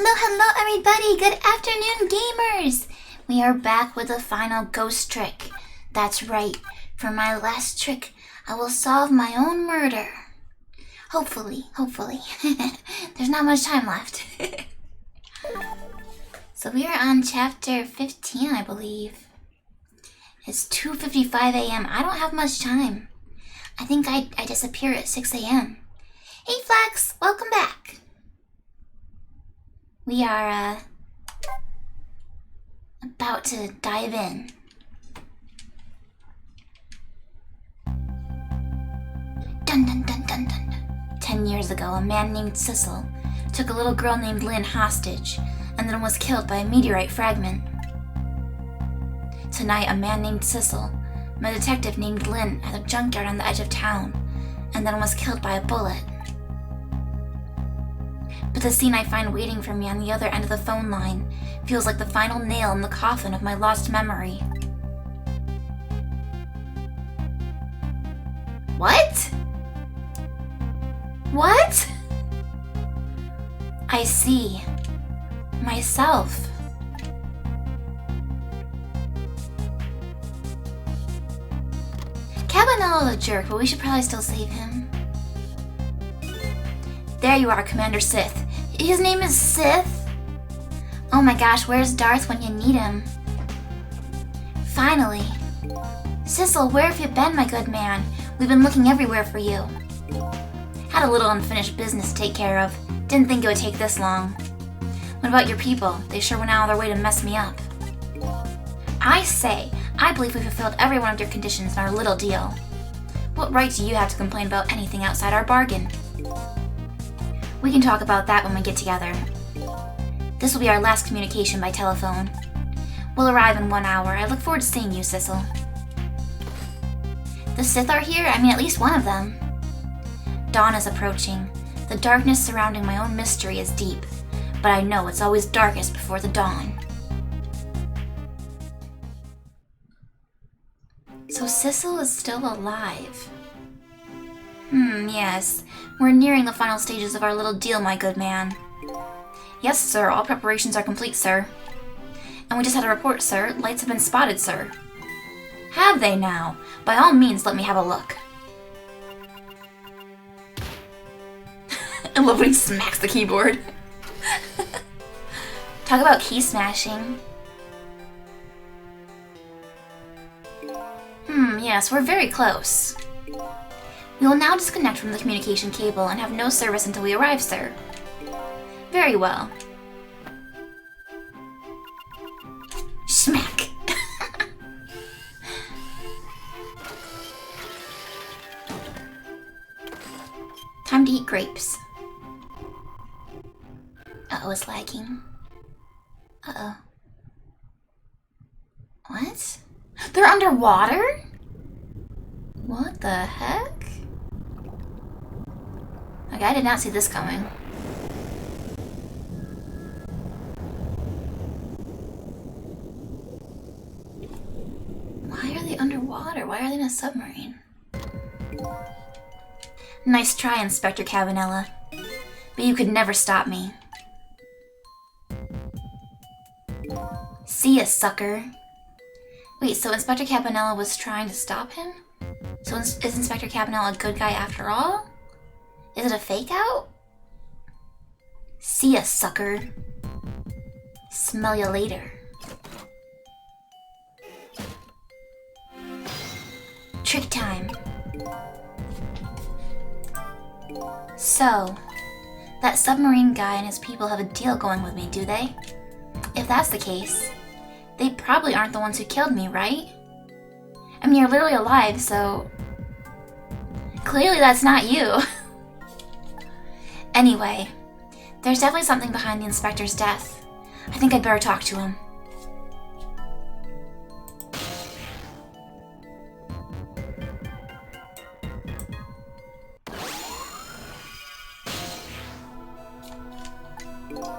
Hello everybody! Good afternoon, gamers! We are back with the final ghost trick. That's right, for my last trick, I will solve my own murder. Hopefully. There's not much time left. So we are on chapter 15, I believe. It's 2:55 a.m. I don't have much time. I think I disappear at 6 a.m. Hey Flex, welcome back. We are about to dive in. Dun dun dun dun dun. 10 years ago, a man named Sissel took a little girl named Lynn hostage and then was killed by a meteorite fragment. Tonight, a man named Sissel met a detective named Lynn at a junkyard on the edge of town and then was killed by a bullet. But the scene I find waiting for me on the other end of the phone line feels like the final nail in the coffin of my lost memory. What? What? I see myself. Cabanello's a jerk, but we should probably still save him. There you are, Commander Sith. His name is Sith? Oh my gosh, where's Darth when you need him? Finally. Sissel, where have you been, my good man? We've been looking everywhere for you. Had a little unfinished business to take care of. Didn't think it would take this long. What about your people? They sure went out of their way to mess me up. I say, I believe we fulfilled every one of your conditions in our little deal. What right do you have to complain about anything outside our bargain? We can talk about that when we get together. This will be our last communication by telephone. We'll arrive in 1 hour. I look forward to seeing you, Sissel. The Sith are here? I mean, at least one of them. Dawn is approaching. The darkness surrounding my own mystery is deep, but I know it's always darkest before the dawn. So Sissel is still alive. Yes. We're nearing the final stages of our little deal, my good man. Yes, sir. All preparations are complete, sir. And we just had a report, sir. Lights have been spotted, sir. Have they now? By all means, let me have a look. I love when he smacks the keyboard. Talk about key smashing. Yes, we're very close. We will now disconnect from the communication cable and have no service until we arrive, sir. Very well. Smack! Time to eat grapes. Uh-oh, it's lagging. Uh-oh. What? They're underwater? What the heck? Okay, I did not see this coming. Why are they underwater? Why are they in a submarine? Nice try, Inspector Cabanella. But you could never stop me. See ya, sucker. Wait, so Inspector Cabanella was trying to stop him? So is Inspector Cabanella a good guy after all? Is it a fake out? See ya, sucker. Smell ya later. Trick time. So, that submarine guy and his people have a deal going with me, do they? If that's the case, they probably aren't the ones who killed me, right? I mean, you're literally alive, so clearly that's not you. Anyway, there's definitely something behind the inspector's death. I think I'd better talk to him.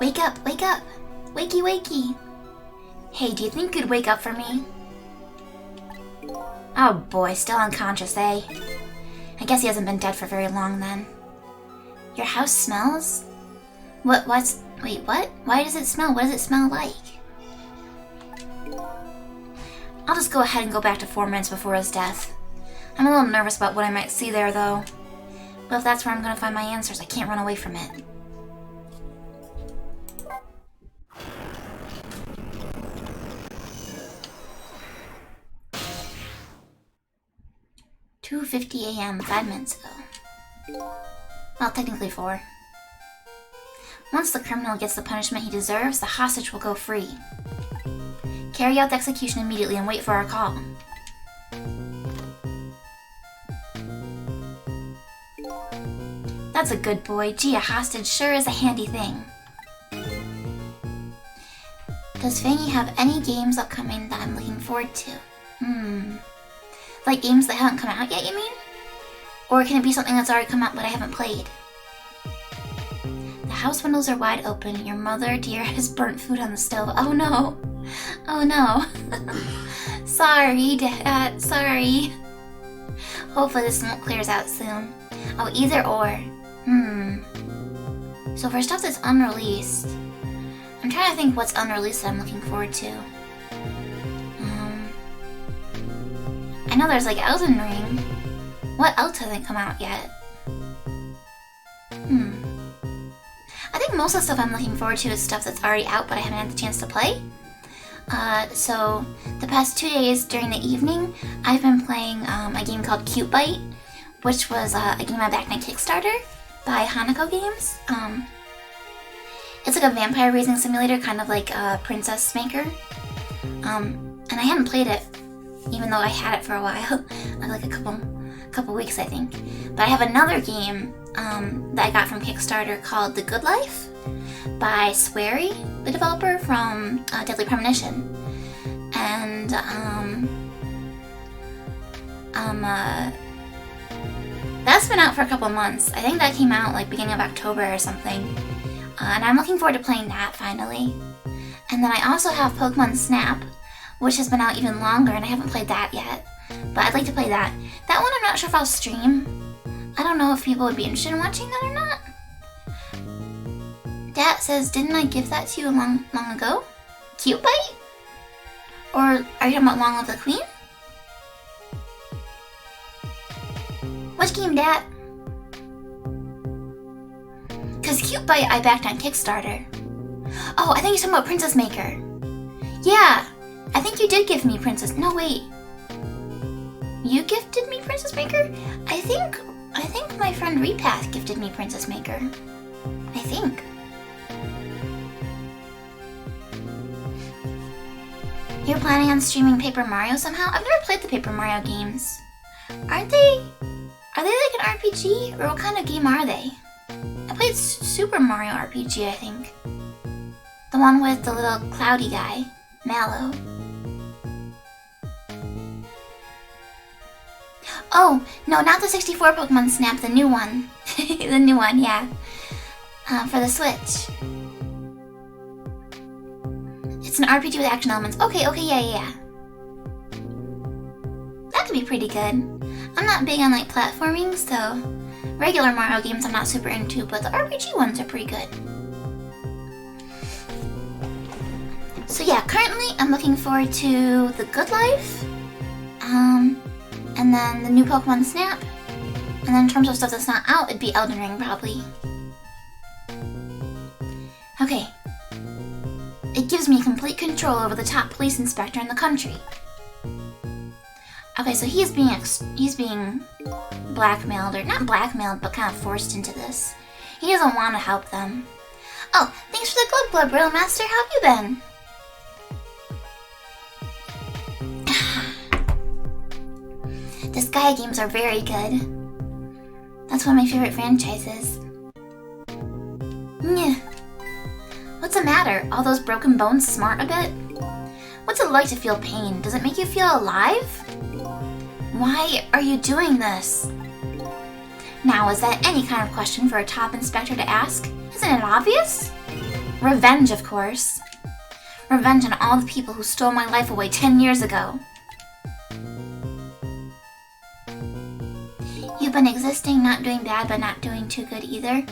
Wake up, wake up! Wakey, wakey! Hey, do you think you'd wake up for me? Oh boy, still unconscious, eh? I guess he hasn't been dead for very long then. Your house smells? What's Wait, what? Why does it smell? What does it smell like? I'll just go ahead and go back to 4 minutes before his death. I'm a little nervous about what I might see there, though. But if that's where I'm gonna find my answers, I can't run away from it. "2:50 a.m., 5 minutes ago. Well, technically 4. Once the criminal gets the punishment he deserves, the hostage will go free. Carry out the execution immediately and wait for our call." That's a good boy. Gee, a hostage sure is a handy thing. Does Fangy have any games upcoming that I'm looking forward to? Like games that haven't come out yet, you mean? Or can it be something that's already come out but I haven't played? The house windows are wide open. Your mother, dear, has burnt food on the stove. Oh no. Oh no. Sorry, Dad. Sorry. Hopefully this smoke clears out soon. Oh, either or. So for stuff that's unreleased, I'm trying to think what's unreleased that I'm looking forward to. I know there's like Elden Ring. What else hasn't come out yet? I think most of the stuff I'm looking forward to is stuff that's already out but I haven't had the chance to play. So the past 2 days during the evening, I've been playing a game called Cute Bite, which was a game I backed on Kickstarter by Hanako Games. It's like a vampire raising simulator, kind of like Princess Maker. And I hadn't played it, even though I had it for a while, like a couple weeks I think. But I have another game that I got from Kickstarter called The Good Life by Swery, the developer from Deadly Premonition. And that's been out for a couple months. I think that came out like beginning of October or something. And I'm looking forward to playing that finally. And then I also have Pokemon Snap, which has been out even longer and I haven't played that yet. But I'd like to play that. That one I'm not sure if I'll stream. I don't know if people would be interested in watching that or not. Dad says, didn't I give that to you long ago? Cute Bite? Or are you talking about Long Live the Queen? Which game, Dad? Because Cute Bite I backed on Kickstarter. Oh, I think you're talking about Princess Maker. Yeah, I think you did give me Princess... No, wait. You gifted me Princess Maker? I think my friend Repath gifted me Princess Maker. I think. You're planning on streaming Paper Mario somehow? I've never played the Paper Mario games. Are they like an RPG? Or what kind of game are they? I played Super Mario RPG, I think. The one with the little cloudy guy, Mallow. Oh, no, not the 64 Pokemon Snap, the new one. The new one, yeah. For the Switch. It's an RPG with action elements. Okay, yeah. That could be pretty good. I'm not big on like platforming, so regular Mario games I'm not super into, but the RPG ones are pretty good. So yeah, currently I'm looking forward to The Good Life, and then the new Pokemon Snap, and then in terms of stuff that's not out, it'd be Elden Ring probably. Okay. It gives me complete control over the top police inspector in the country. Okay, so he's being blackmailed, or not blackmailed, but kind of forced into this. He doesn't want to help them. Oh, thanks for the Glub Glub, Riddle Master. How have you been? The Sky games are very good. That's one of my favorite franchises. Nyeh. What's the matter? All those broken bones smart a bit? What's it like to feel pain? Does it make you feel alive? Why are you doing this? Now, is that any kind of question for a top inspector to ask? Isn't it obvious? Revenge, of course. Revenge on all the people who stole my life away 10 years ago. You've been existing, not doing bad, but not doing too good either.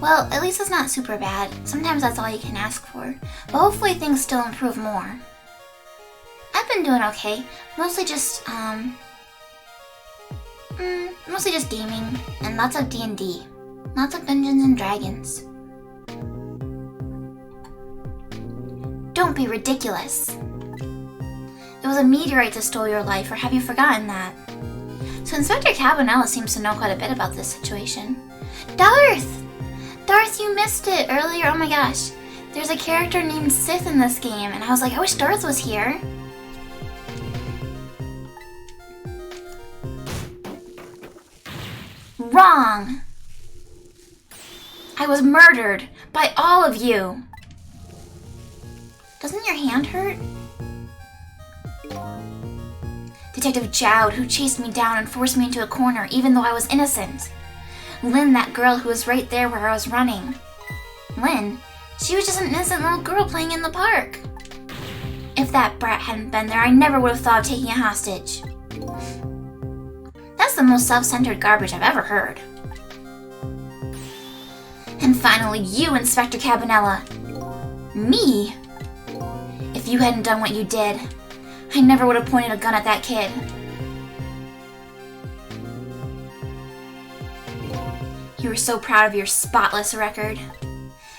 Well, at least it's not super bad. Sometimes that's all you can ask for. But hopefully things still improve more. I've been doing okay. Mostly just gaming and lots of D&D. Lots of Dungeons and Dragons. Don't be ridiculous. It was a meteorite that stole your life, or have you forgotten that? So Inspector Cabanela seems to know quite a bit about this situation. Darth! Darth, you missed it earlier. Oh my gosh. There's a character named Sith in this game, and I was like, I wish Darth was here. Wrong! I was murdered by all of you. Doesn't your hand hurt? Detective Jowd, who chased me down and forced me into a corner even though I was innocent. Lynn, that girl who was right there where I was running. Lynn? She was just an innocent little girl playing in the park. If that brat hadn't been there, I never would have thought of taking a hostage. That's the most self-centered garbage I've ever heard. And finally, you, Inspector Cabanela. Me? If you hadn't done what you did, I never would have pointed a gun at that kid. You were so proud of your spotless record.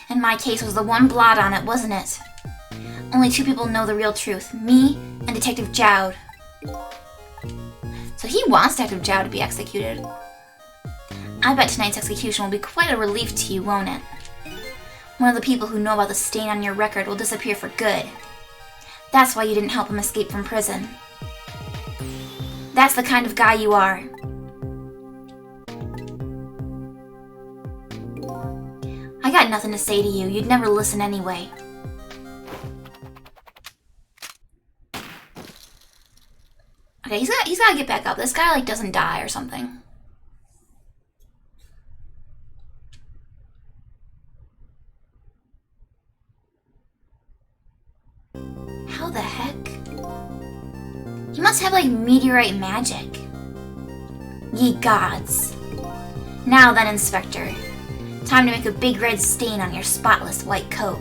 And my case was the one blot on it, wasn't it? Only two people know the real truth, me and Detective Jowd. So he wants Detective Jowd to be executed. I bet tonight's execution will be quite a relief to you, won't it? One of the people who know about the stain on your record will disappear for good. That's why you didn't help him escape from prison. That's the kind of guy you are. I got nothing to say to you. You'd never listen anyway. Okay, he's gotta get back up. This guy, like, doesn't die or something. How the heck? He must have, like, meteorite magic. Ye gods. Now then, Inspector. Time to make a big red stain on your spotless white coat.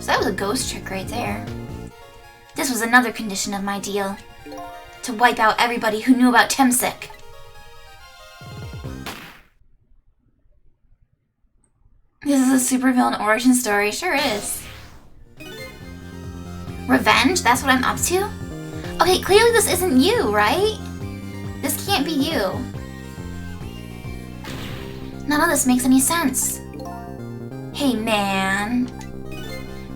So that was a ghost trick right there. This was another condition of my deal. To wipe out everybody who knew about Temsic. This is a supervillain origin story. Sure is. Revenge? That's what I'm up to? Okay, clearly this isn't you, right? This can't be you. None of this makes any sense. Hey, man.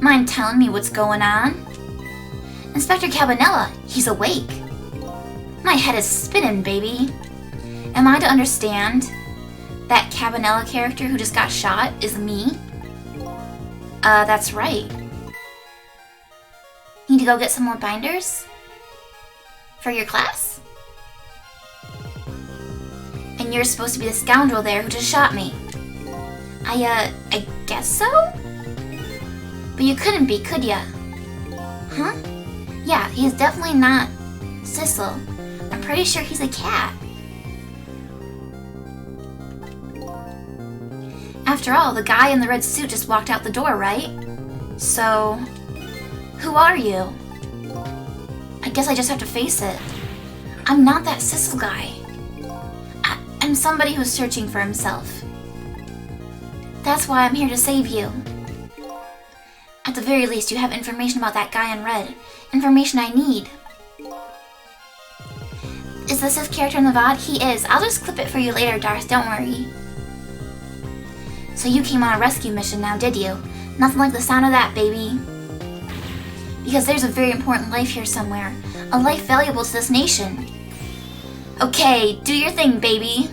Mind telling me what's going on? Inspector Cabanela, he's awake. My head is spinning, baby. Am I to understand that Cabanela character who just got shot is me? That's right. Need to go get some more binders? For your class? And you're supposed to be the scoundrel there who just shot me. I guess so? But you couldn't be, could ya? Huh? Yeah, he's definitely not Sissel. I'm pretty sure he's a cat. After all, the guy in the red suit just walked out the door, right? So, who are you? I guess I just have to face it. I'm not that Sissel guy. I'm somebody who's searching for himself. That's why I'm here to save you. At the very least, you have information about that guy in red. Information I need. Is the Sith character in the VOD? He is. I'll just clip it for you later, Darth. Don't worry. So you came on a rescue mission now, did you? Nothing like the sound of that, baby. Because there's a very important life here somewhere. A life valuable to this nation. Okay, do your thing, baby.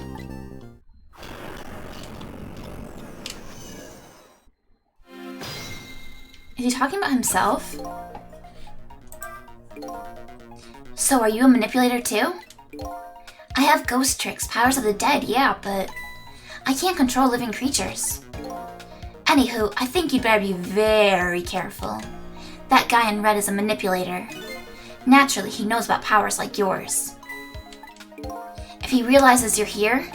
Is he talking about himself? So are you a manipulator too? I have ghost tricks, powers of the dead, yeah, but I can't control living creatures. Anywho, I think you'd better be very careful. That guy in red is a manipulator. Naturally, he knows about powers like yours. If he realizes you're here,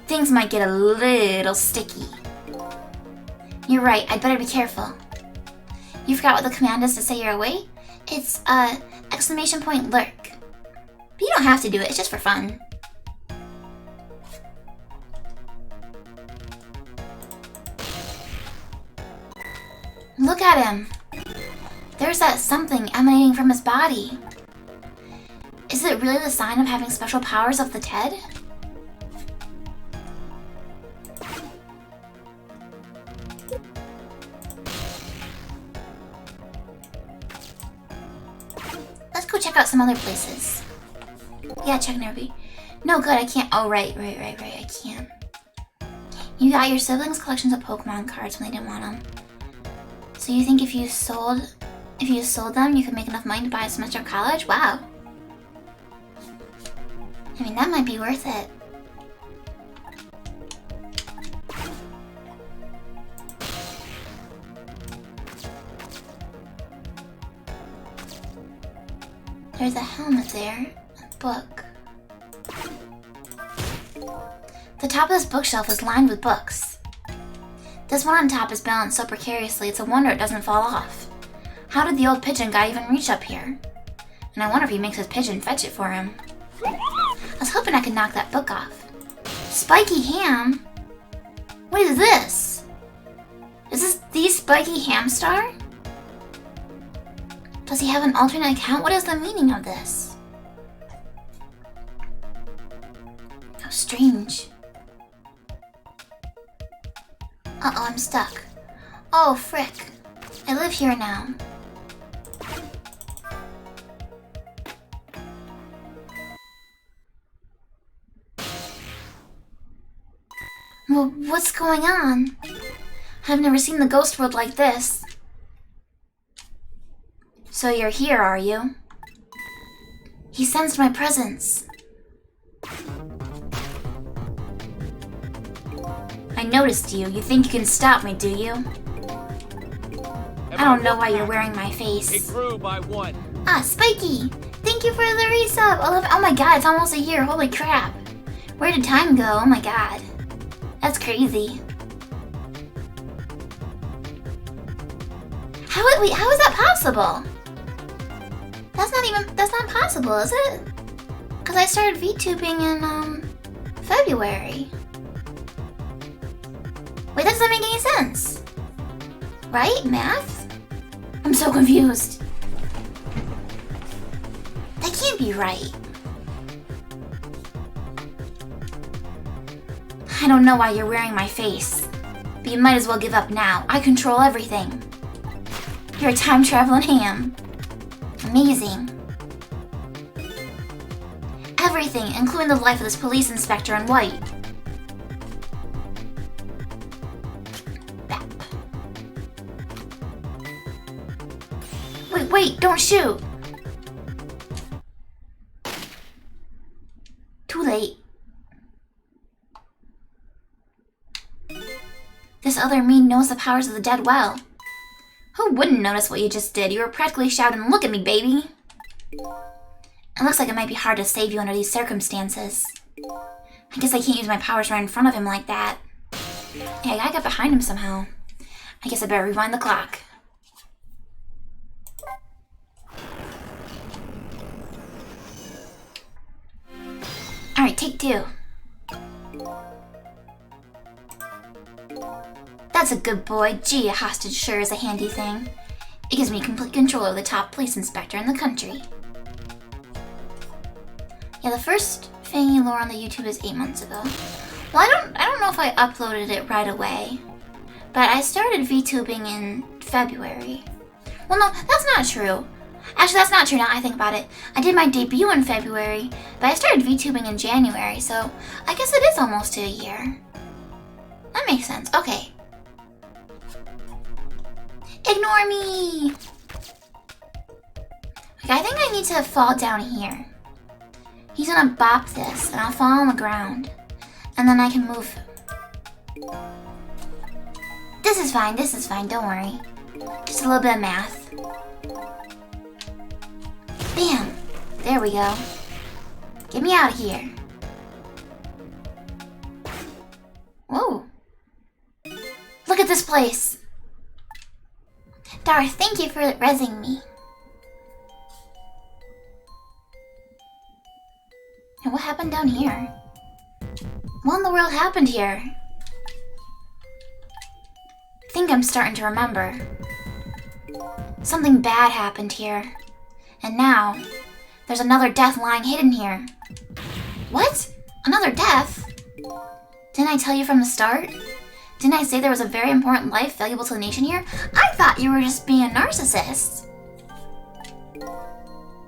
things might get a little sticky. You're right, I'd better be careful. You forgot what the command is to say you're away? It's, exclamation point lurk. But you don't have to do it, it's just for fun. Look at him. There's that something emanating from his body. Is it really the sign of having special powers of the dead? Let's go check out some other places. Yeah, check Nervy. No, good, I can't. Oh, right, I can't. You got your siblings' collections of Pokemon cards when they didn't want them. So you think if you sold them, you could make enough money to buy a semester of college? Wow. I mean, that might be worth it. There's a helmet there, a book. The top of this bookshelf is lined with books. This one on top is balanced so precariously, it's a wonder it doesn't fall off. How did the old pigeon guy even reach up here? And I wonder if he makes his pigeon fetch it for him. I was hoping I could knock that book off. Spiky Ham? What is this? Is this the Spiky Hamstar? Does he have an alternate account? What is the meaning of this? How strange. Uh-oh, I'm stuck. Oh, frick. I live here now. Well, what's going on? I've never seen the ghost world like this. So you're here, are you? He sensed my presence. I noticed you. You think you can stop me, do you? I don't know why you're wearing my face. It grew by 1. Ah, Spiky! Thank you for the resub! Oh my god, it's almost a year. Holy crap. Where did time go? Oh my god. That's crazy. How is that possible? That's not possible, is it? Because I started VTubing in, February. Wait, that doesn't make any sense. Right? Math? I'm so confused. That can't be right. I don't know why you're wearing my face, but you might as well give up now. I control everything. You're a time-traveling ham. Amazing. Everything, including the life of this police inspector in white. Bap. Wait, don't shoot. Too late. This other me knows the powers of the dead well. Who wouldn't notice what you just did? You were practically shouting, "Look at me, baby!" It looks like it might be hard to save you under these circumstances. I guess I can't use my powers right in front of him like that. Yeah, I gotta get behind him somehow. I guess I better rewind the clock. Alright, take 2. That's a good boy. Gee, a hostage sure is a handy thing. It gives me complete control over the top police inspector in the country. Yeah, the first Fangy lore on the YouTube is 8 months ago. Well, I don't know if I uploaded it right away, but I started VTubing in February. Well, no, that's not true. Actually, that's not true now I think about it. I did my debut in February, but I started VTubing in January, so I guess it is almost a year. That makes sense. Okay. Ignore me! Okay, I think I need to fall down here. He's gonna bop this, and I'll fall on the ground. And then I can move. This is fine, don't worry. Just a little bit of math. Bam! There we go. Get me out of here. at this place! Dar, thank you for rezzing me. And what happened down here? What in the world happened here? I think I'm starting to remember. Something bad happened here. And now, there's another death lying hidden here. What? Another death? Didn't I tell you from the start? Didn't I say there was a very important life valuable to the nation here? I thought you were just being a narcissist.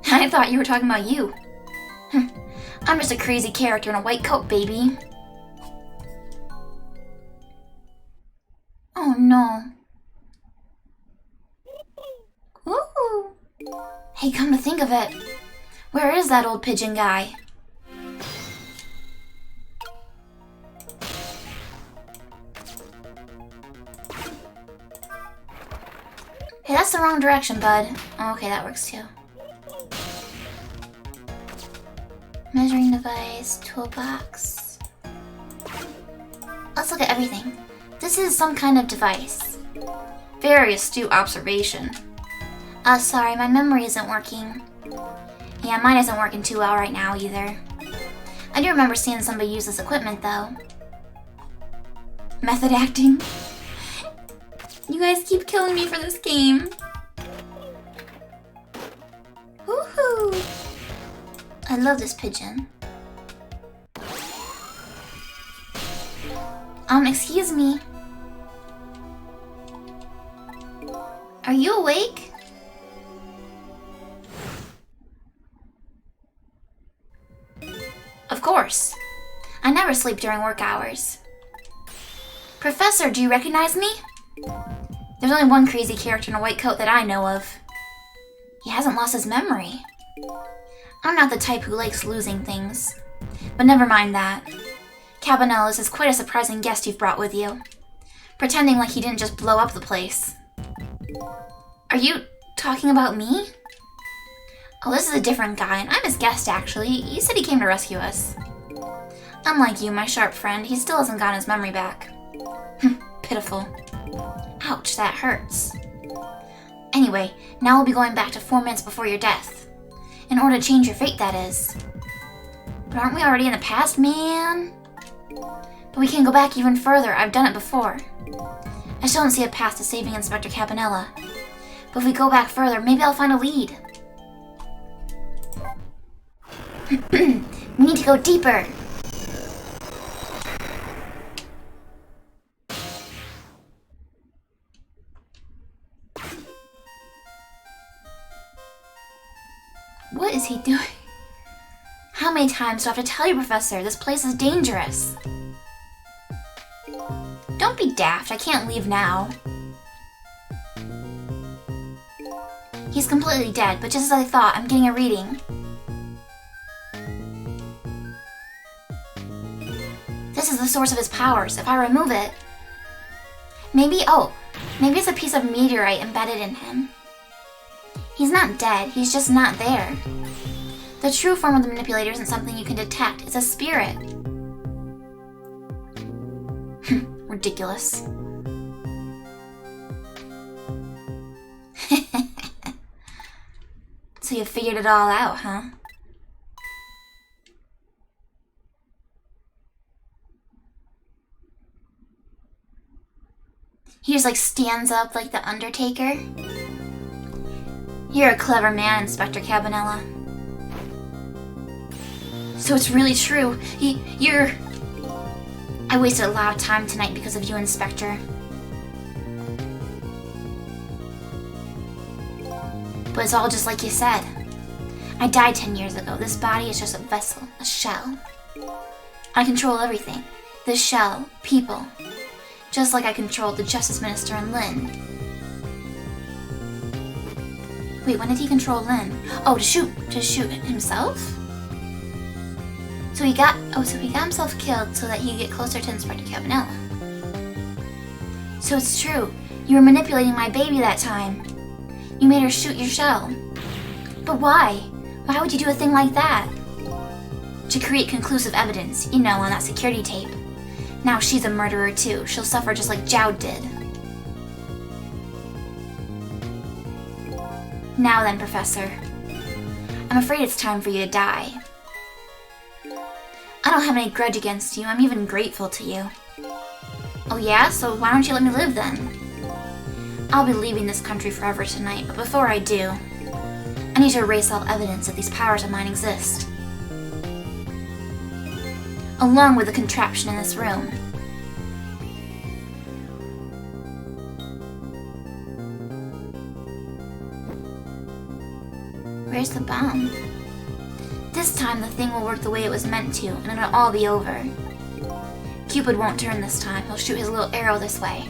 I thought you were talking about you. I'm just a crazy character in a white coat, baby. Oh no. Ooh. Hey, come to think of it, where is that old pigeon guy? Hey, that's the wrong direction, bud. Oh, okay, that works too. Measuring device, toolbox. Let's look at everything. This is some kind of device. Very astute observation. Sorry, my memory isn't working. Yeah, mine isn't working too well right now either. I do remember seeing somebody use this equipment though. Method acting. You guys keep killing me for this game. Woohoo! I love this pigeon. Excuse me. Are you awake? Of course. I never sleep during work hours. Professor, do you recognize me? There's only one crazy character in a white coat that I know of. He hasn't lost his memory. I'm not the type who likes losing things. But never mind that. Cabanellas is quite a surprising guest you've brought with you. Pretending like he didn't just blow up the place. Are you talking about me? Oh, this is a different guy, and I'm his guest actually. He said he came to rescue us. Unlike you, my sharp friend, he still hasn't gotten his memory back. Pitiful. Ouch, that hurts. Anyway, now we'll be going back to 4 minutes before your death. In order to change your fate, that is. But aren't we already in the past, man? But we can go back even further. I've done it before. I still don't see a path to saving Inspector Campanella. But if we go back further, maybe I'll find a lead. We need to go deeper. What is he doing? How many times do I have to tell you, Professor? This place is dangerous. Don't be daft. I can't leave now. He's completely dead, but just as I thought, I'm getting a reading. This is the source of his powers. If I remove it... Maybe it's a piece of meteorite embedded in him. He's not dead, he's just not there. The true form of the manipulator isn't something you can detect, it's a spirit. Ridiculous. So you figured it all out, huh? He just stands up like the Undertaker. You're a clever man, Inspector Campanella. So it's really true. You're... I wasted a lot of time tonight because of you, Inspector. But it's all just like you said. I died 10 years ago. This body is just a vessel, a shell. I control everything. This shell, people. Just like I controlled the Justice Minister and Lynn. Wait, when did he control Lynn? Oh, to shoot himself? So he got himself killed so that he could get closer to Inspector Campanella. So it's true. You were manipulating my baby that time. You made her shoot your shell. But why? Why would you do a thing like that? To create conclusive evidence, on that security tape. Now she's a murderer too. She'll suffer just like Jowd did. Now then, Professor. I'm afraid it's time for you to die. I don't have any grudge against you. I'm even grateful to you. Oh yeah? So why don't you let me live then? I'll be leaving this country forever tonight, but before I do, I need to erase all evidence that these powers of mine exist. Along with the contraption in this room. Where's the bomb? This time the thing will work the way it was meant to, and it'll all be over. Cupid won't turn this time. He'll shoot his little arrow this way.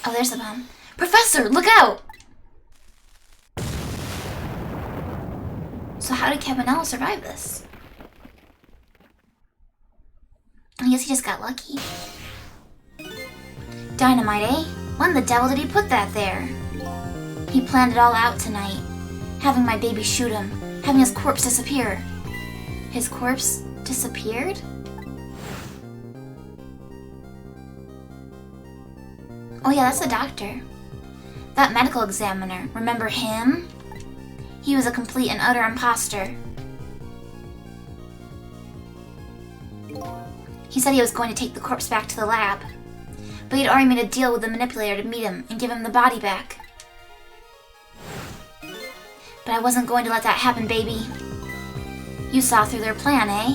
Oh, there's the bomb. Professor, look out! So how did Cabanel survive this? I guess he just got lucky. Dynamite, eh? When the devil did he put that there? He planned it all out tonight. Having my baby shoot him. Having his corpse disappear. His corpse disappeared? Oh yeah, that's the doctor. That medical examiner. Remember him? He was a complete and utter imposter. He said he was going to take the corpse back to the lab. But he'd already made a deal with the manipulator to meet him and give him the body back. But I wasn't going to let that happen, baby. You saw through their plan, eh?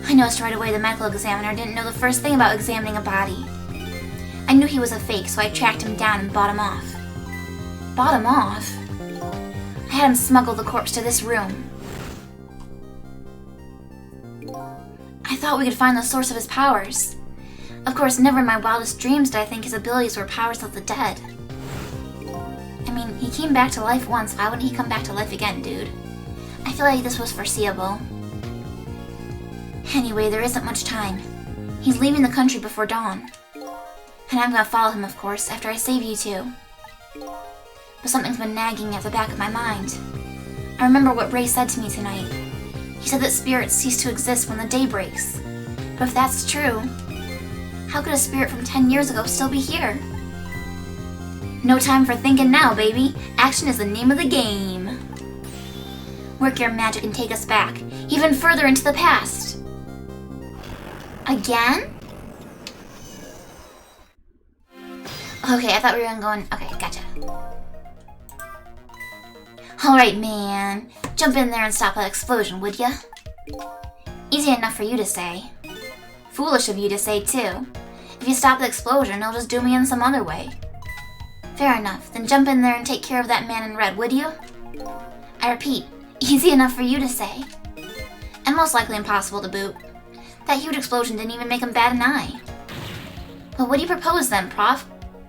I noticed right away the medical examiner didn't know the first thing about examining a body. I knew he was a fake, so I tracked him down and bought him off. Bought him off? I had him smuggle the corpse to this room. I thought we could find the source of his powers. Of course, never in my wildest dreams did I think his abilities were powers of the dead. I mean, he came back to life once, why wouldn't he come back to life again, dude? I feel like this was foreseeable. Anyway, there isn't much time. He's leaving the country before dawn. And I'm gonna follow him, of course, after I save you two. But something's been nagging at the back of my mind. I remember what Ray said to me tonight. He said that spirits cease to exist when the day breaks. But if that's true, how could a spirit from 10 years ago still be here? No time for thinking now, baby. Action is the name of the game. Work your magic and take us back, even further into the past. Again? Okay, I thought we were going... Okay, gotcha. Alright, man. Jump in there and stop that explosion, would ya? Easy enough for you to say. Foolish of you to say, too. If you stop the explosion, it'll just do me in some other way. Fair enough. Then jump in there and take care of that man in red, would you? I repeat, easy enough for you to say. And most likely impossible to boot. That huge explosion didn't even make him bat an eye. Well, what do you propose then, Prof,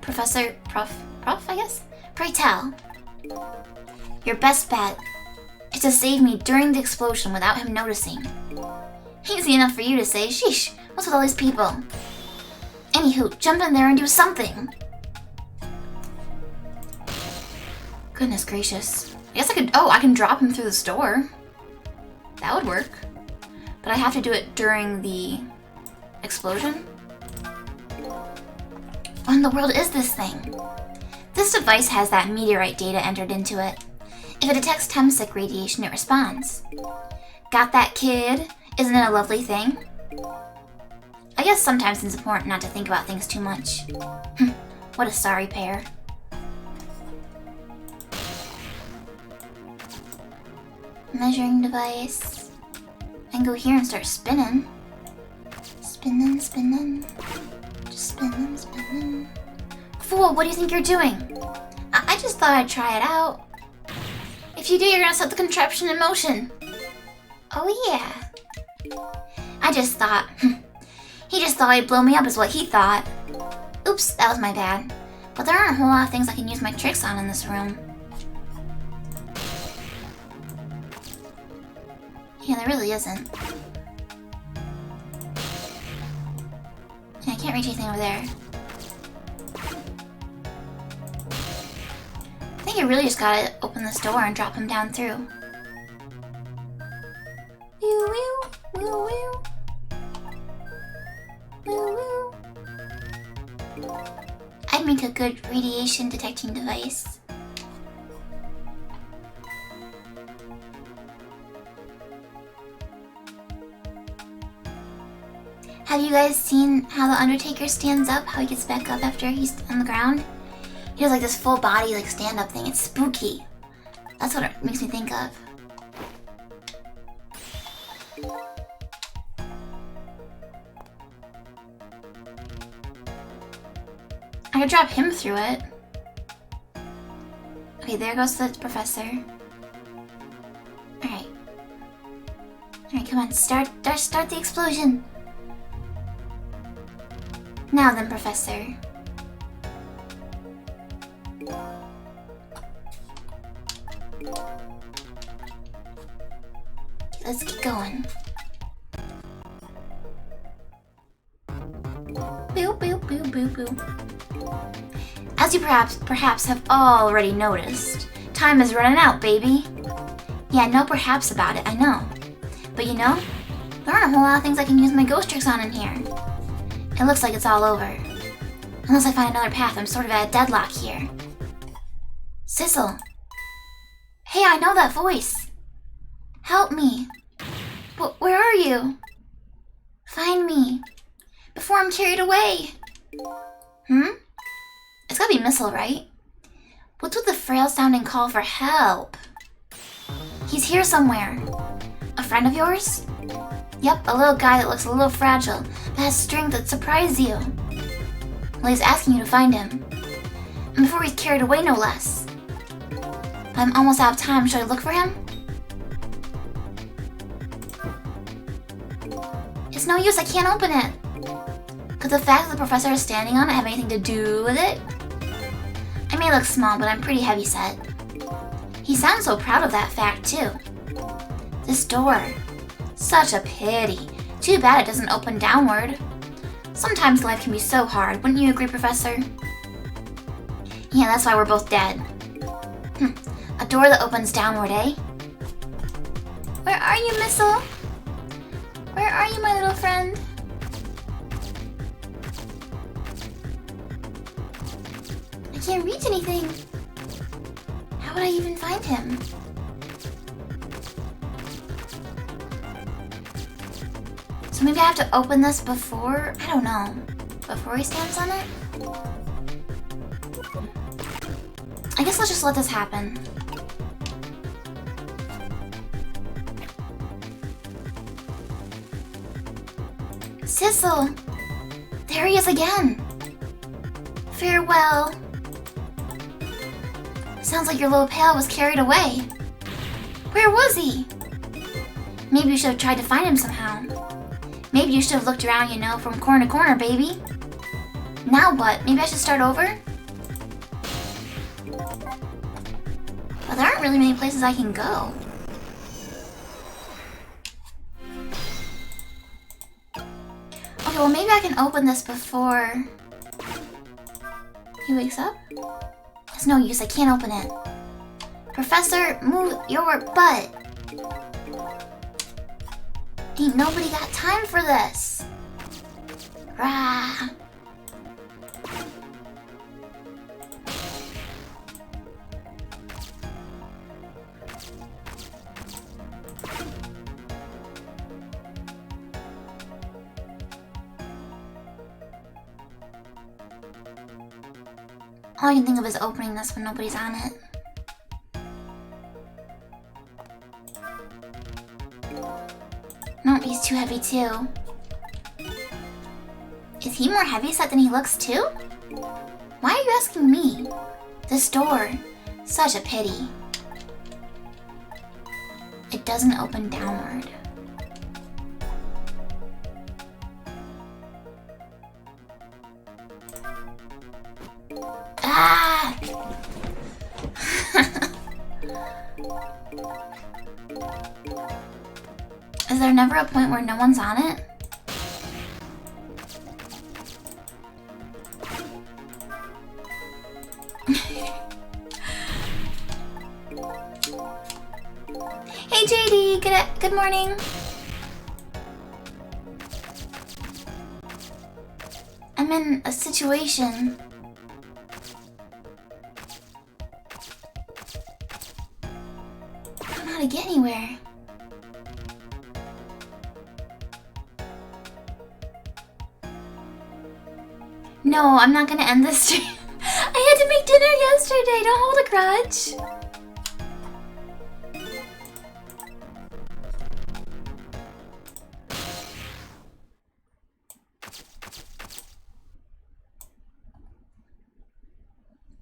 I guess? Pray tell. Your best bet is to save me during the explosion without him noticing. Easy enough for you to say. Sheesh, what's with all these people? Anywho, jump in there and do something. Goodness gracious. I guess I could... Oh, I can drop him through the store. That would work. But I have to do it during the explosion? What in the world is this thing? This device has that meteorite data entered into it. If it detects Temsic radiation, it responds. Got that, kid? Isn't it a lovely thing? I guess sometimes it's important not to think about things too much. What a sorry pair. Measuring device. I can go here and start spinning. Spinning, spinning. Just spinning, spinning. Fool, what do you think you're doing? I just thought I'd try it out. If you do, you're gonna set the contraption in motion. Oh yeah. I just thought. He just thought he'd blow me up is what he thought. Oops, that was my bad. But there aren't a whole lot of things I can use my tricks on in this room. Yeah, there really isn't. Yeah, I can't reach anything over there. I think I really just gotta open this door and drop him down through. Woo woo, woo woo. Woo woo. I'd make a good radiation detecting device. Have you guys seen how the Undertaker stands up? How he gets back up after he's on the ground? He has like this full body like stand-up thing. It's spooky. That's what it makes me think of. I could drop him through it. Okay, there goes the professor. Alright. Alright, come on. Start the explosion. Now then, Professor. Let's get going. Boo, boo, boo, boo, boo. As you perhaps have already noticed, time is running out, baby. Yeah, no perhaps about it, I know. But you know, there aren't a whole lot of things I can use my ghost tricks on in here. It looks like it's all over. Unless I find another path, I'm sort of at a deadlock here. Sissel. Hey, I know that voice. Help me. But where are you? Find me. Before I'm carried away. It's gotta be Missile, right? What's with the frail-sounding call for help? He's here somewhere. A friend of yours? Yep, a little guy that looks a little fragile, but has strength that surprises you. Well, he's asking you to find him. And before he's carried away, no less. I'm almost out of time. Should I look for him? It's no use, I can't open it. Could the fact that the professor is standing on it have anything to do with it? I may look small, but I'm pretty heavy set. He sounds so proud of that fact, too. This door. Such a pity. Too bad it doesn't open downward. Sometimes life can be so hard, wouldn't you agree, Professor? Yeah, that's why we're both dead. A door that opens downward, eh? Where are you, Missile? Where are you, my little friend? I can't reach anything. How would I even find him? So maybe I have to open this before, I don't know, before he stands on it? I guess let's just let this happen. Sissel! There he is again! Farewell! Sounds like your little pal was carried away. Where was he? Maybe you should have tried to find him somehow. Maybe you should have looked around, you know, from corner to corner, baby. Now what? Maybe I should start over? But there aren't really many places I can go. Okay, well maybe I can open this before he wakes up? It's no use, I can't open it. Professor, move your butt. Ain't nobody got time for this. Rah. All I can think of is opening this when nobody's on it. No, he's too heavy too. Is he more heavy set than he looks too? Why are you asking me? This door. Such a pity. It doesn't open downward. Ah! Is there never a point where no one's on it? Hey JD, good morning. I'm in a situation. to get anywhere. No, I'm not gonna end this stream. I had to make dinner yesterday. Don't hold a grudge.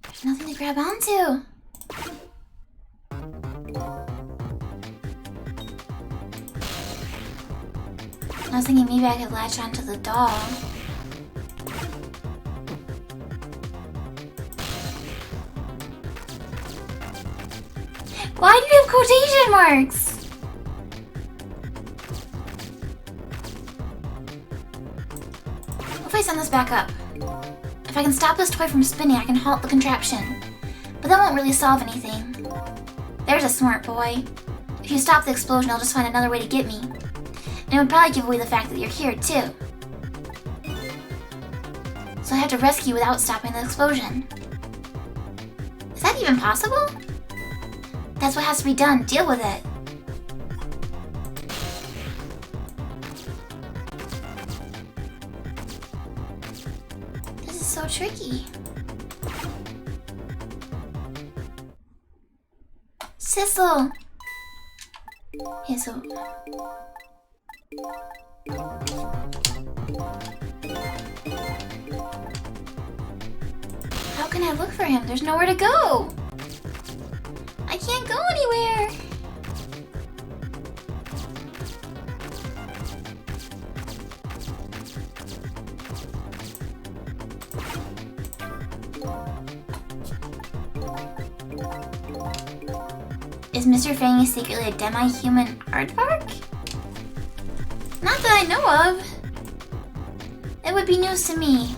There's nothing to grab onto. I was thinking maybe I could latch onto the doll. Why do you have quotation marks? What if I send this back up? If I can stop this toy from spinning, I can halt the contraption. But that won't really solve anything. There's a smart boy. If you stop the explosion, I'll just find another way to get me. And it would probably give away the fact that you're here, too. So I have to rescue you without stopping the explosion. Is that even possible? That's what has to be done. Deal with it. This is so tricky. Sissel! Okay, so... how can I look for him? There's nowhere to go! I can't go anywhere! Is Mr. Fangy secretly a demi-human aardvark? Not that I know of. It would be news to me.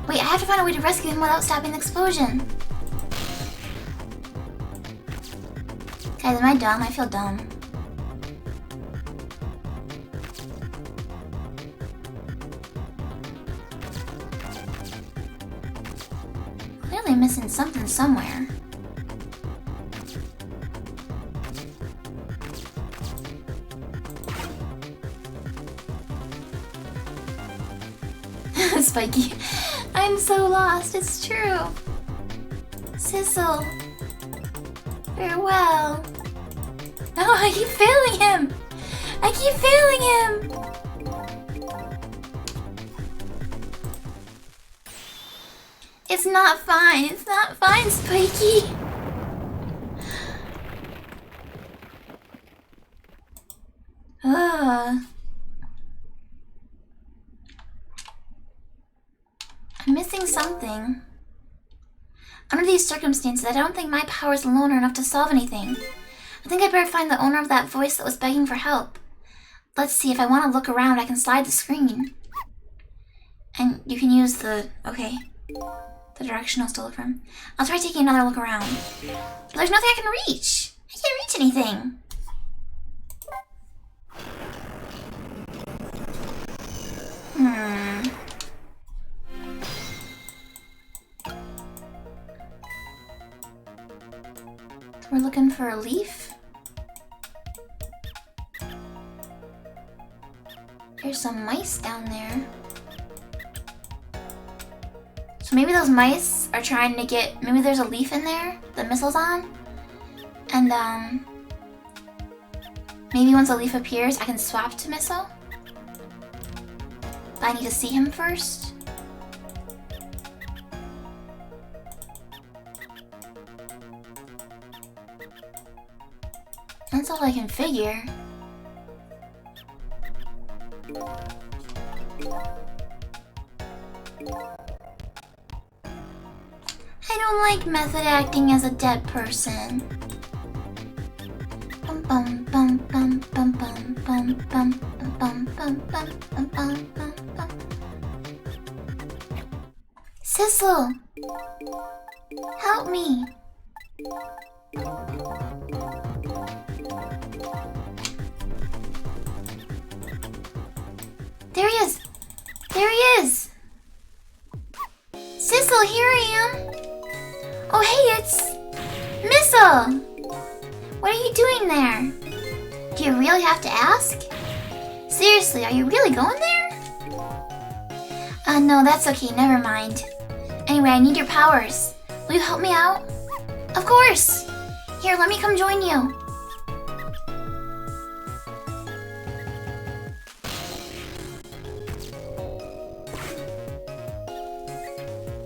Wait, I have to find a way to rescue him without stopping the explosion. Guys, am I dumb? I feel dumb. Clearly missing something somewhere. Spiky. I'm so lost, it's true. Sissel. Farewell. No, I keep failing him. I keep failing him. It's not fine. It's not fine, Spiky. Ugh. I'm missing something. Under these circumstances, I don't think my powers alone are enough to solve anything. I think I'd better find the owner of that voice that was begging for help. Let's see, if I want to look around, I can slide the screen. And you can use the... okay. The directional to look from. I'll try taking another look around. But there's nothing I can reach. I can't reach anything. We're looking for a leaf. There's some mice down there. So maybe those mice are trying to get... maybe there's a leaf in there the missile's on. And, maybe once a leaf appears, I can swap to missile. But I need to see him first. That's all I can figure. I don't like method acting as a dead person. Bum bum bum bum bum bum bum bum bum bum bum bum bum bum bum. Sissel, help me. There he is! There he is! Sissel, here I am! Oh hey, it's Missile! What are you doing there? Do you really have to ask? Seriously, are you really going there? No, that's okay, never mind. Anyway, I need your powers. Will you help me out? Of course! Here, let me come join you.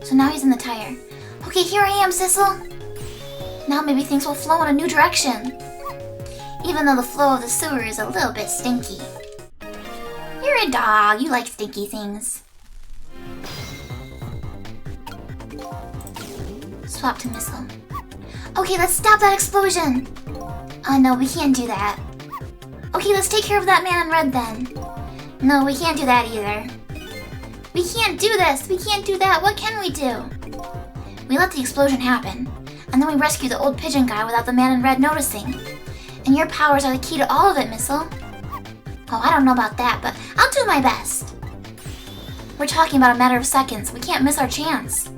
So now he's in the tire. Okay, here I am, Sissel. Now maybe things will flow in a new direction. Even though the flow of the sewer is a little bit stinky. You're a dog, you like stinky things. Swap to Missile. Okay, let's stop that explosion. No, we can't do that. Okay, let's take care of that man in red then. No, we can't do that either. We can't do this, we can't do that, what can we do? We let the explosion happen, and then we rescue the old pigeon guy without the man in red noticing. And your powers are the key to all of it, Missile. Oh, I don't know about that, but I'll do my best. We're talking about a matter of seconds. We can't miss our chance.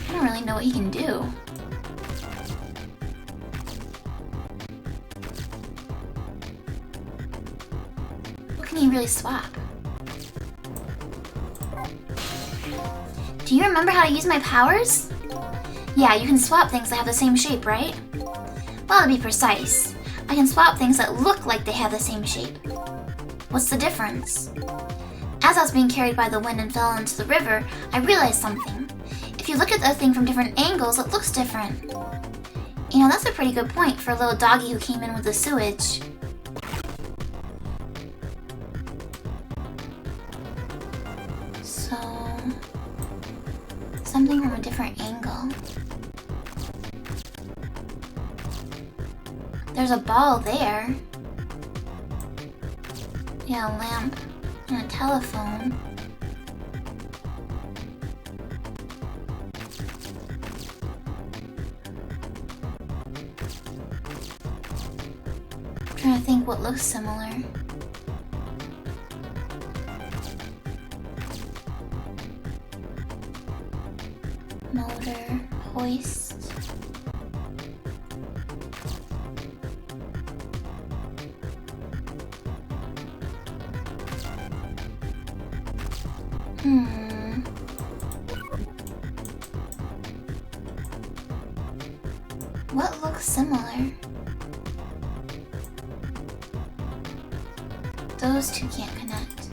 I don't really know what he can do. What can he really swap? Do you remember how to use my powers? Yeah, you can swap things that have the same shape, right? Well, to be precise, I can swap things that look like they have the same shape. What's the difference? As I was being carried by the wind and fell into the river, I realized something. If you look at the thing from different angles, it looks different. You know, that's a pretty good point for a little doggy who came in with the sewage. So, something from a different angle. There's a ball there. Yeah, a lamp and a telephone. I'm trying to think what looks similar. Motor, hoist. What looks similar? Those two can't connect.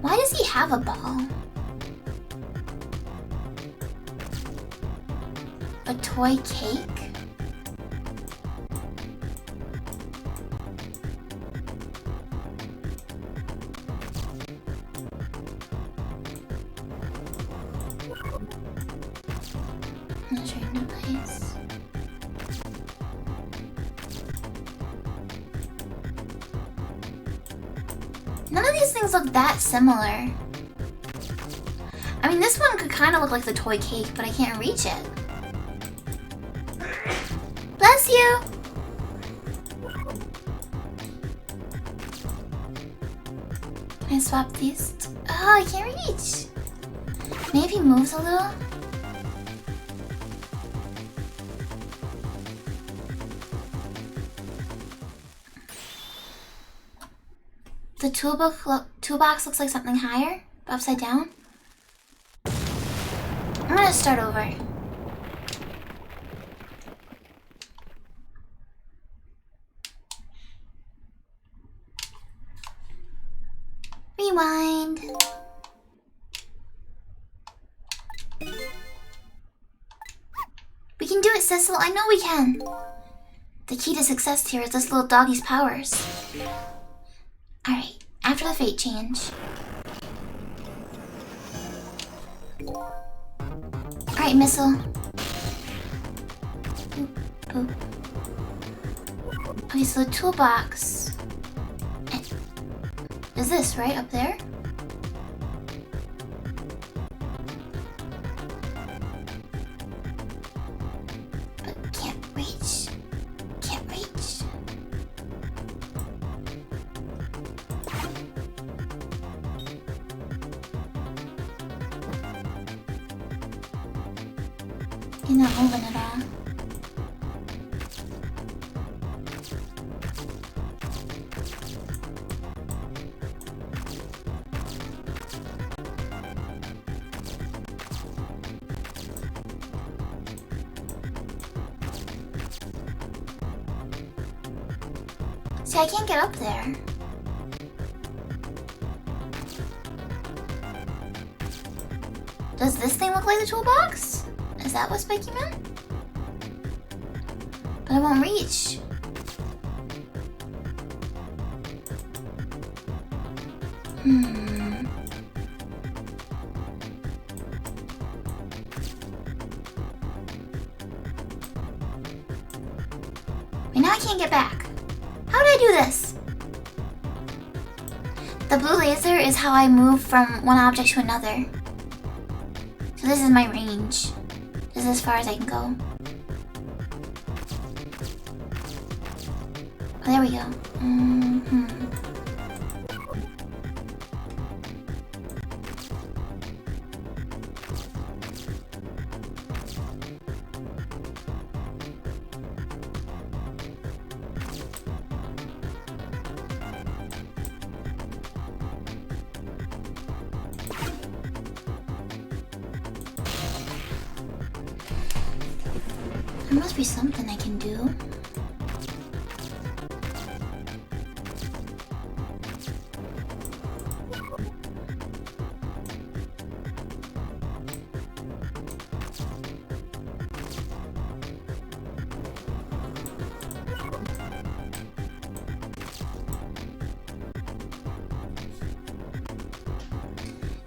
Why does he have a ball? A toy cake? Measuring device. None of these things look that similar. I mean, this one could kind of look like the toy cake, but I can't reach it. Bless you! Can I swap these? Oh, I can't reach! Maybe he moves a little? The toolbox looks like something higher, but upside down. I'm gonna start over. Rewind. We can do it, Sissel. I know we can. The key to success here is this little doggy's powers. Alright, after the fate change. Alright, Missile. Boop, boop. Okay, so the toolbox. is this, right? Up there? But can't reach. Can't reach. You're not moving at all. See, I can't get up there. Does this thing look like the toolbox? Is that what Spiky meant? But I won't reach. Wait, now I can't get back. How did I do this? The blue laser is how I move from one object to another. So this is my range. This is as far as I can go. Oh, there we go. There must be something I can do.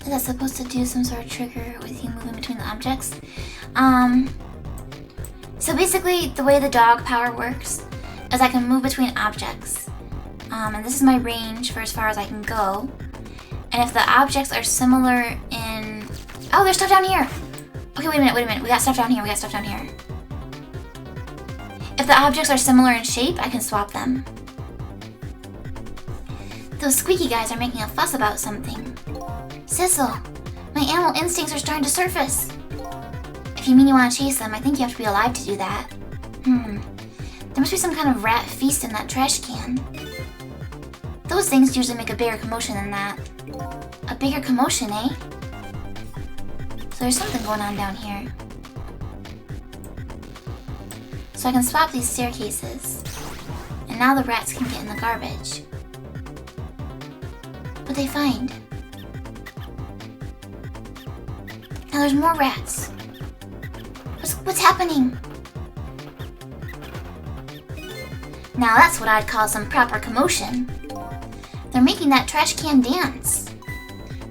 Is that supposed to do some sort of trigger with you moving between the objects? So basically, the way the dog power works is I can move between objects. And this is my range for as far as I can go. And if the objects are similar in... Oh, there's stuff down here! Okay, wait a minute. We got stuff down here. If the objects are similar in shape, I can swap them. Those squeaky guys are making a fuss about something. Sissel, my animal instincts are starting to surface. If you mean you want to chase them, I think you have to be alive to do that. There must be some kind of rat feast in that trash can. Those things usually make a bigger commotion than that. A bigger commotion, eh? So there's something going on down here. So I can swap these staircases. And now the rats can get in the garbage. What'd they find? Now there's more rats. What's happening? Now that's what I'd call some proper commotion. They're making that trash can dance.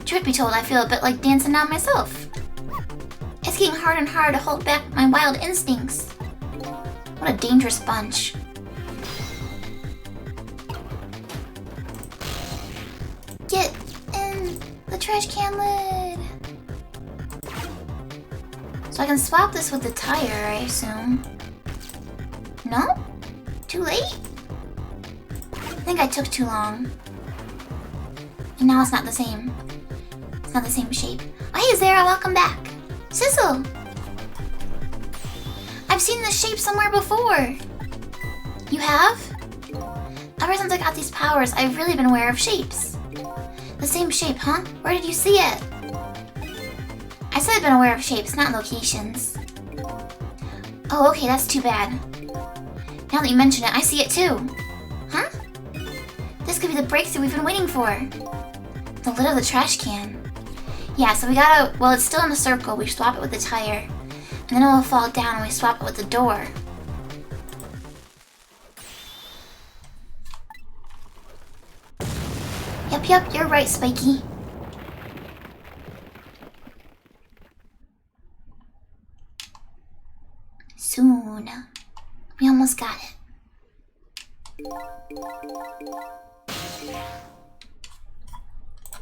Truth be told, I feel a bit like dancing now myself. It's getting harder and harder to hold back my wild instincts. What a dangerous bunch. Get in the trash can lid. So I can swap this with the tire, I assume. No? Too late? I think I took too long. And now it's not the same. It's not the same shape. Oh, hey Zara, welcome back. Sissel! I've seen this shape somewhere before. You have? Ever since I got these powers, I've really been aware of shapes. The same shape, huh? Where did you see it? I said I've been aware of shapes, not locations. Oh, okay, that's too bad. Now that you mention it, I see it too. Huh? This could be the breakthrough we've been waiting for. The lid of the trash can. Yeah, so we gotta... Well, it's still in a circle. We swap it with the tire. And then it will fall down and we swap it with the door. Yep, you're right, Spiky. Soon. We almost got it.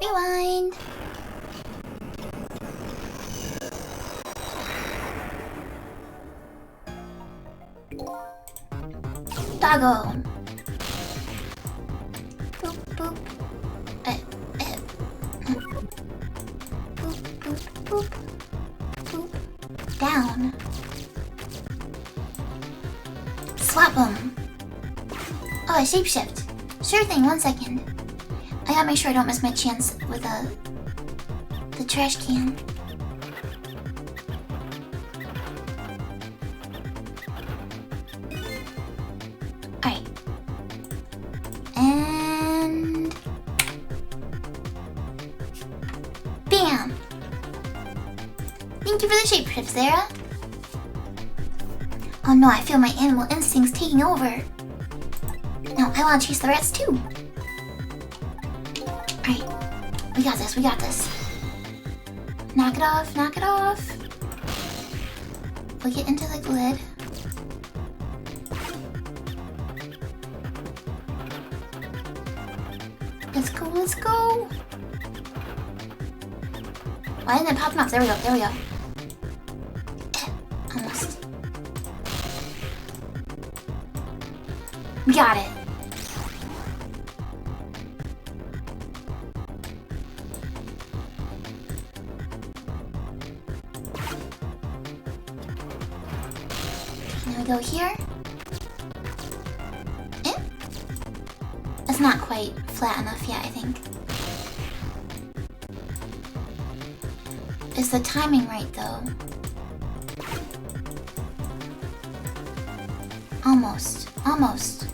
Rewind. Doggo. Boop, boop. Boop, boop, boop. Boop. Down. Swap them. Oh, I shapeshift. Sure thing, 1 second. I gotta make sure I don't miss my chance with the trash can. Alright. And... bam! Thank you for the shapeshift, Sarah. Oh no, I feel my animal instincts taking over. No, I want to chase the rats too. Alright, we got this, we got this. Knock it off, knock it off. We'll get into the lid. Let's go, let's go. Why didn't it pop them up? There we go, there we go. Almost. We got it. Now we go here. It's not quite flat enough yet, I think. Is the timing right though? Almost, almost.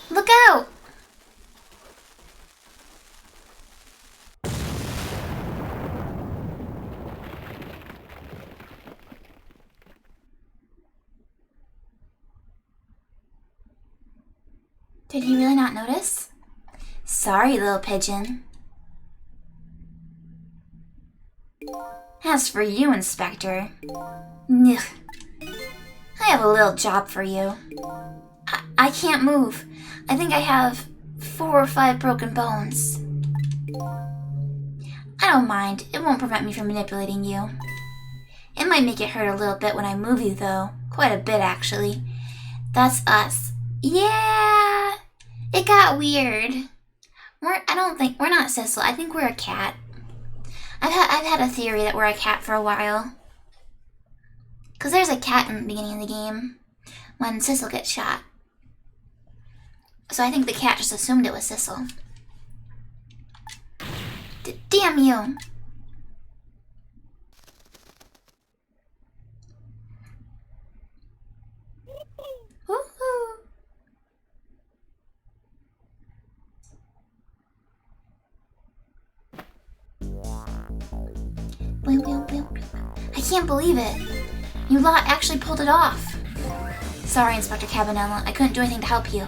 Look out! Did he really not notice? Sorry, little pigeon. As for you, Inspector, ugh, I have a little job for you. I can't move. I think I have 4 or 5 broken bones. I don't mind. It won't prevent me from manipulating you. It might make it hurt a little bit when I move you, though. Quite a bit, actually. That's us. Yeah! It got weird. We're not Sissel. I think we're a cat. I've had a theory that we're a cat for a while. Because there's a cat in the beginning of the game when Sissel gets shot. So I think the cat just assumed it was Sissel. Damn you! Woohoo! I can't believe it. You lot actually pulled it off. Sorry, Inspector Cabanella. I couldn't do anything to help you.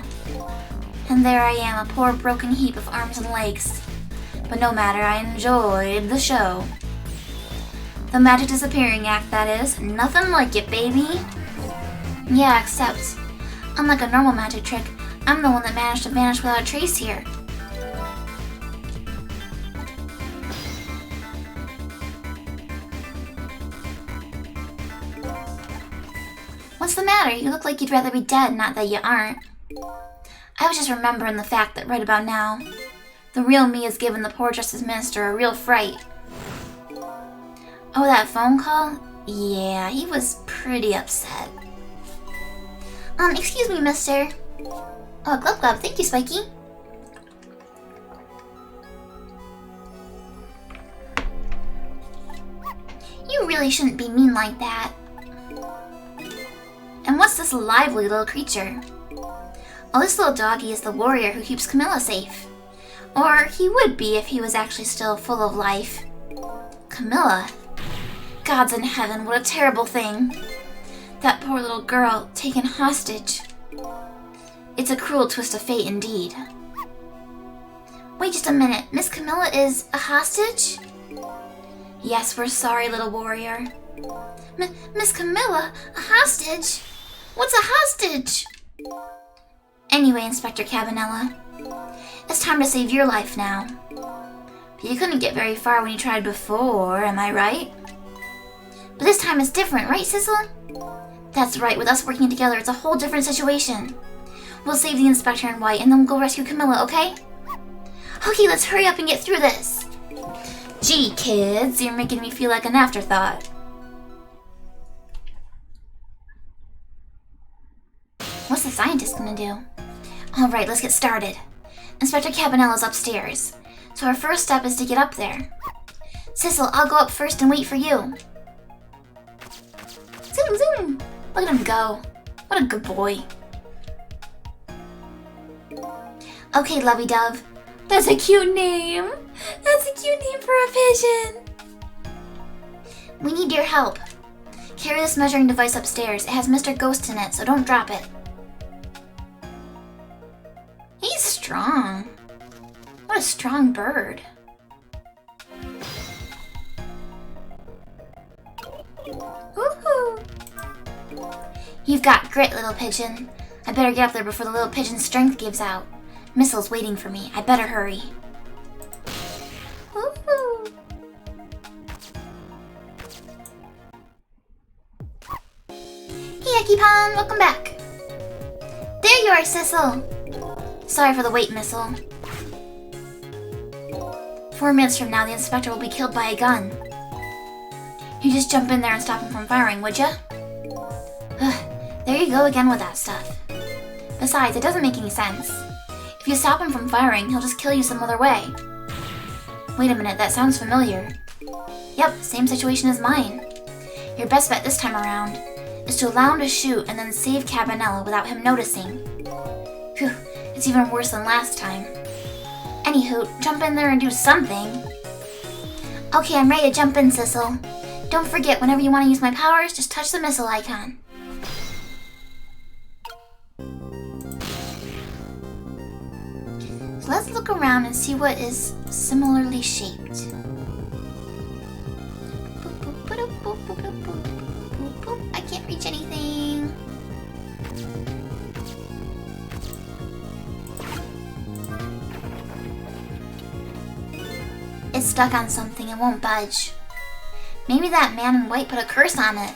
And there I am, a poor broken heap of arms and legs. But no matter, I enjoyed the show. The magic disappearing act, that is. Nothing like it, baby. Yeah, except, unlike a normal magic trick, I'm the one that managed to vanish without a trace here. What's the matter? You look like you'd rather be dead, not that you aren't. I was just remembering the fact that right about now, the real me has given the poor Justice Minister a real fright. Oh, that phone call? Yeah, he was pretty upset. Excuse me, mister. Oh, Glub Glub, thank you, Spiky. You really shouldn't be mean like that. And what's this lively little creature? Oh, this little doggy is the warrior who keeps Camilla safe. Or he would be if he was actually still full of life. Camilla? Gods in heaven, what a terrible thing. That poor little girl taken hostage. It's a cruel twist of fate indeed. Wait just a minute, Miss Camilla is a hostage? Yes, we're sorry, little warrior. Miss Camilla? A hostage? What's a hostage? Anyway, Inspector Cabanela, it's time to save your life now. But you couldn't get very far when you tried before, am I right? But this time it's different, right, Sissel? That's right, with us working together, it's a whole different situation. We'll save the Inspector in white, and then we'll go rescue Camilla, okay? Okay, let's hurry up and get through this. Gee, kids, you're making me feel like an afterthought. What's the scientist gonna do? Alright, let's get started. Inspector Cabanela's upstairs, so our first step is to get up there. Sissel, I'll go up first and wait for you. Zoom, zoom! Look at him go. What a good boy. Okay, lovey-dove. That's a cute name. That's a cute name for a pigeon. We need your help. Carry this measuring device upstairs. It has Mr. Ghost in it, so don't drop it. He's strong. What a strong bird. Woohoo! You've got grit, little pigeon. I better get up there before the little pigeon's strength gives out. Missile's waiting for me. I better hurry. Woohoo! Hey, Ekipon, welcome back. There you are, Sissel. Sorry for the wait, Missile. 4 minutes from now, the Inspector will be killed by a gun. You just jump in there and stop him from firing, would ya? Ugh, there you go again with that stuff. Besides, it doesn't make any sense. If you stop him from firing, he'll just kill you some other way. Wait a minute, that sounds familiar. Yep, same situation as mine. Your best bet this time around is to allow him to shoot and then save Cabanela without him noticing. Phew, it's even worse than last time. Anywho, jump in there and do something. Okay, I'm ready to jump in, Sissel. Don't forget, whenever you want to use my powers, just touch the missile icon. So let's look around and see what is similarly shaped. I can't reach anything. It's stuck on something and won't budge. Maybe that man in white put a curse on it.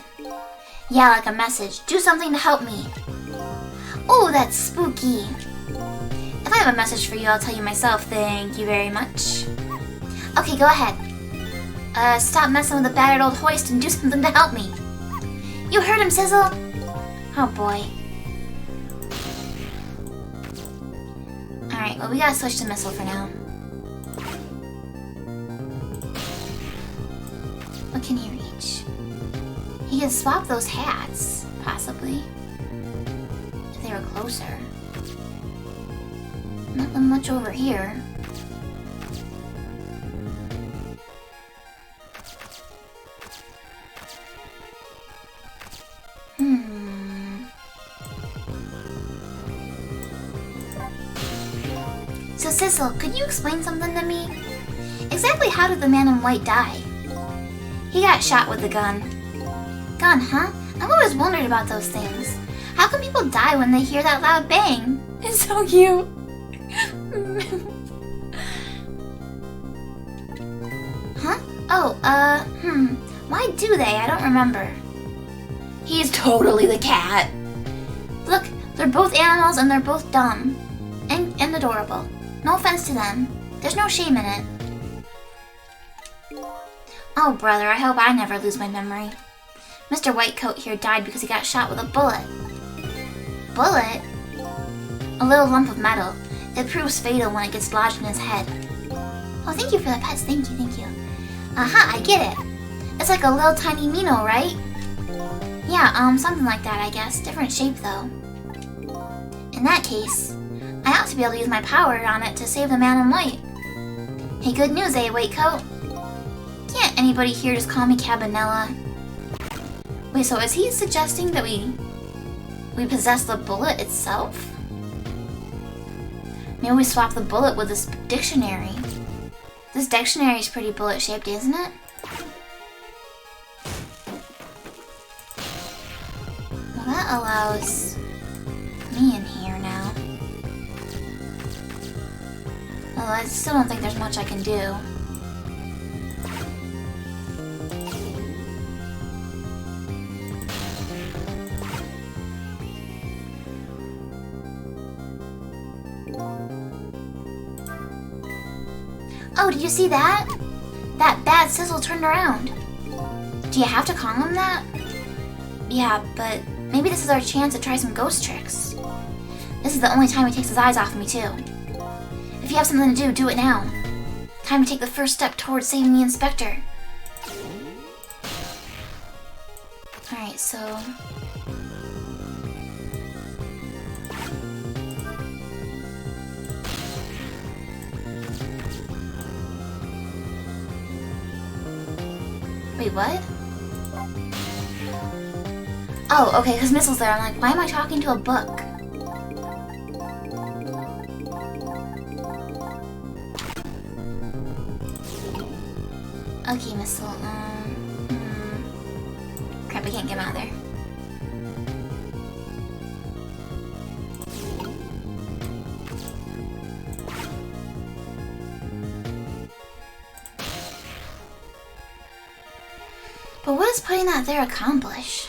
Yeah, like a message. Do something to help me. Oh, that's spooky. If I have a message for you, I'll tell you myself. Thank you very much. Okay, go ahead. Stop messing with the battered old hoist and do something to help me. You heard him, Sizzle. Oh boy. Alright, well we gotta switch to missile for now. What can he reach? He can swap those hats, possibly. If they were closer. Nothing much over here. So Sissel, could you explain something to me? Exactly how did the man in white die? He got shot with the gun. Gun, huh? I've always wondered about those things. How can people die when they hear that loud bang? It's so cute. Huh? Oh, why do they? I don't remember. He's totally the cat. Look, they're both animals and they're both dumb. And adorable. No offense to them. There's no shame in it. Oh, brother, I hope I never lose my memory. Mr. Whitecoat here died because he got shot with a bullet. Bullet? A little lump of metal. It proves fatal when it gets lodged in his head. Oh, thank you for the pets. Thank you, thank you. Aha, I get it. It's like a little tiny Mino, right? Yeah, something like that, I guess. Different shape, though. In that case, I ought to be able to use my power on it to save the man in white. Hey, good news, eh, Whitecoat? Can't anybody here just call me Cabanela? Wait, so is he suggesting that we possess the bullet itself? Maybe we swap the bullet with this dictionary. This dictionary is pretty bullet-shaped, isn't it? Well, that house me in here now. Well, I still don't think there's much I can do. Oh, did you see that? That bad sizzle turned around. Do you have to call him that? Yeah, but maybe this is our chance to try some ghost tricks. This is the only time he takes his eyes off me, too. If you have something to do, do it now. Time to take the first step towards saving the inspector. Alright, so... Wait, what? Oh, okay, because Missel's there. I'm like, why am I talking to a book? Okay, Missile, Crap, I can't get him out of there. But what does putting that there accomplish?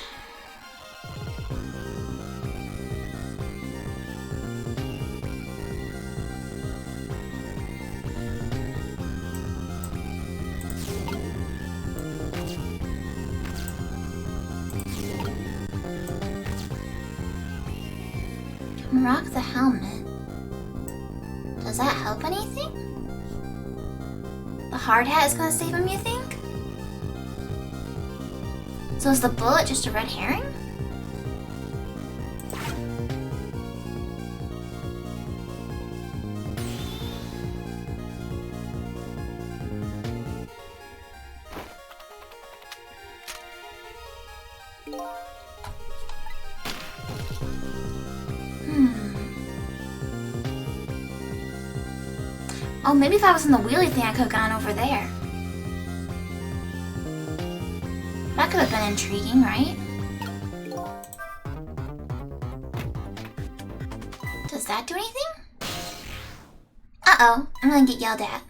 Rock the helmet. Does that help anything? The hard hat is gonna save him, you think? So is the bullet just a red herring? Oh, maybe if I was in the wheelie thing, I could have gone over there. That could have been intriguing, right? Does that do anything? Uh-oh, I'm gonna get yelled at.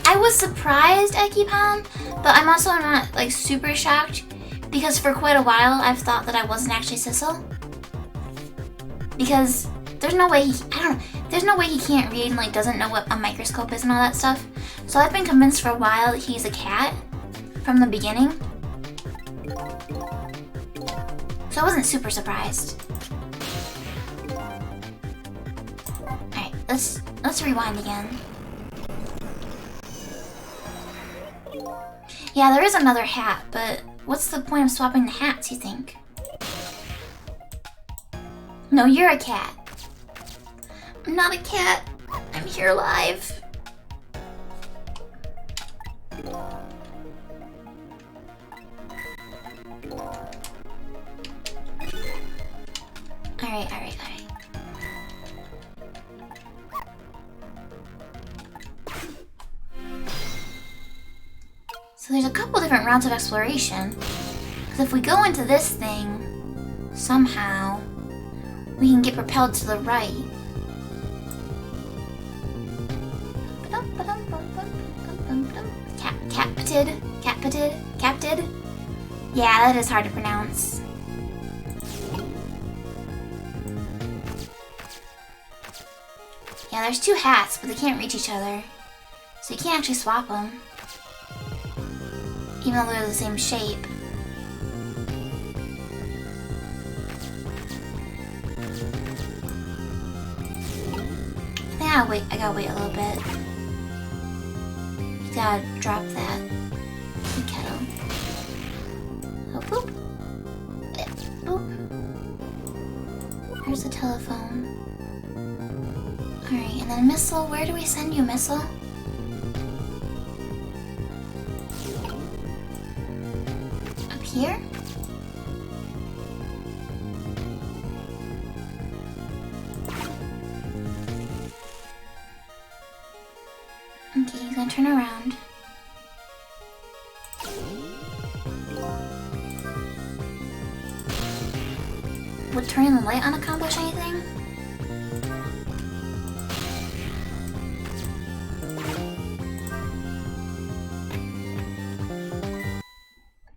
I was surprised at Keepon, but I'm also not like super shocked because for quite a while I've thought that I wasn't actually Sissel. Because there's no way there's no way he can't read and like doesn't know what a microscope is and all that stuff. So I've been convinced for a while that he's a cat from the beginning. So I wasn't super surprised. Alright, let's rewind again. Yeah, there is another hat, but what's the point of swapping the hats, you think? No, you're a cat. I'm not a cat. I'm here live. Alright. So there's a couple different routes of exploration. Because if we go into this thing, somehow, we can get propelled to the right. Capted? Yeah, that is hard to pronounce. Yeah, there's two hats, but they can't reach each other. So you can't actually swap them. Even though they're the same shape. I gotta wait a little bit. You gotta drop that kettle. Oh, boop. Boop. There's the telephone. Alright, and then Missile, where do we send you, Missile? Up here? Okay, he's gonna turn around. would turning the light on accomplish anything?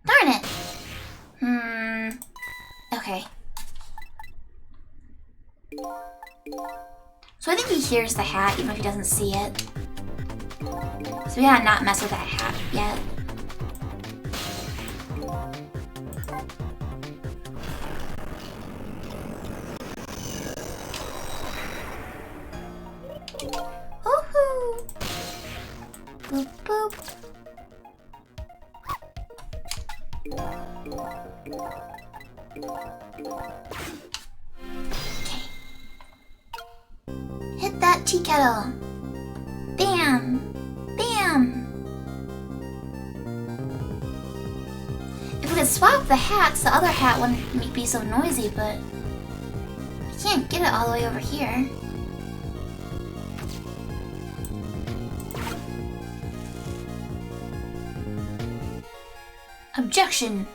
Darn it! Okay. So I think he hears the hat even if he doesn't see it. So we gotta not mess with that hat yet. Woohoo! Boop boop. Okay. Hit that tea kettle. Bam! Bam! If we could swap the hats, the other hat wouldn't be so noisy, but I can't get it all the way over here. Objection!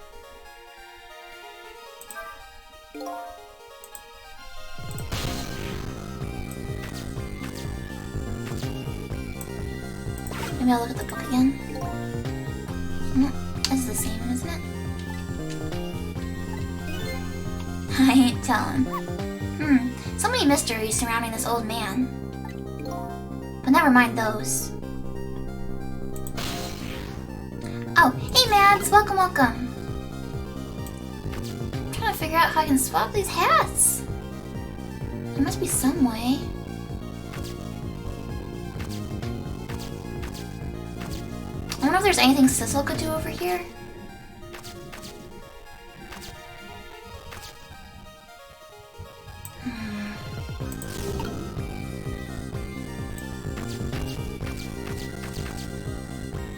Maybe I'll look at the book again. No, it's the same, isn't it? I ain't telling. So many mysteries surrounding this old man. But never mind those. Oh, hey Mads! Welcome, welcome! I'm trying to figure out how I can swap these hats. There must be some way. I wonder if there's anything Sissel could do over here.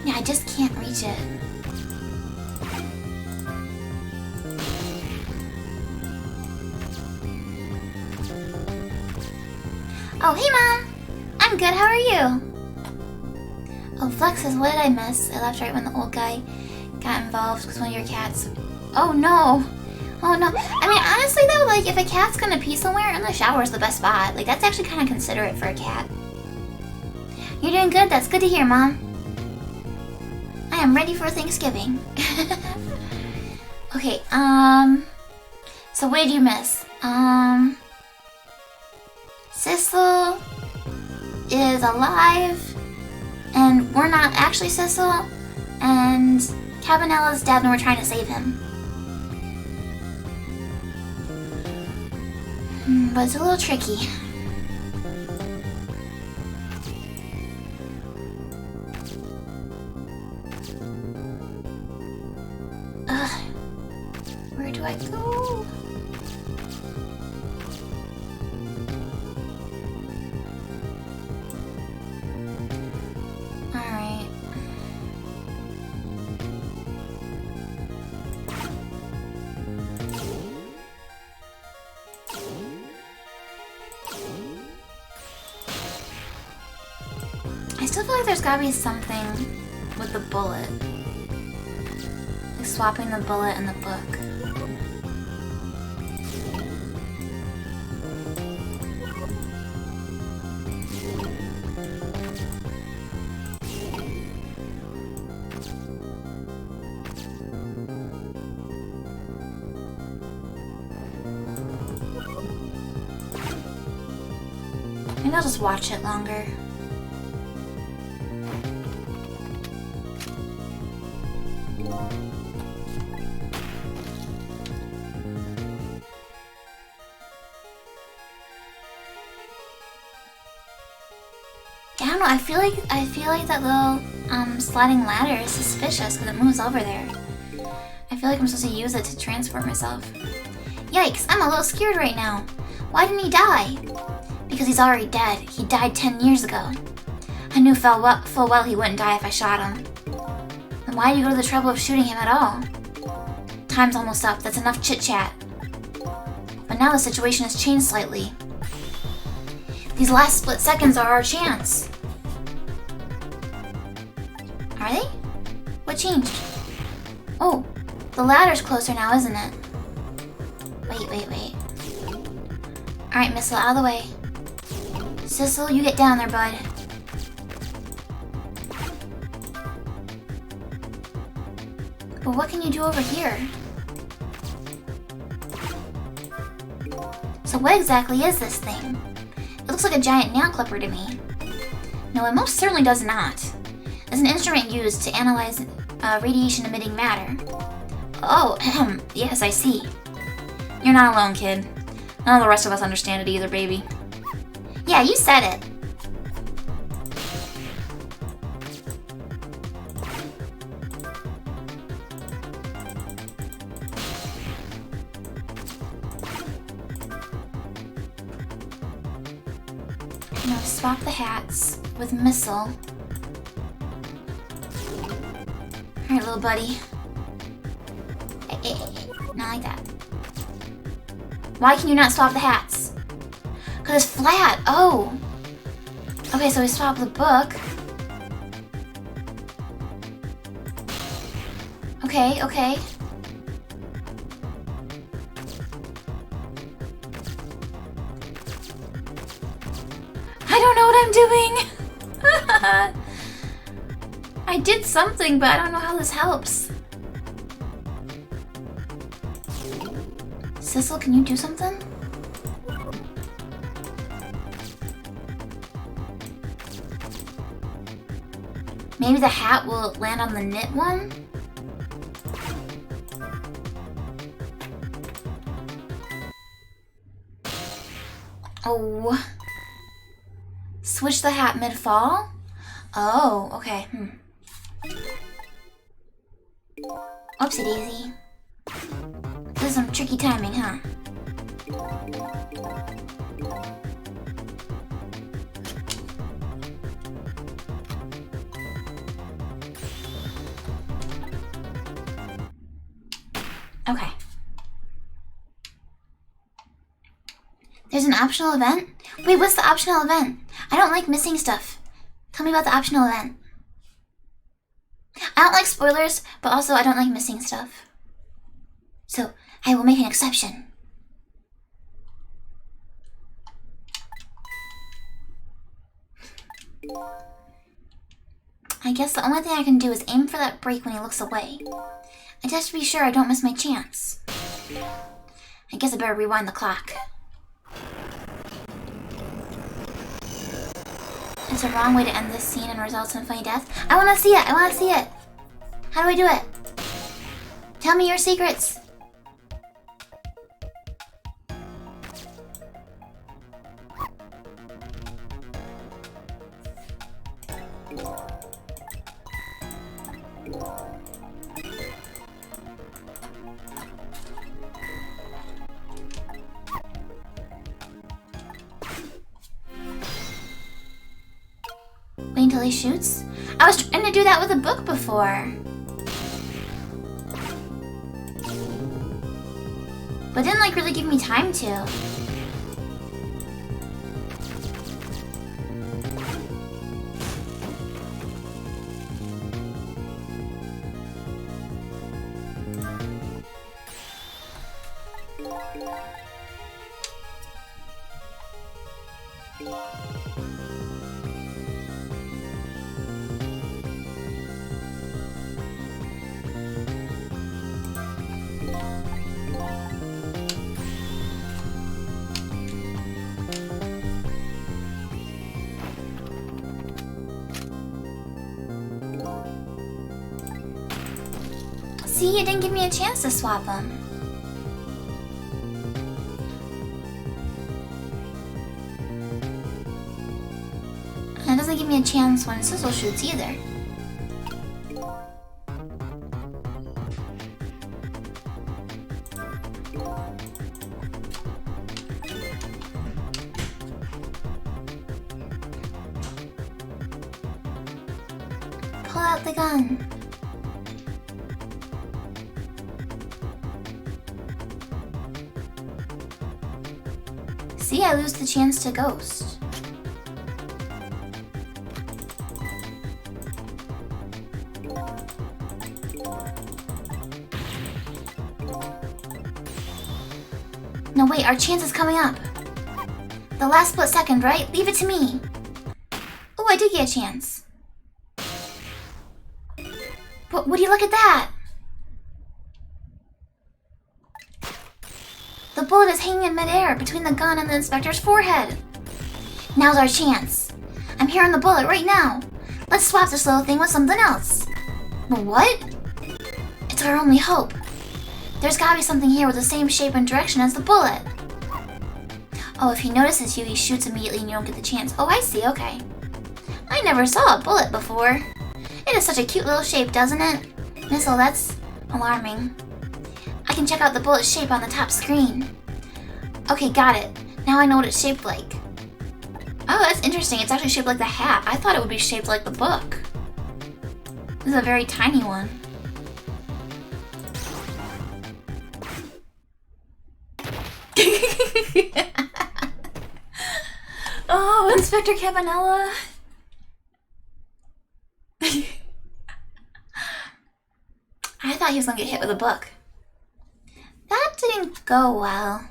Yeah, I just can't reach it. Oh, hey Mom! I'm good, how are you? Oh, Flex says, what did I miss? I left right when the old guy got involved because one of your cats... Oh no! Oh no. I mean, honestly though, like, if a cat's gonna pee somewhere, in the shower is the best spot. Like, that's actually kind of considerate for a cat. You're doing good? That's good to hear, Mom. I am ready for Thanksgiving. Okay, so what did you miss? Sissel is alive, and we're not actually Sissel, and Cabanella's dead and we're trying to save him. But it's a little tricky. Ugh. Where do I go? Alright. I still feel like there's gotta be something with the bullet. Like swapping the bullet and the book. Maybe I'll just watch it longer. I don't know, I feel like that little sliding ladder is suspicious because it moves over there. I feel like I'm supposed to use it to transport myself. Yikes, I'm a little scared right now. Why didn't he die? Because he's already dead. He died 10 years ago. I knew full well he wouldn't die if I shot him. Then why did you go to the trouble of shooting him at all? Time's almost up, that's enough chit-chat. But now the situation has changed slightly. These last split seconds are our chance. Are they? What changed? Oh, the ladder's closer now, isn't it? Wait. Alright, Missile, out of the way. Sissel, you get down there, bud. But what can you do over here? So what exactly is this thing? It looks like a giant nail clipper to me. No, it most certainly does not. It's an instrument used to analyze radiation-emitting matter. Oh, yes, I see. You're not alone, kid. None of the rest of us understand it either, baby. Yeah, you said it. Now swap the hats with Missile. Alright, little buddy. Not like that. Why can you not swap the hats? Because it's flat. Oh. Okay, so we swap the book. Okay, okay. I don't know what I'm doing. I did something, but I don't know how this helps. Sissel, can you do something? Maybe the hat will land on the knit one? Oh. Switch the hat mid-fall? Oh, okay. Oopsie daisy. This is some tricky timing, huh? Okay. There's an optional event? Wait, what's the optional event? I don't like missing stuff. Tell me about the optional event. I don't like spoilers, but also I don't like missing stuff. So, I will make an exception. I guess the only thing I can do is aim for that break when he looks away. I just have to be sure I don't miss my chance. I guess I better rewind the clock. It's a wrong way to end this scene and results in funny death. I wanna see it! I wanna see it! How do I do it? Tell me your secrets! Wait until he shoots? I was trying to do that with a book before. But it didn't like really give me time to. See, it didn't give me a chance to swap them. And it doesn't give me a chance when Sissel shoots either. Pull out the gun. See, I lose the chance to ghost. No, wait, our chance is coming up. The last split second, right? Leave it to me. Oh, I did get a chance. But would you look at that? The bullet is hanging in midair between the gun and the inspector's forehead. Now's our chance. I'm hearing the bullet right now. Let's swap this little thing with something else. But what? It's our only hope. There's gotta be something here with the same shape and direction as the bullet. Oh, if he notices you, he shoots immediately and you don't get the chance. Oh, I see, okay. I never saw a bullet before. It is such a cute little shape, doesn't it? Missile, that's alarming. I can check out the bullet's shape on the top screen. Okay, got it. Now I know what it's shaped like. Oh, that's interesting. It's actually shaped like the hat. I thought it would be shaped like the book. This is a very tiny one. Oh, Inspector Campanella. I thought he was gonna get hit with a book. That didn't go well.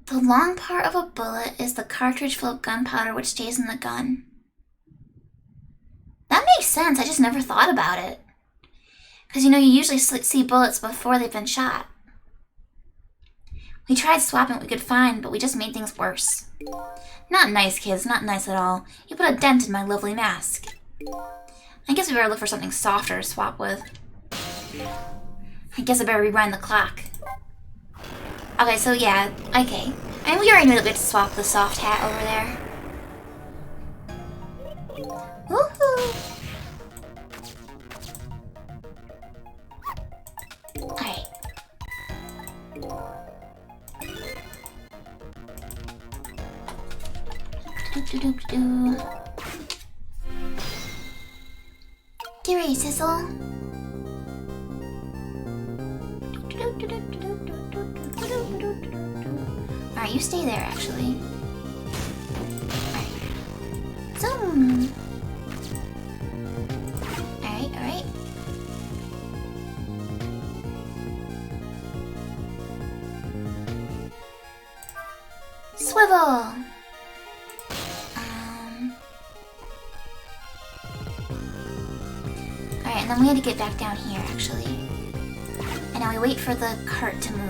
The long part of a bullet is the cartridge full of gunpowder which stays in the gun. That makes sense, I just never thought about it. Because you usually see bullets before they've been shot. We tried swapping what we could find, but we just made things worse. Not nice, kids, not nice at all. You put a dent in my lovely mask. I guess we better look for something softer to swap with. I guess I better rewind the clock. Okay, so yeah, okay. I mean, we already knew that we had to swap the soft hat over there. Woohoo! Alright. Get ready, Sissel. Alright, you stay there, actually. Alright. Zoom! Alright, alright. Swivel! Alright, and then we had to get back down here, actually. And now we wait for the cart to move.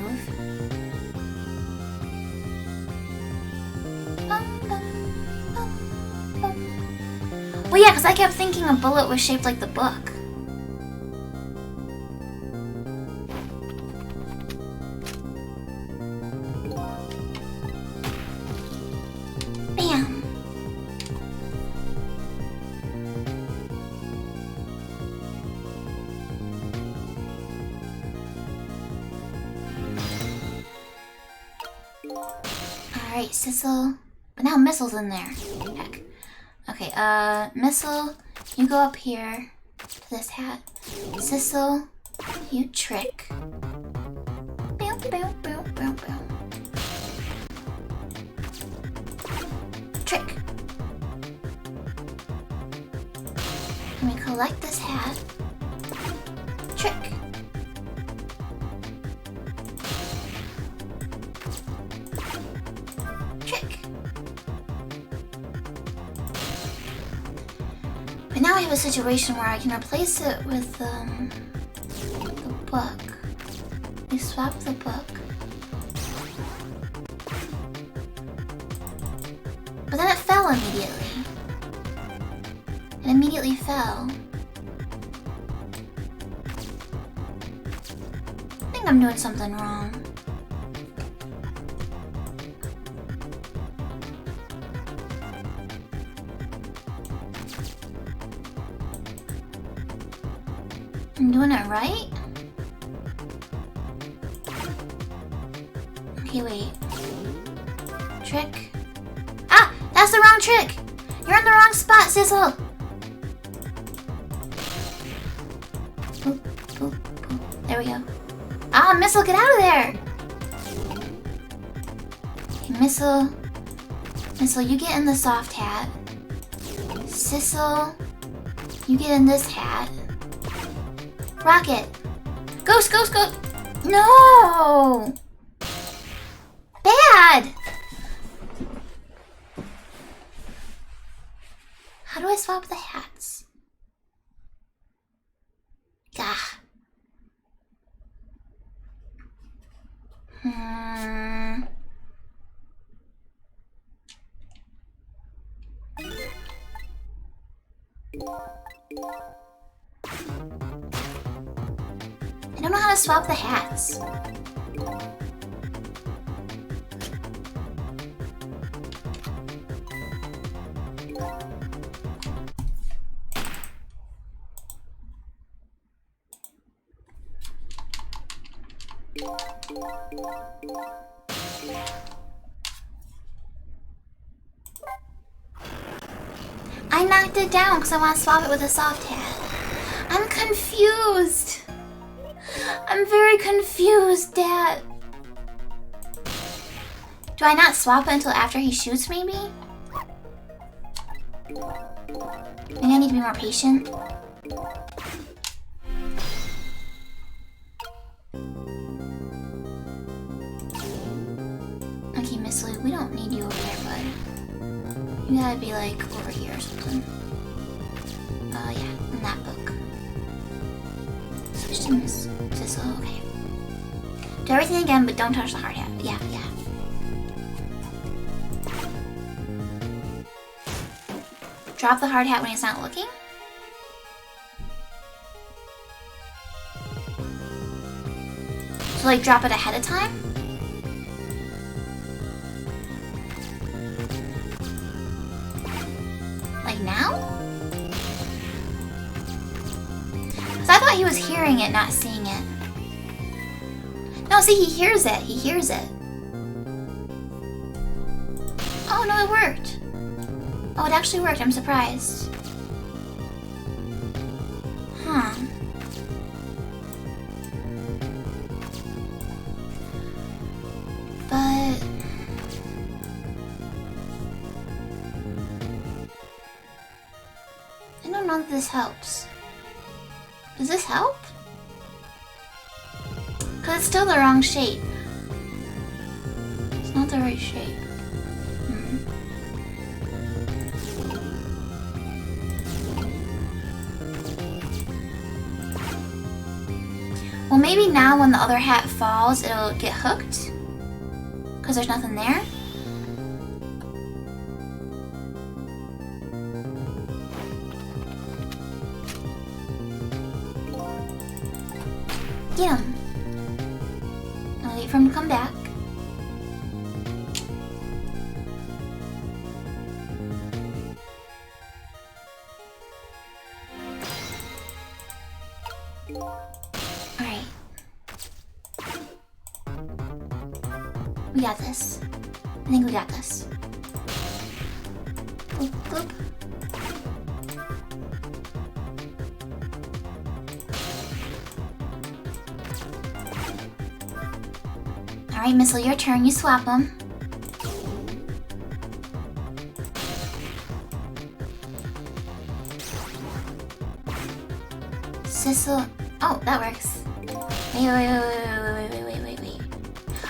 Well, yeah, because I kept thinking a bullet was shaped like the book. Bam! Alright, Sissel. But now Missile's in there. Heck. Okay, Missile, you go up here to this hat. Sissel, you trick. Bow, bow, bow, bow, bow. Trick. Let me collect this hat. Trick. Trick. But now I have a situation where I can replace it with the book. We swap the book. But then it fell immediately. It immediately fell. I think I'm doing something wrong. I'm doing it right? Okay, wait. Trick. Ah! That's the wrong trick! You're in the wrong spot, Sissel! Boop, boop, boop. There we go. Ah, Missile, get out of there! Okay, Missile. Missile, you get in the soft hat. Sissel, you get in this hat. Rocket! Ghost, ghost, ghost! No! Bad! How do I swap the hats? Gah. I don't know how to swap the hats. I knocked it down because I want to swap it with a soft hat. I'm confused. I'm very confused, Dad. Do I not swap it until after he shoots, maybe? Maybe I need to be more patient. Okay, Miss Lou, we don't need you over there, bud. You gotta be like over here or something. Yeah, in that book. Switch to Miss Sissel, okay. Do everything again, but don't touch the hard hat. Yeah. Drop the hard hat when he's not looking. So like drop it ahead of time? Like now? Because I thought he was hearing it, not seeing it. No, see, he hears it. He hears it. Oh, no, it worked. Oh, it actually worked. I'm surprised. Huh. But... I don't know if this helps. Does this help? Because it's still the wrong shape. It's not the right shape. Well, maybe now when the other hat falls, it'll get hooked. Because there's nothing there. Get him. I'll wait for him to come back. Alright. We got this. I think we got this. Boop, boop. Alright, Missile, your turn. You swap them. Sissel. Oh, that works. Wait.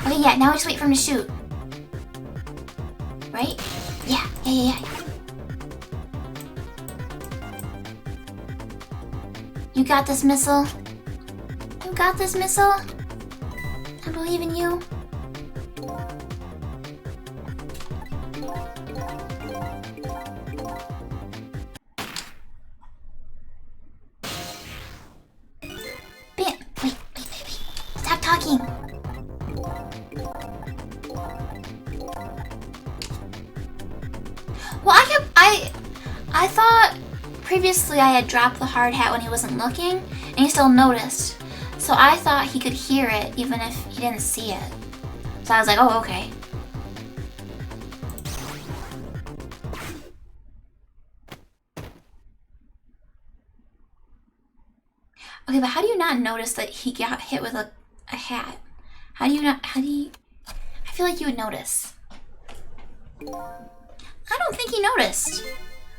Okay, yeah, now we just wait for him to shoot. Right? Yeah. You got this, Missile. You got this, Missile. I believe in you. Bam! Wait. Stop talking. Well, I thought previously I had dropped the hard hat when he wasn't looking, and he still noticed. So I thought he could hear it even if he didn't see it. So I was like, oh, okay. Okay, but how do you not notice that he got hit with a hat? I feel like you would notice. I don't think he noticed.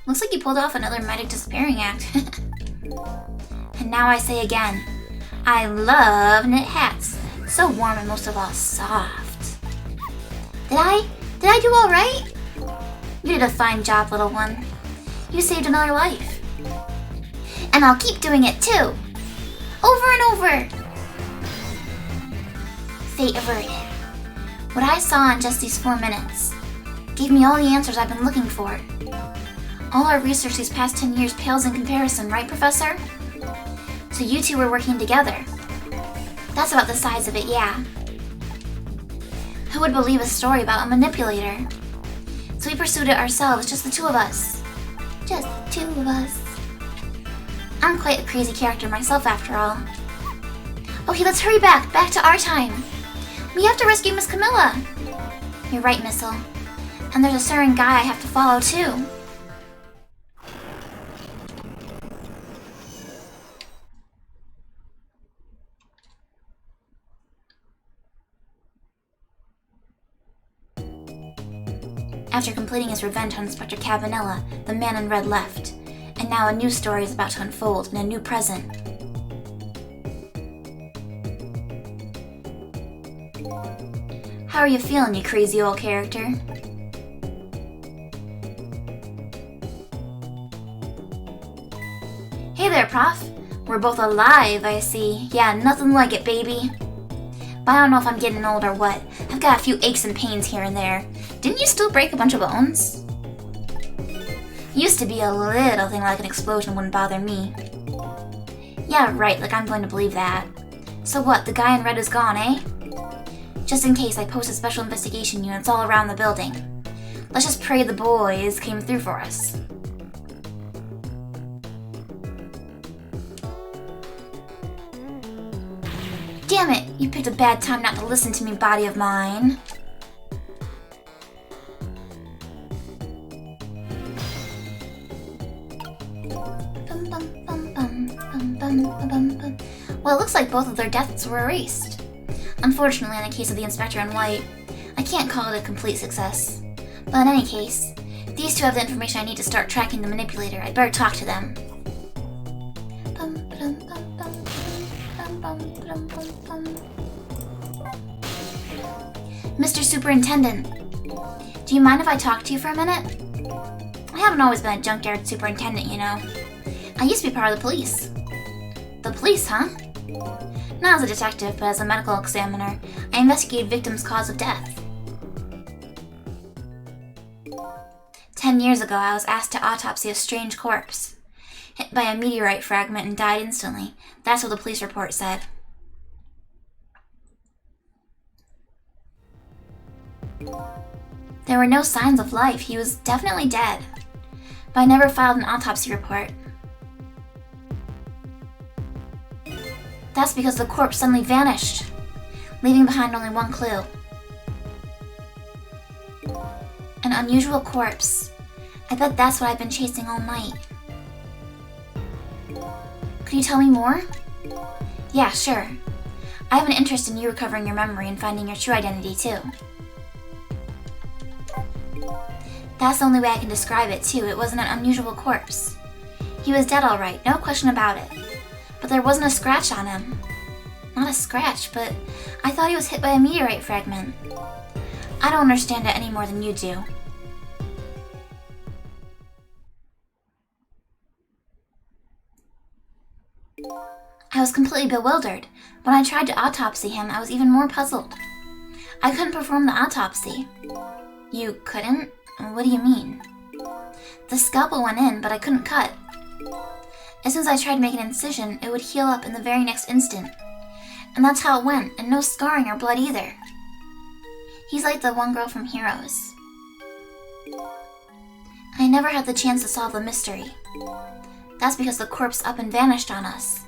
Looks like he pulled off another magic disappearing act. And now I say again, I love knit hats. So warm and most of all, soft. Did I do all right? You did a fine job, little one. You saved another life. And I'll keep doing it too. Over and over. Fate averted. What I saw in just these 4 minutes gave me all the answers I've been looking for. All our research these past 10 years pales in comparison, right, Professor? So you two were working together. That's about the size of it, yeah. Who would believe a story about a manipulator? So we pursued it ourselves, just the two of us. Just the two of us. I'm quite a crazy character myself, after all. Okay, let's hurry back to our time. We have to rescue Miss Camilla. You're right, Missile. And there's a certain guy I have to follow, too. After completing his revenge on Inspector Cabanilla, the man in red left. And now a new story is about to unfold in a new present. How are you feeling, you crazy old character? Hey there, Prof. We're both alive, I see. Yeah, nothing like it, baby. But I don't know if I'm getting old or what. I've got a few aches and pains here and there. Didn't you still break a bunch of bones? Used to be a little thing like an explosion wouldn't bother me. Yeah, right, like I'm going to believe that. So what, the guy in red is gone, eh? Just in case, I posted special investigation units all around the building. Let's just pray the boys came through for us. Damn it, you picked a bad time not to listen to me, body of mine. Well, it looks like both of their deaths were erased. Unfortunately, in the case of the Inspector in white, I can't call it a complete success. But in any case, these two have the information I need to start tracking the manipulator. I'd better talk to them. Mr. Superintendent, do you mind if I talk to you for a minute? I haven't always been a junkyard superintendent, you know. I used to be part of the police. The police, huh? Not as a detective, but as a medical examiner, I investigated victims' cause of death. 10 years ago, I was asked to autopsy a strange corpse. Hit by a meteorite fragment and died instantly. That's what the police report said. There were no signs of life. He was definitely dead. But I never filed an autopsy report. That's because the corpse suddenly vanished, leaving behind only one clue. An unusual corpse. I bet that's what I've been chasing all night. Could you tell me more? Yeah, sure. I have an interest in you recovering your memory and finding your true identity, too. That's the only way I can describe it, too. It wasn't an unusual corpse. He was dead, all right, no question about it. But there wasn't a scratch on him. Not a scratch, but I thought he was hit by a meteorite fragment. I don't understand it any more than you do. I was completely bewildered. When I tried to autopsy him, I was even more puzzled. I couldn't perform the autopsy. You couldn't? What do you mean? The scalpel went in, but I couldn't cut. As soon as I tried to make an incision, it would heal up in the very next instant. And that's how it went, and no scarring or blood either. He's like the one girl from Heroes. I never had the chance to solve the mystery. That's because the corpse up and vanished on us.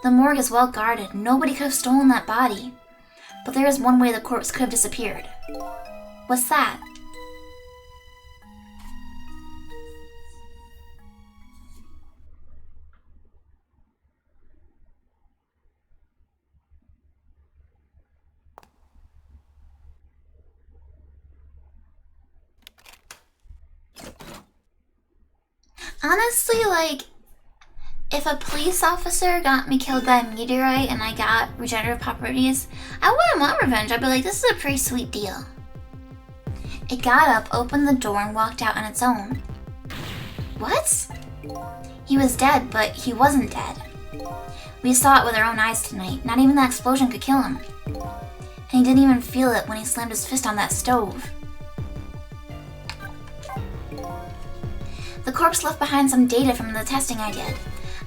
The morgue is well guarded. Nobody could have stolen that body. But there is one way the corpse could have disappeared. What's that? Honestly, like, if a police officer got me killed by a meteorite and I got regenerative properties, I wouldn't want revenge. I'd be like, this is a pretty sweet deal. It got up, opened the door, and walked out on its own. What? He was dead, but he wasn't dead. We saw it with our own eyes tonight. Not even that explosion could kill him. And he didn't even feel it when he slammed his fist on that stove. The corpse left behind some data from the testing I did.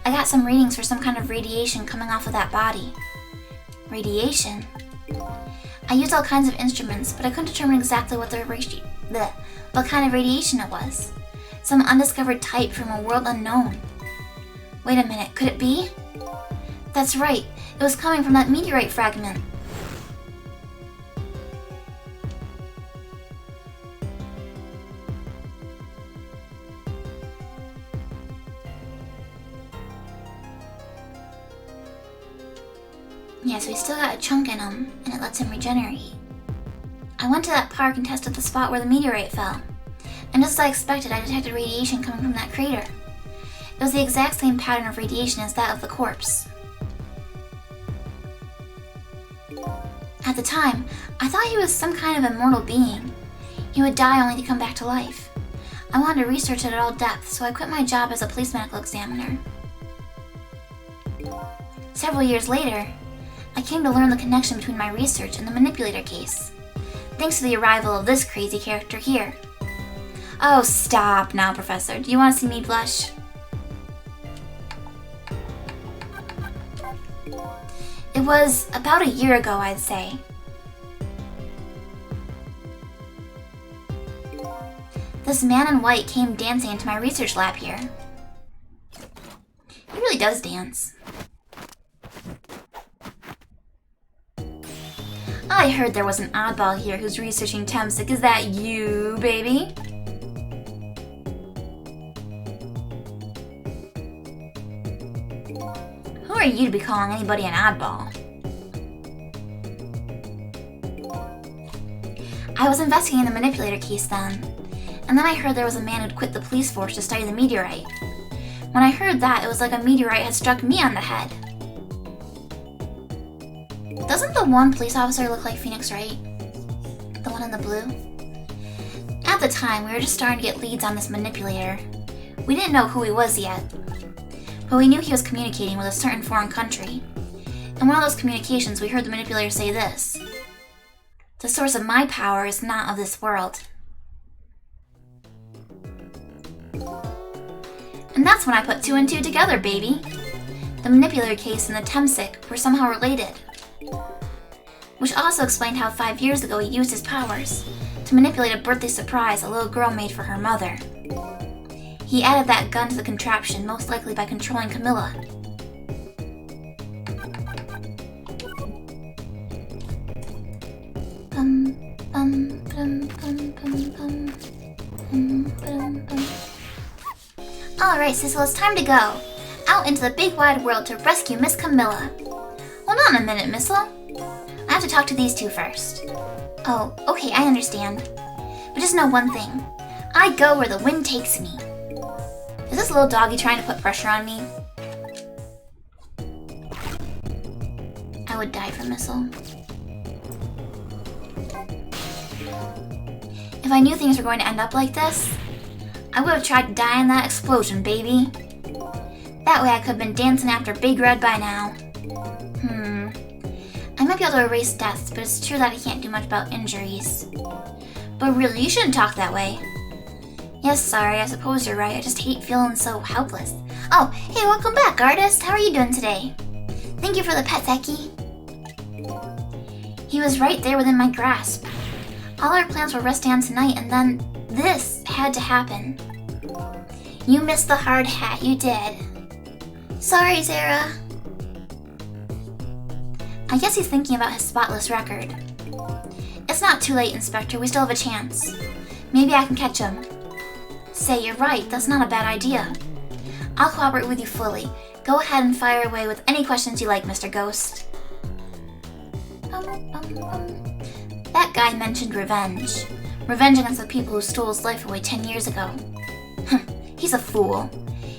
I got some readings for some kind of radiation coming off of that body. Radiation? I used all kinds of instruments, but I couldn't determine exactly what kind of radiation it was. Some undiscovered type from a world unknown. Wait a minute, could it be? That's right, it was coming from that meteorite fragment. Yeah, so he's still got a chunk in him, and it lets him regenerate. I went to that park and tested the spot where the meteorite fell. And just as I expected, I detected radiation coming from that crater. It was the exact same pattern of radiation as that of the corpse. At the time, I thought he was some kind of immortal being. He would die only to come back to life. I wanted to research it at all depths, so I quit my job as a police medical examiner. Several years later, I came to learn the connection between my research and the manipulator case, thanks to the arrival of this crazy character here. Oh, stop now, Professor. Do you want to see me blush? It was about a year ago, I'd say. This man in white came dancing into my research lab here. He really does dance. I heard there was an oddball here who's researching Temsic. Is that you, baby? Who are you to be calling anybody an oddball? I was investigating the manipulator case then, and then I heard there was a man who'd quit the police force to study the meteorite. When I heard that, it was like a meteorite had struck me on the head. Doesn't the one police officer look like Phoenix Wright? The one in the blue? At the time, we were just starting to get leads on this manipulator. We didn't know who he was yet, but we knew he was communicating with a certain foreign country. In one of those communications, we heard the manipulator say this: "The source of my power is not of this world." And that's when I put two and two together, baby. The manipulator case and the Temsic were somehow related. Which also explained how 5 years ago he used his powers to manipulate a birthday surprise a little girl made for her mother. He added that gun to the contraption, most likely by controlling Camilla. Alright, Sissel, it's time to go. Out into the big wide world to rescue Miss Camilla. Hold on a minute, Missile. I have to talk to these two first. Oh, okay, I understand. But just know one thing. I go where the wind takes me. Is this little doggy trying to put pressure on me? I would die for Missile. If I knew things were going to end up like this, I would have tried to die in that explosion, baby. That way I could have been dancing after Big Red by now. I might be able to erase deaths, but it's true that I can't do much about injuries. But really, you shouldn't talk that way. Yes, sorry, I suppose you're right. I just hate feeling so helpless. Oh, hey, welcome back, artist. How are you doing today? Thank you for the pet, Becky. He was right there within my grasp. All our plans were resting on tonight, and then this had to happen. You missed the hard hat, you did. Sorry, Zara. I guess he's thinking about his spotless record. It's not too late, Inspector. We still have a chance. Maybe I can catch him. Say, you're right. That's not a bad idea. I'll cooperate with you fully. Go ahead and fire away with any questions you like, Mr. Ghost. That guy mentioned revenge. Revenge against the people who stole his life away 10 years ago. He's a fool.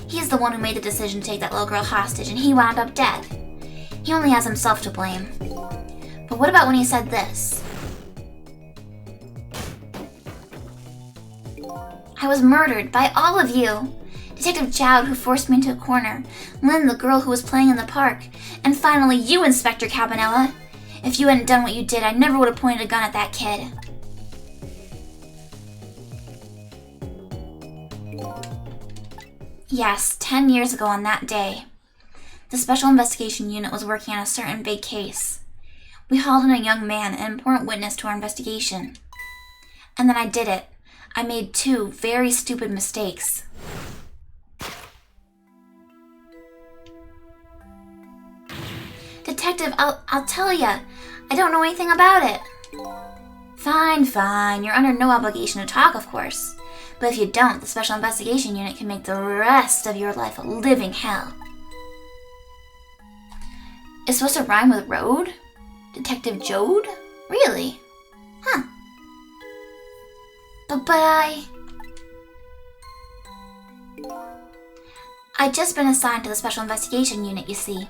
He's the one who made the decision to take that little girl hostage, and he wound up dead. He only has himself to blame. But what about when he said this? I was murdered by all of you. Detective Jowd, who forced me into a corner, Lynn, the girl who was playing in the park, and finally you, Inspector Cabanela. If you hadn't done what you did, I never would have pointed a gun at that kid. Yes, 10 years ago on that day. The Special Investigation Unit was working on a certain big case. We hauled in a young man, an important witness to our investigation. And then I did it. I made 2 very stupid mistakes. Detective, I'll tell ya. I don't know anything about it. Fine. You're under no obligation to talk, of course. But if you don't, the Special Investigation Unit can make the rest of your life a living hell. It's supposed to rhyme with road? Detective Jode? Really? Huh. But I'd just been assigned to the Special Investigation Unit, you see.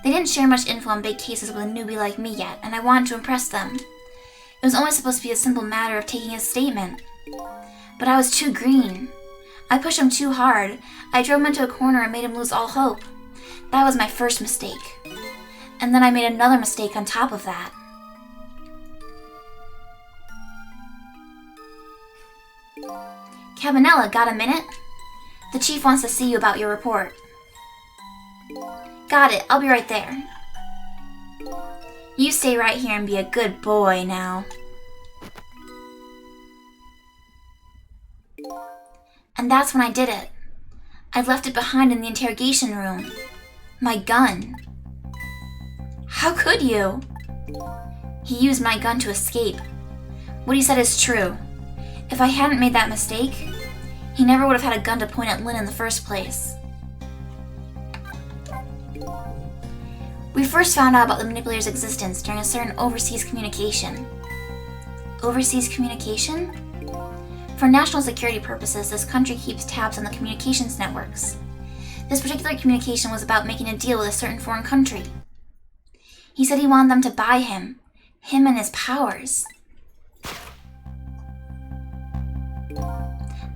They didn't share much info on big cases with a newbie like me yet, and I wanted to impress them. It was only supposed to be a simple matter of taking his statement. But I was too green. I pushed him too hard. I drove him into a corner and made him lose all hope. That was my first mistake. And then I made another mistake on top of that. Cabanela, got a minute? The chief wants to see you about your report. Got it, I'll be right there. You stay right here and be a good boy now. And that's when I did it. I'd left it behind in the interrogation room. My gun. How could you? He used my gun to escape. What he said is true. If I hadn't made that mistake, he never would have had a gun to point at Lynn in the first place. We first found out about the manipulator's existence during a certain overseas communication. Overseas communication? For national security purposes, this country keeps tabs on the communications networks. This particular communication was about making a deal with a certain foreign country. He said he wanted them to buy him and his powers.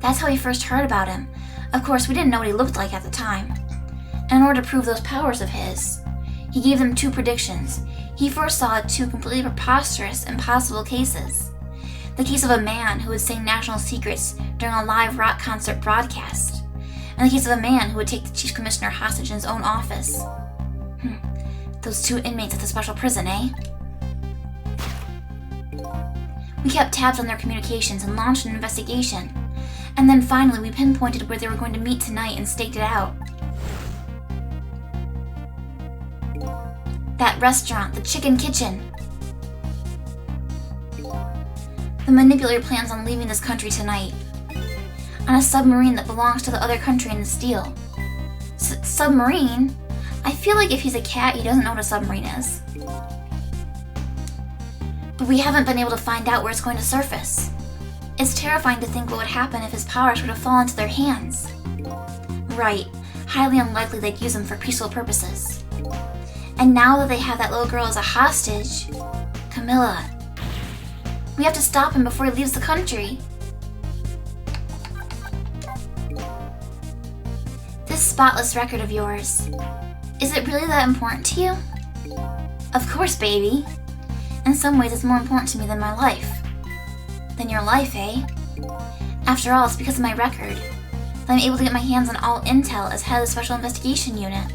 That's how we first heard about him. Of course, we didn't know what he looked like at the time. And in order to prove those powers of his, he gave them 2 predictions. He foresaw 2 completely preposterous, impossible cases. The case of a man who would sing national secrets during a live rock concert broadcast, and the case of a man who would take the chief commissioner hostage in his own office. Those 2 inmates at the special prison, eh? We kept tabs on their communications and launched an investigation. And then finally we pinpointed where they were going to meet tonight and staked it out. That restaurant, the Chicken Kitchen. The manipulator plans on leaving this country tonight. On a submarine that belongs to the other country in this deal. Submarine? I feel like if he's a cat, he doesn't know what a submarine is. But we haven't been able to find out where it's going to surface. It's terrifying to think what would happen if his powers were to fall into their hands. Right, highly unlikely they'd use him for peaceful purposes. And now that they have that little girl as a hostage, Camilla, we have to stop him before he leaves the country. This spotless record of yours, is it really that important to you? Of course, baby. In some ways, it's more important to me than my life. Than your life, eh? After all, it's because of my record that I'm able to get my hands on all intel as head of the Special Investigation Unit.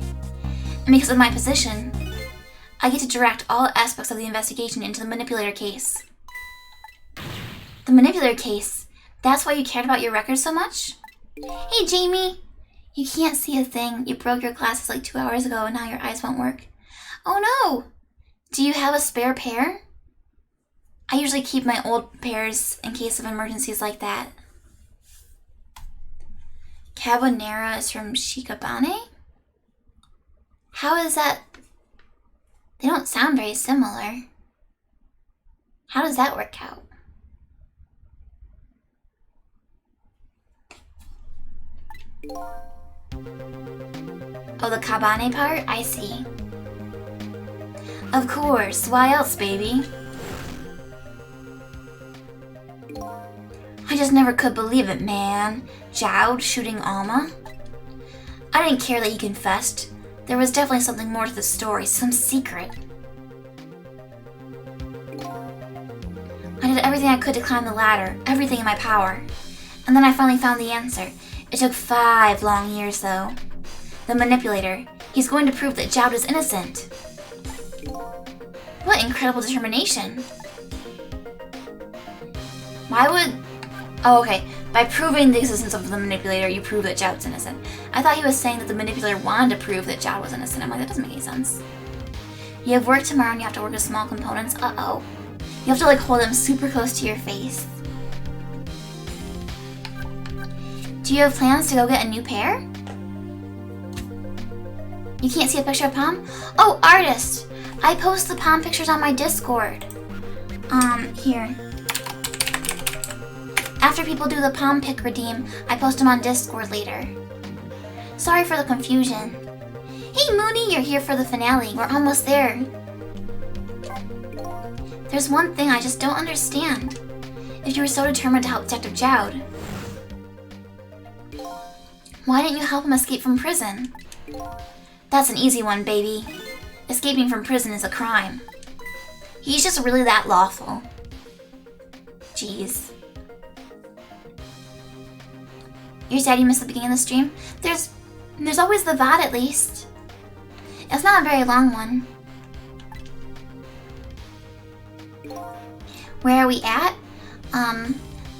And because of my position, I get to direct all aspects of the investigation into the manipulator case. The manipulator case? That's why you cared about your record so much? Hey, Jamie! You can't see a thing. You broke your glasses like 2 hours ago and now your eyes won't work. Oh no! Do you have a spare pair? I usually keep my old pairs in case of emergencies like that. Carbonara is from Shikabane? How is that? They don't sound very similar. How does that work out? Oh, the Kabane part? I see. Of course, why else, baby? I just never could believe it, man. Jowd shooting Alma? I didn't care that he confessed. There was definitely something more to the story, some secret. I did everything I could to climb the ladder, everything in my power. And then I finally found the answer. It took 5 long years, though. The manipulator. He's going to prove that Jowd is innocent. What incredible determination. Why would... Oh, okay. By proving the existence of the manipulator, you prove that Jowd's innocent. I thought he was saying that the manipulator wanted to prove that Jowd was innocent. I'm like, that doesn't make any sense. You have work tomorrow and you have to work with small components. Uh-oh. You have to like hold them super close to your face. Do you have plans to go get a new pair? You can't see a picture of Palm? Oh, artist! I post the Palm pictures on my Discord. Here. After people do the Palm pic redeem, I post them on Discord later. Sorry for the confusion. Hey Mooney, you're here for the finale. We're almost there. There's one thing I just don't understand. If you were so determined to help Detective Jowd, why didn't you help him escape from prison? That's an easy one, baby. Escaping from prison is a crime. He's just really that lawful. Jeez. You're sad you missed the beginning of the stream? There's always the VOD at least. It's not a very long one. Where are we at?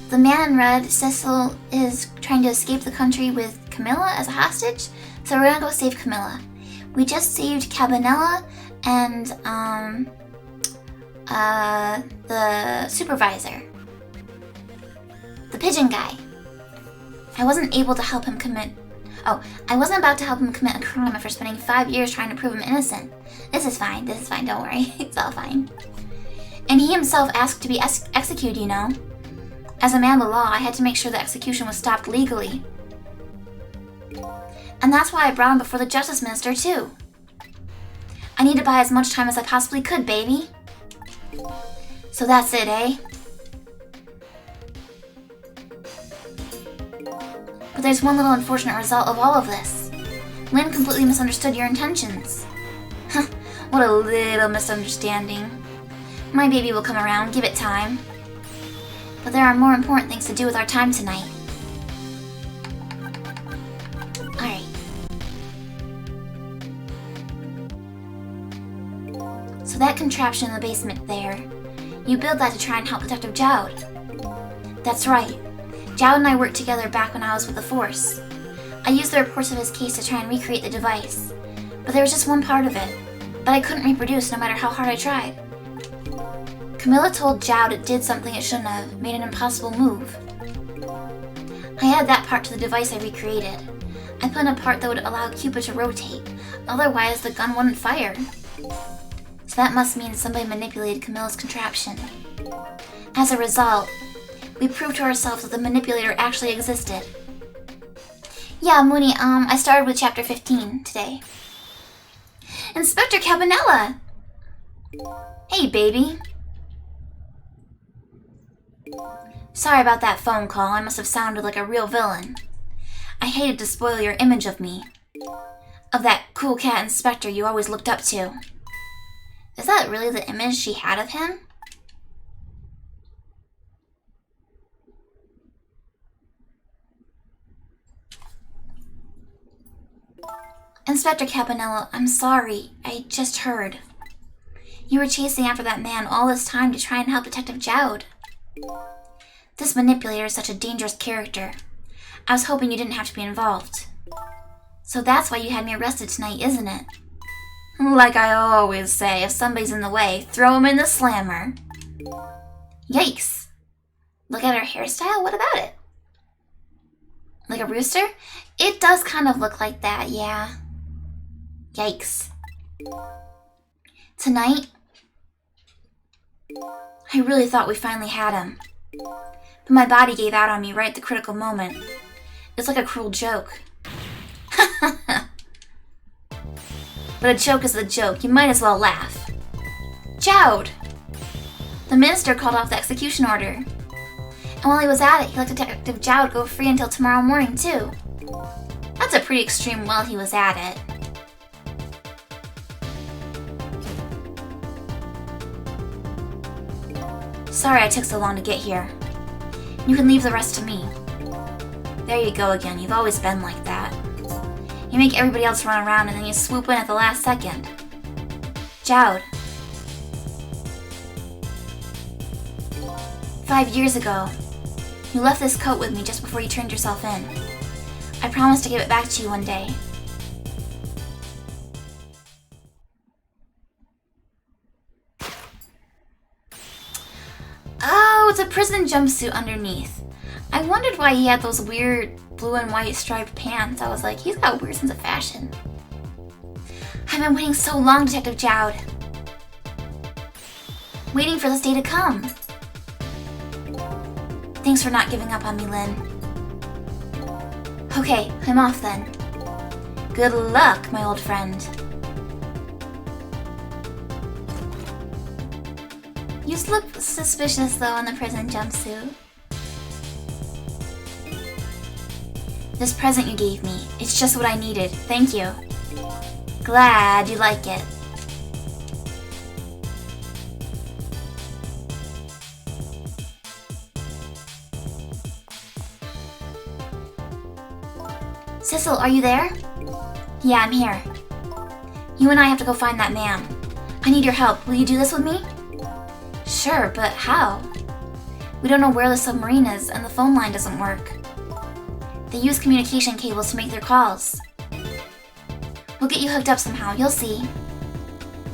The man in red, Cecil, is trying to escape the country with Camilla as a hostage. So we're gonna go save Camilla. We just saved Cabanella and the supervisor. The pigeon guy. I wasn't about to help him commit a crime after spending 5 years trying to prove him innocent. This is fine, don't worry. It's all fine. And he himself asked to be executed, you know. As a man of the law, I had to make sure the execution was stopped legally. And that's why I brought him before the Justice Minister, too. I need to buy as much time as I possibly could, baby. So that's it, eh? But there's one little unfortunate result of all of this. Lynn completely misunderstood your intentions. What a little misunderstanding. My baby will come around, give it time. But there are more important things to do with our time tonight. Alright. So that contraption in the basement there, you built that to try and help Detective Jowd. That's right. Jowd and I worked together back when I was with the Force. I used the reports of his case to try and recreate the device. But there was just one part of it that I couldn't reproduce no matter how hard I tried. Camilla told Jowd it did something it shouldn't have, made an impossible move. I added that part to the device I recreated. I put in a part that would allow Cupid to rotate, otherwise the gun wouldn't fire. So that must mean somebody manipulated Camilla's contraption. As a result, we proved to ourselves that the manipulator actually existed. Yeah, Mooney, I started with chapter 15 today. Inspector Cabanella! Hey, baby. Sorry about that phone call. I must have sounded like a real villain. I hated to spoil your image of me. Of that cool cat inspector you always looked up to. Is that really the image she had of him? Inspector Cabanella, I'm sorry. I just heard. You were chasing after that man all this time to try and help Detective Jowd. This manipulator is such a dangerous character. I was hoping you didn't have to be involved. So that's why you had me arrested tonight, isn't it? Like I always say, if somebody's in the way, throw him in the slammer. Yikes. Look at her hairstyle? What about it? Like a rooster? It does kind of look like that, yeah. Yikes. Tonight, I really thought we finally had him. But my body gave out on me right at the critical moment. It's like a cruel joke. But a joke is a joke. You might as well laugh. Jowd! The minister called off the execution order. And while he was at it, he let Detective Jowd go free until tomorrow morning, too. That's a pretty extreme while he was at it. Sorry I took so long to get here. You can leave the rest to me. There you go again, you've always been like that. You make everybody else run around and then you swoop in at the last second. Jowd. 5 years ago, you left this coat with me just before you turned yourself in. I promised to give it back to you one day. Oh, it's a prison jumpsuit underneath. I wondered why he had those weird blue and white striped pants. I was like, he's got a weird sense of fashion. I've been waiting so long, Detective Jowd. Waiting for this day to come. Thanks for not giving up on me, Lynn. Okay, I'm off then. Good luck, my old friend. You look suspicious, though, in the prison jumpsuit. This present you gave me, it's just what I needed. Thank you. Glad you like it. Cecil, are you there? Yeah, I'm here. You and I have to go find that man. I need your help. Will you do this with me? Sure, but how? We don't know where the submarine is, and the phone line doesn't work. They use communication cables to make their calls. We'll get you hooked up somehow, you'll see.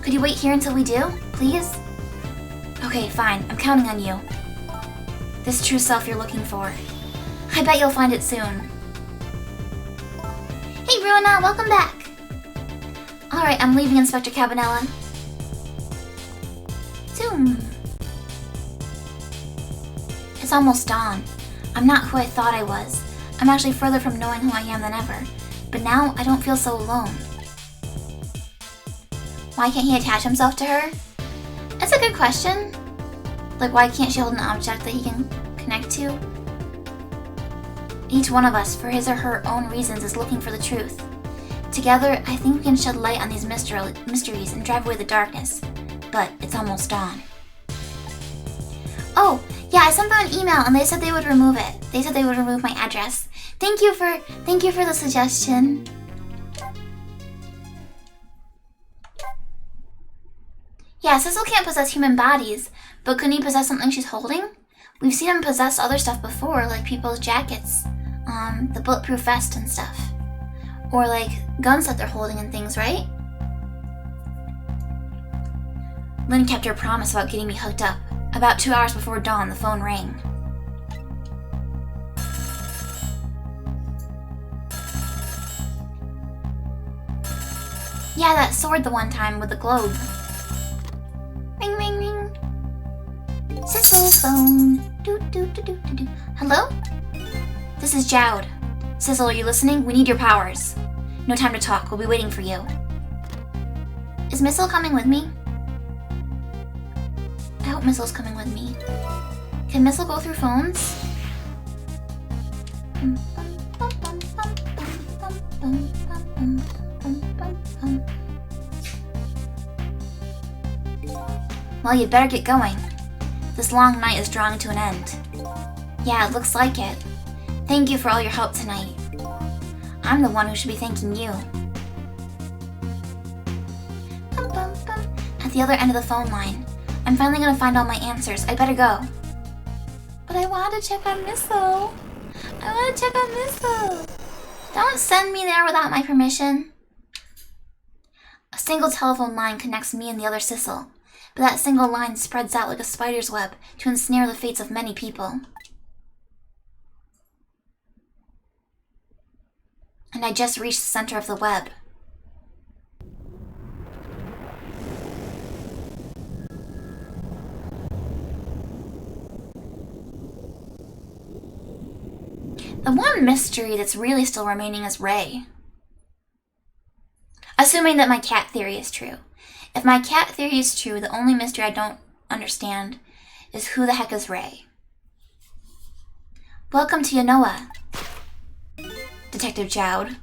Could you wait here until we do, please? Okay, fine, I'm counting on you. This true self you're looking for. I bet you'll find it soon. Hey Bruina, welcome back! Alright, I'm leaving, Inspector Cabanela. Zoom! It's almost dawn. I'm not who I thought I was. I'm actually further from knowing who I am than ever. But now, I don't feel so alone. Why can't he attach himself to her? That's a good question. Like, why can't she hold an object that he can connect to? Each one of us, for his or her own reasons, is looking for the truth. Together, I think we can shed light on these mysteries and drive away the darkness. But it's almost dawn. Oh, yeah, I sent them an email and they said they would remove it. They said they would remove my address. Thank you for the suggestion. Yeah, Cecil can't possess human bodies, but couldn't he possess something she's holding? We've seen him possess other stuff before, like people's jackets, the bulletproof vest and stuff. Or like guns that they're holding and things, right? Lynn kept her promise about getting me hooked up. About 2 hours before dawn, the phone rang. Yeah, that sword the one time with the globe. Ring, ring, ring. Cecil's phone. Doo, doo, doo, doo, doo, doo. Hello? This is Jowd. Cecil, are you listening? We need your powers. No time to talk. We'll be waiting for you. Is Missile coming with me? I hope Missile's coming with me. Can Missile go through phones? Well, you'd better get going. This long night is drawing to an end. Yeah, it looks like it. Thank you for all your help tonight. I'm the one who should be thanking you. At the other end of the phone line. I'm finally gonna find all my answers. I better go. But I want to check on Missile. I want to check on Missile. Don't send me there without my permission. A single telephone line connects me and the other Cecil, but that single line spreads out like a spider's web to ensnare the fates of many people. And I just reached the center of the web. The one mystery that's really still remaining is Ray. Assuming that my cat theory is true. If my cat theory is true, the only mystery I don't understand is who the heck is Ray. Welcome to Yanoa, Detective Jowd.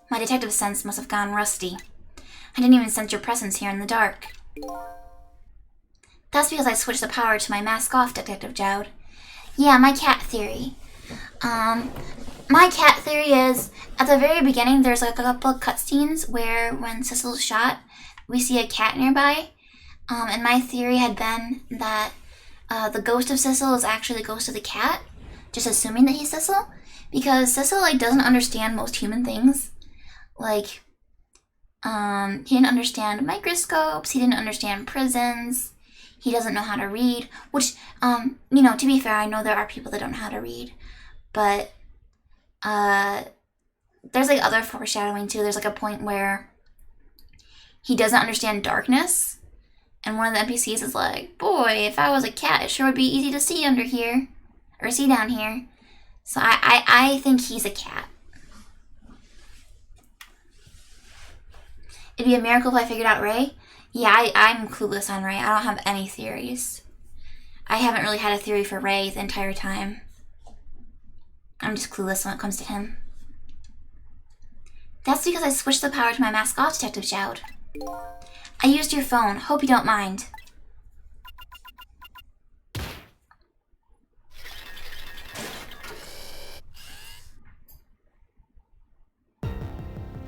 My detective sense must have gone rusty. I didn't even sense your presence here in the dark. That's because I switched the power to my mask off, Detective Jowd. Yeah, my cat theory. My cat theory is, at the very beginning, there's like a couple of cutscenes where when Sissel's shot, we see a cat nearby. And my theory had been that the ghost of Sissel is actually the ghost of the cat, just assuming that he's Sissel, because Sissel doesn't understand most human things. He didn't understand microscopes. He didn't understand prisons. He doesn't know how to read. Which, to be fair, I know there are people that don't know how to read, but there's other foreshadowing too. There's a point where he doesn't understand darkness. And one of the NPCs is like, boy, if I was a cat, it sure would be easy to see under here. Or see down here. So I think he's a cat. It'd be a miracle if I figured out Ray. Yeah, I'm clueless on Ray. I don't have any theories. I haven't really had a theory for Ray the entire time. I'm just clueless when it comes to him. That's because I switched the power to my mask off, Detective Jowd. I used your phone. Hope you don't mind.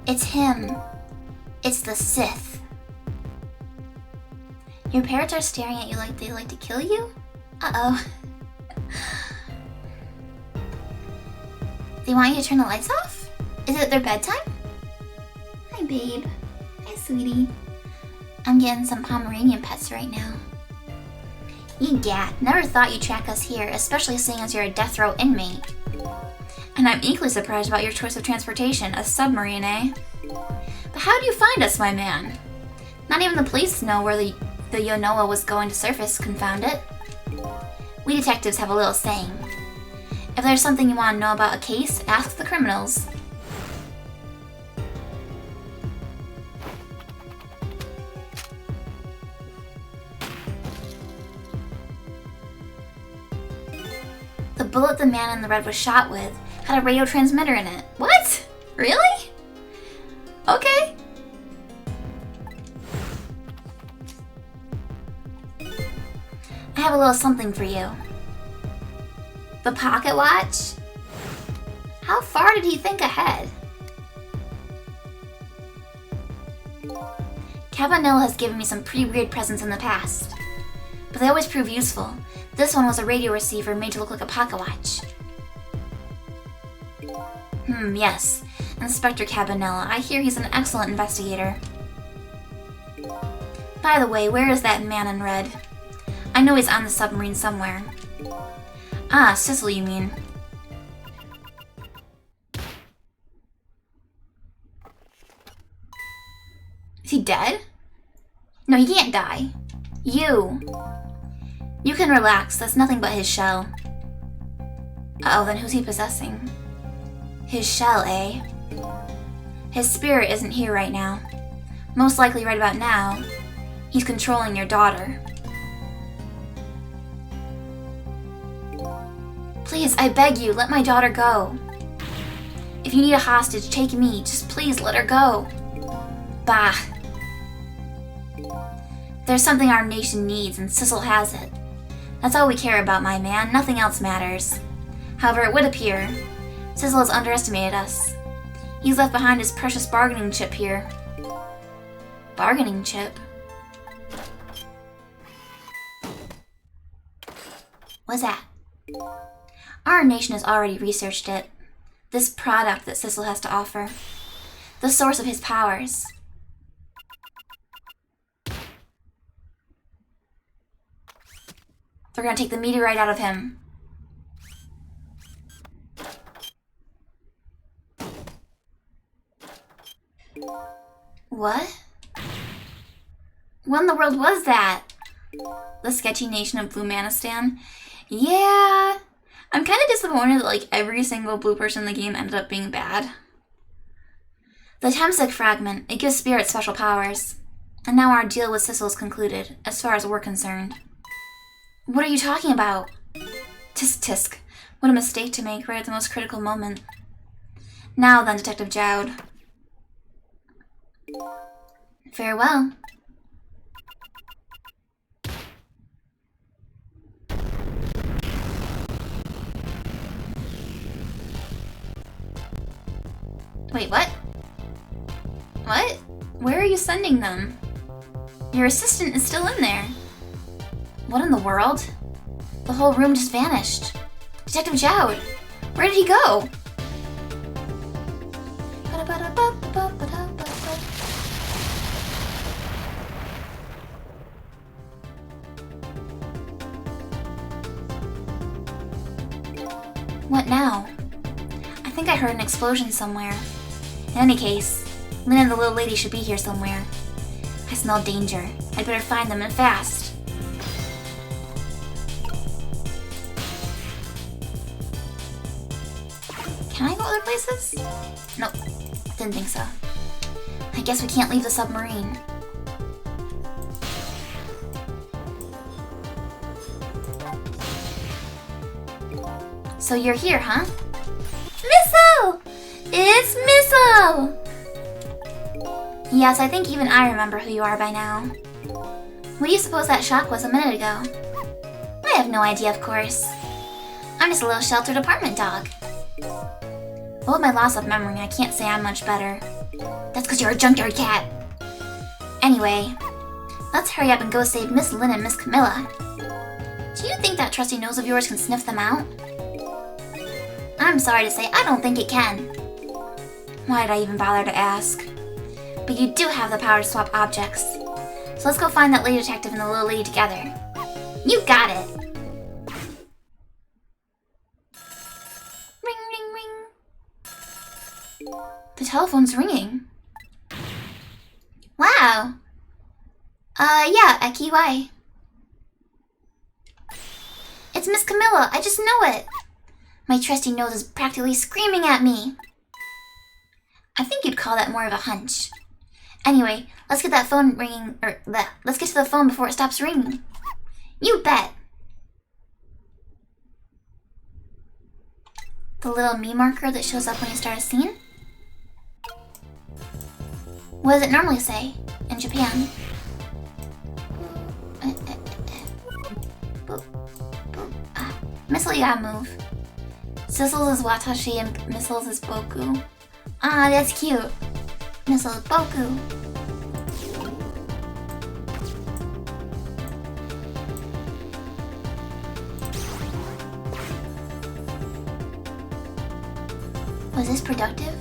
It's him. It's the Sith. Your parents are staring at you like they like to kill you? Uh-oh. They want you to turn the lights off? Is it their bedtime? Hi, babe. Hi, sweetie. I'm getting some Pomeranian pets right now. Egad, never thought you'd track us here, especially seeing as you're a death row inmate. And I'm equally surprised about your choice of transportation, a submarine, eh? But how do you find us, my man? Not even the police know where the Yonoa was going to surface, confound it. We detectives have a little saying. If there's something you want to know about a case, ask the criminals. The bullet the man in the red was shot with had a radio transmitter in it. What? Really? Okay. I have a little something for you. The pocket watch? How far did he think ahead? Cabanilla has given me some pretty weird presents in the past, but they always prove useful. This one was a radio receiver made to look like a pocket watch. Yes. Inspector Cabanilla. I hear he's an excellent investigator. By the way, where is that man in red? I know he's on the submarine somewhere. Ah, Sissel, you mean. Is he dead? No, he can't die. You can relax. That's nothing but his shell. Uh-oh, then who's he possessing? His shell, eh? His spirit isn't here right now. Most likely right about now, he's controlling your daughter. Please, I beg you, let my daughter go. If you need a hostage, take me. Just please let her go. Bah. There's something our nation needs, and Sissel has it. That's all we care about, my man. Nothing else matters. However, it would appear Sissel has underestimated us. He's left behind his precious bargaining chip here. Bargaining chip? What's that? Our nation has already researched it. This product that Sissel has to offer. The source of his powers. We're gonna take the meteorite out of him. What? What in the world was that? The sketchy nation of Blue Manistan? Yeah. I'm kind of disappointed that every single blue person in the game ended up being bad. The Temsek fragment, it gives spirits special powers. And now our deal with Sissel is concluded, as far as we're concerned. What are you talking about? Tisk tisk. What a mistake to make right at the most critical moment. Now then, Detective Jowd. Farewell. Wait, what? What? Where are you sending them? Your assistant is still in there. What in the world? The whole room just vanished. Detective Jowd, where did he go? What now? I think I heard an explosion somewhere. In any case, Lynn and the little lady should be here somewhere. I smell danger. I'd better find them and fast. Can I go other places? Nope, didn't think so. I guess we can't leave the submarine. So you're here, huh? Missile! It's Missile! Yes, I think even I remember who you are by now. What do you suppose that shock was a minute ago? I have no idea, of course. I'm just a little sheltered apartment dog. But with my loss of memory, I can't say I'm much better. That's because you're a junkyard cat. Anyway, let's hurry up and go save Miss Lynn and Miss Camilla. Do you think that trusty nose of yours can sniff them out? I'm sorry to say, I don't think it can. Why did I even bother to ask? But you do have the power to swap objects. So let's go find that lady detective and the little lady together. You got it! Ring, ring, ring. The telephone's ringing. Wow. Yeah, Eki, why? It's Miss Camilla, I just know it. My trusty nose is practically screaming at me. I think you'd call that more of a hunch. Anyway, let's get that phone ringing, let's get to the phone before it stops ringing. You bet. The little me marker that shows up when you start a scene? What does it normally say in Japan? Missile, you gotta move. Sizzles is Watashi and Missiles is Boku. Ah, that's cute. Missile is Boku. Was this productive?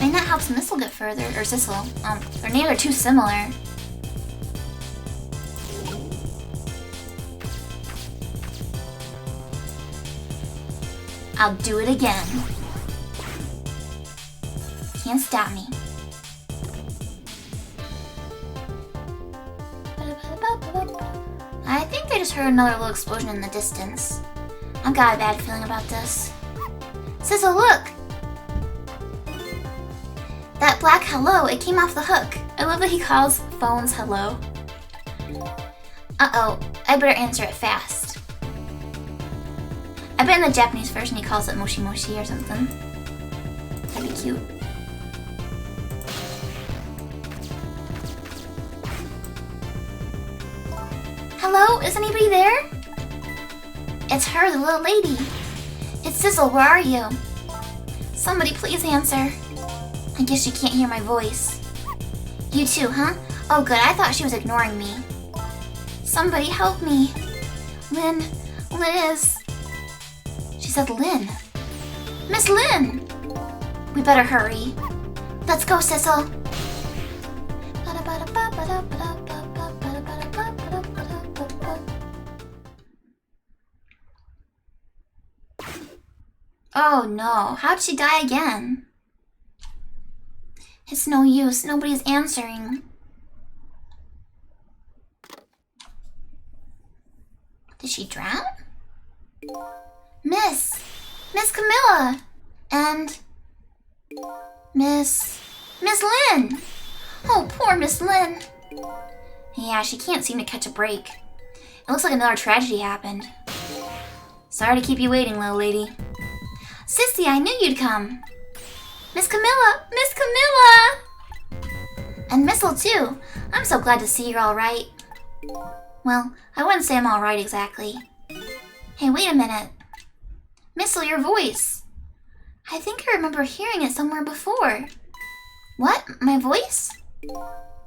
And that helps Missile get further, or Sissel. Their names are too similar. I'll do it again. Can't stop me. I think I just heard another little explosion in the distance. I've got a bad feeling about this. Sizzle, look! That black hello, it came off the hook. I love that he calls phones hello. Uh-oh, I better answer it fast. I bet in the Japanese version he calls it moshi moshi or something. That'd be cute. Hello, is anybody there? It's her, the little lady. It's Sizzle, where are you? Somebody please answer. I guess she can't hear my voice. You too, huh? Oh good, I thought she was ignoring me. Somebody help me. Liz. She said Lynn. Miss Lynn! We better hurry. Let's go, Sizzle. Oh no, how'd she die again? It's no use, nobody's answering. Did she drown? Miss Camilla! And Miss Lynn! Oh, poor Miss Lynn! Yeah, she can't seem to catch a break. It looks like another tragedy happened. Sorry to keep you waiting, little lady. Sissy, I knew you'd come. Miss Camilla! Miss Camilla! And Missile, too. I'm so glad to see you're all right. Well, I wouldn't say I'm all right exactly. Hey, wait a minute. Missile, your voice. I think I remember hearing it somewhere before. What? My voice?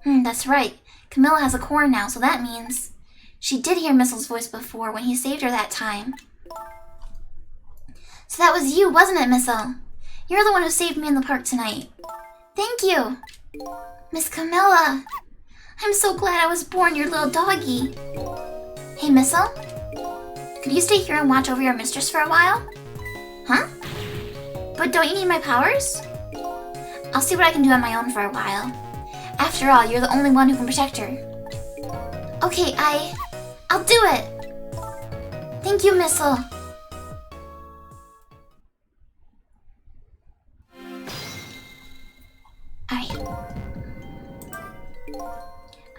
That's right. Camilla has a core now, so that means she did hear Missile's voice before when he saved her that time. So that was you, wasn't it, Missile? You're the one who saved me in the park tonight. Thank you. Miss Camilla. I'm so glad I was born your little doggy. Hey, Missile? Could you stay here and watch over your mistress for a while? Huh? But don't you need my powers? I'll see what I can do on my own for a while. After all, you're the only one who can protect her. Okay, I'll do it. Thank you, Missile. Alright.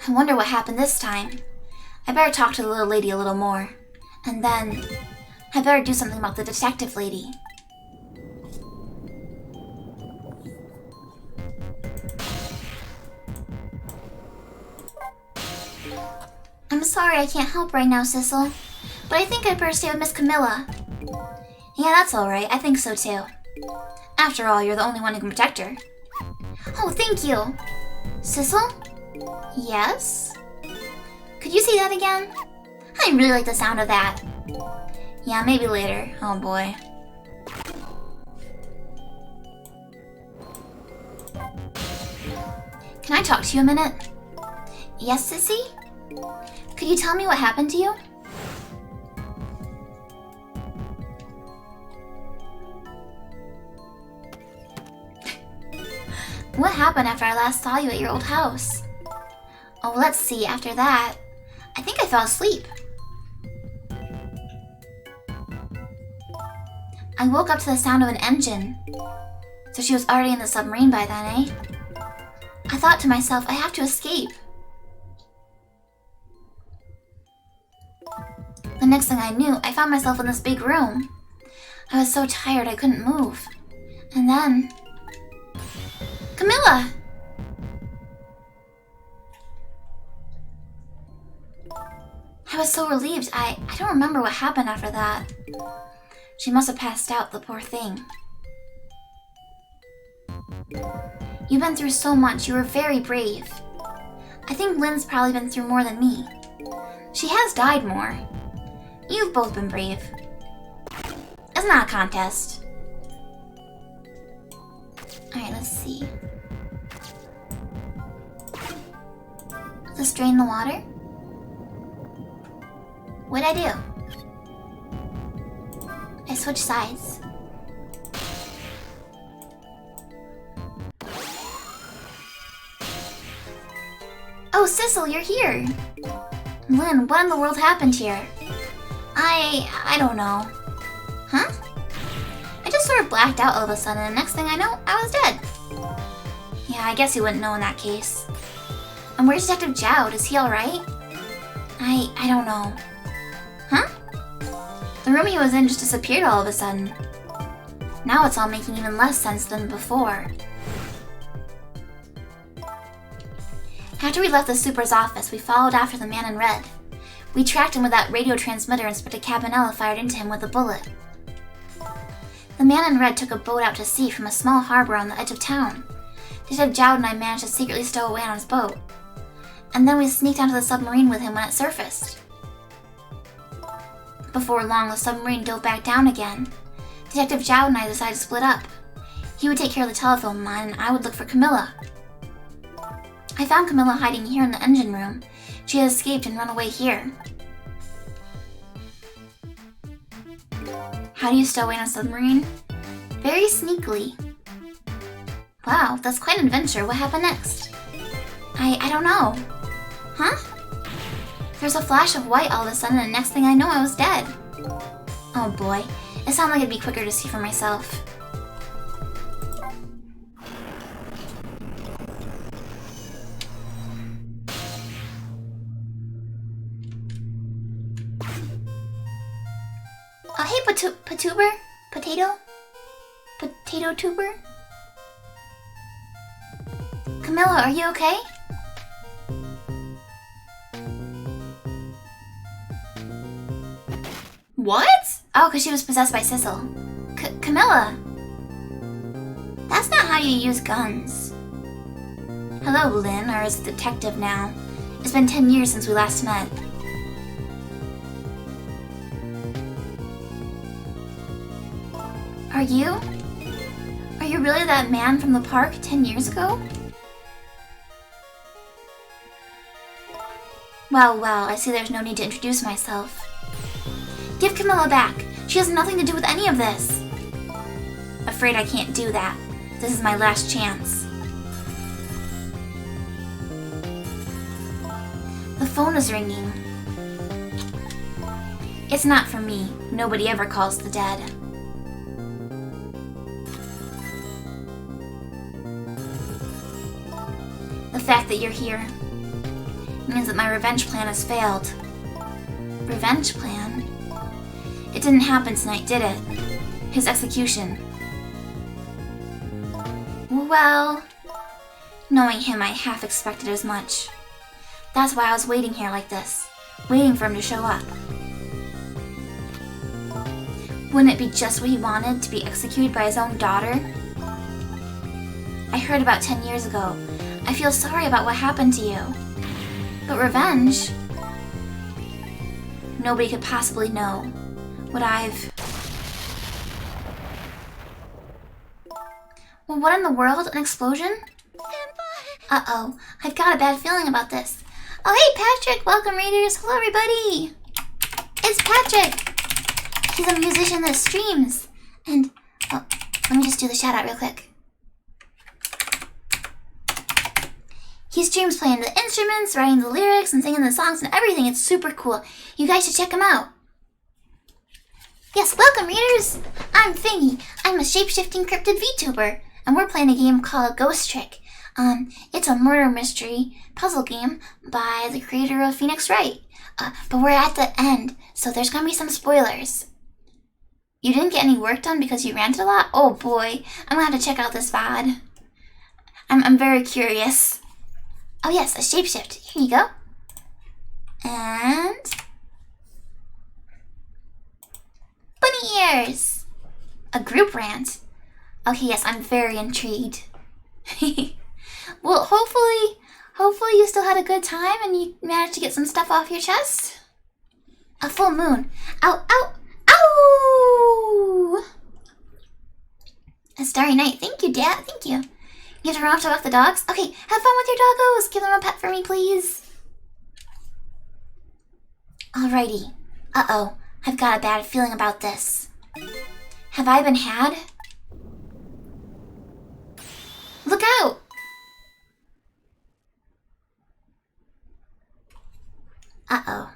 I wonder what happened this time. I better talk to the little lady a little more. And then, I better do something about the detective lady. I'm sorry I can't help right now, Sissel. But I think I'd better stay with Miss Camilla. Yeah, that's alright. I think so too. After all, you're the only one who can protect her. Oh, thank you. Sissel? Yes? Could you say that again? I really like the sound of that. Yeah, maybe later. Oh boy. Can I talk to you a minute? Yes, Sissy? Could you tell me what happened to you? What happened after I last saw you at your old house? Oh, let's see, after that, I think I fell asleep. I woke up to the sound of an engine. So she was already in the submarine by then, eh? I thought to myself, I have to escape. The next thing I knew, I found myself in this big room. I was so tired I couldn't move. And then... Camilla! I was so relieved. I don't remember what happened after that. She must have passed out, the poor thing. You've been through so much. You were very brave. I think Lynn's probably been through more than me. She has died more. You've both been brave. It's not a contest. Alright, let's see. Let's drain the water. What'd I do? I switched sides. Oh, Sissel, you're here! Lynn, what in the world happened here? I don't know. Huh? I just sort of blacked out all of a sudden, and next thing I know, I was dead. Yeah, I guess you wouldn't know in that case. And where's Detective Jowd? Is he alright? I don't know. Huh? The room he was in just disappeared all of a sudden. Now it's all making even less sense than before. After we left the super's office, we followed after the man in red. We tracked him with that radio transmitter Inspector Cabanela fired into him with a bullet. The man in red took a boat out to sea from a small harbor on the edge of town. Detective Jowd and I managed to secretly stow away on his boat. And then we sneaked onto the submarine with him when it surfaced. Before long, the submarine dove back down again. Detective Jowd and I decided to split up. He would take care of the telephone line, and I would look for Camilla. I found Camilla hiding here in the engine room. She had escaped and run away here. How do you stow away on a submarine? Very sneakily. Wow, that's quite an adventure. What happened next? I don't know. Huh? There's a flash of white all of a sudden, and next thing I know, I was dead. Oh boy, it sounded like it'd be quicker to see for myself. Oh, hey, Patuber? Potato? potato tuber? Camilla, are you okay? What? Oh, because she was possessed by Sissel. Camilla! That's not how you use guns. Hello, Lynn, or is it detective now? It's been 10 years since we last met. Are you? Are you really that man from the park 10 years ago? Well, I see there's no need to introduce myself. Give Camilla back. She has nothing to do with any of this. Afraid I can't do that. This is my last chance. The phone is ringing. It's not for me. Nobody ever calls the dead. The fact that you're here means that my revenge plan has failed. Revenge plan? It didn't happen tonight, did it? His execution. Well, knowing him, I half expected as much. That's why I was waiting here like this, waiting for him to show up. Wouldn't it be just what he wanted, to be executed by his own daughter? I heard about 10 years ago. I feel sorry about what happened to you. But revenge? Nobody could possibly know what I've... Well, what in the world? An explosion? Uh-oh, I've got a bad feeling about this. Oh, hey, Patrick! Welcome, readers! Hello, everybody! It's Patrick! He's a musician that streams. And, oh, let me just do the shout out real quick. He streams playing the instruments, writing the lyrics, and singing the songs and everything. It's super cool. You guys should check him out. Yes, welcome, readers! I'm Fangy. I'm a shape-shifting cryptid VTuber, and we're playing a game called Ghost Trick. It's a murder mystery puzzle game by the creator of Phoenix Wright. But we're at the end, so there's gonna be some spoilers. You didn't get any work done because you ranted a lot? Oh boy, I'm gonna have to check out this VOD. I'm very curious. Oh yes, a shapeshift. Here you go. And... bunny ears! A group rant. Okay, yes, I'm very intrigued. Well, hopefully you still had a good time and you managed to get some stuff off your chest. A full moon. Ow, ow, ow! A starry night. Thank you, Dad. Thank you. You have to run off to walk the dogs? Okay, have fun with your doggos. Give them a pet for me, please. Alrighty. Uh-oh. I've got a bad feeling about this. Have I been had? Look out! Uh-oh.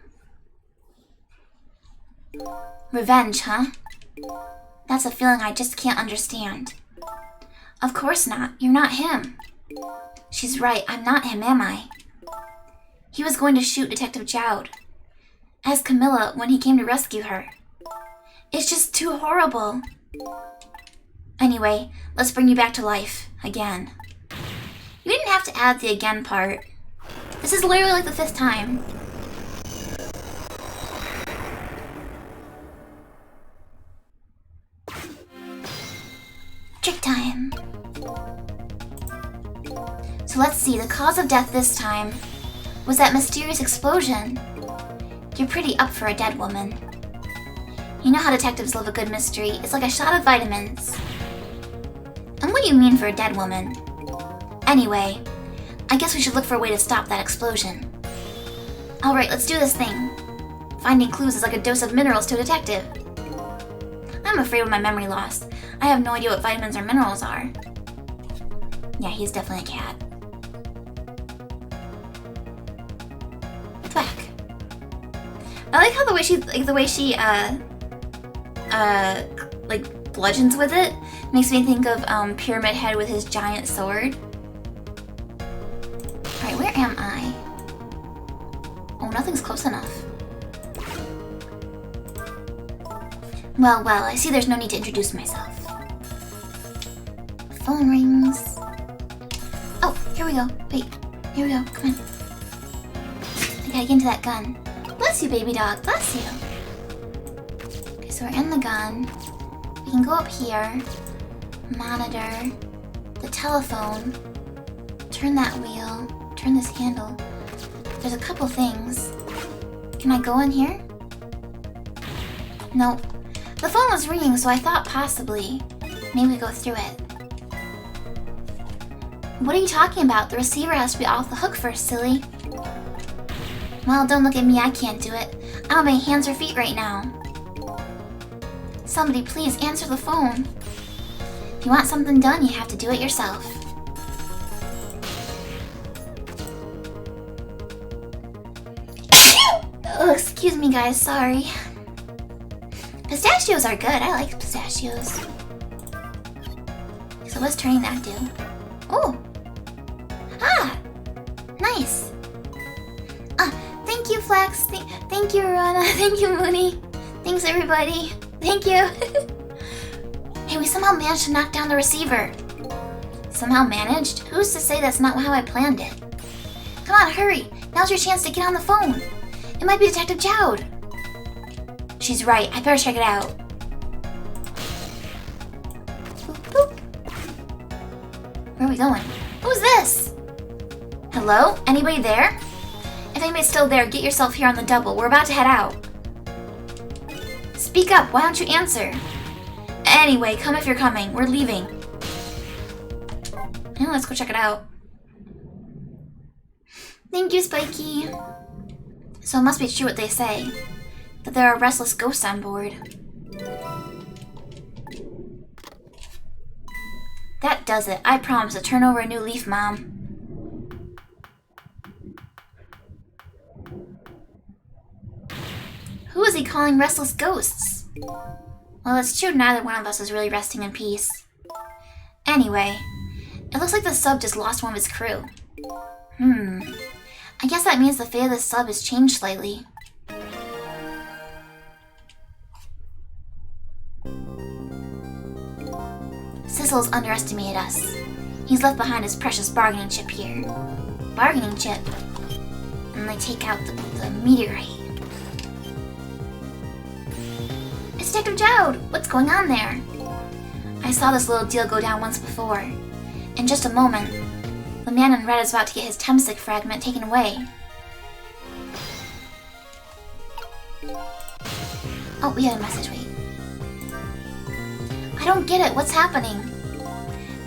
Revenge, huh? That's a feeling I just can't understand. Of course not. You're not him. She's right. I'm not him, am I? He was going to shoot Detective Jowd. As Camilla when he came to rescue her. It's just too horrible. Anyway, let's bring you back to life. Again. You didn't have to add the again part. This is literally like the 5th time. Trick time. So let's see, the cause of death this time was that mysterious explosion. You're pretty up for a dead woman. You know how detectives love a good mystery. It's like a shot of vitamins. And what do you mean for a dead woman? Anyway, I guess we should look for a way to stop that explosion. Alright, let's do this thing. Finding clues is like a dose of minerals to a detective. I'm afraid of my memory loss. I have no idea what vitamins or minerals are. Yeah, he's definitely a cat. Thwack. I like how the way she like bludgeons with it makes me think of Pyramid Head with his giant sword. Alright, where am I? Oh, nothing's close enough. Well, I see there's no need to introduce myself. phone rings. Oh, here we go. Wait, here we go. Come on. I gotta get into that gun. Bless you, baby dog. Bless you. Okay, so we're in the gun. We can go up here. Monitor. The telephone. Turn that wheel. Turn this handle. There's a couple things. Can I go in here? Nope. The phone was ringing, so I thought possibly maybe we go through it. What are you talking about? The receiver has to be off the hook first, silly. Well, don't look at me, I can't do it. I'm on my hands or feet right now. Somebody please answer the phone. If you want something done, you have to do it yourself. Oh, excuse me guys, sorry. Pistachios are good, I like pistachios. So what's turning that do? Oh! Ah! Nice! Thank you, Flex. Thank you, Rana. Thank you, Mooney. Thanks, everybody. Thank you. Hey, we somehow managed to knock down the receiver. Somehow managed? Who's to say that's not how I planned it? Come on, hurry. Now's your chance to get on the phone. It might be Detective Jowd. She's right. I better check it out. Boop, boop. Where are we going? Who's this? Hello? Anybody there? If anybody's still there, get yourself here on the double. We're about to head out. Speak up. Why don't you answer? Anyway, come if you're coming. We're leaving. Now let's go check it out. Thank you, Spiky. So it must be true what they say, that there are restless ghosts on board. That does it. I promise to turn over a new leaf, Mom. Who is he calling restless ghosts? Well, it's true neither one of us is really resting in peace. Anyway, it looks like the sub just lost one of its crew. I guess that means the fate of the sub has changed slightly. Sissel's underestimated us. He's left behind his precious bargaining chip here. Bargaining chip? And they take out the meteorite. It's Detective Jowd! What's going on there? I saw this little deal go down once before. In just a moment, the man in red is about to get his Temsic fragment taken away. Oh, we had a message, wait. I don't get it, what's happening?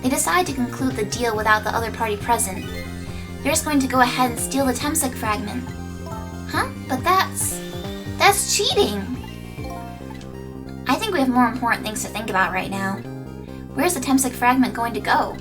They decide to conclude the deal without the other party present. They're just going to go ahead and steal the Temsic fragment. Huh? But that's cheating! I think we have more important things to think about right now. Where's the Temsic fragment going to go?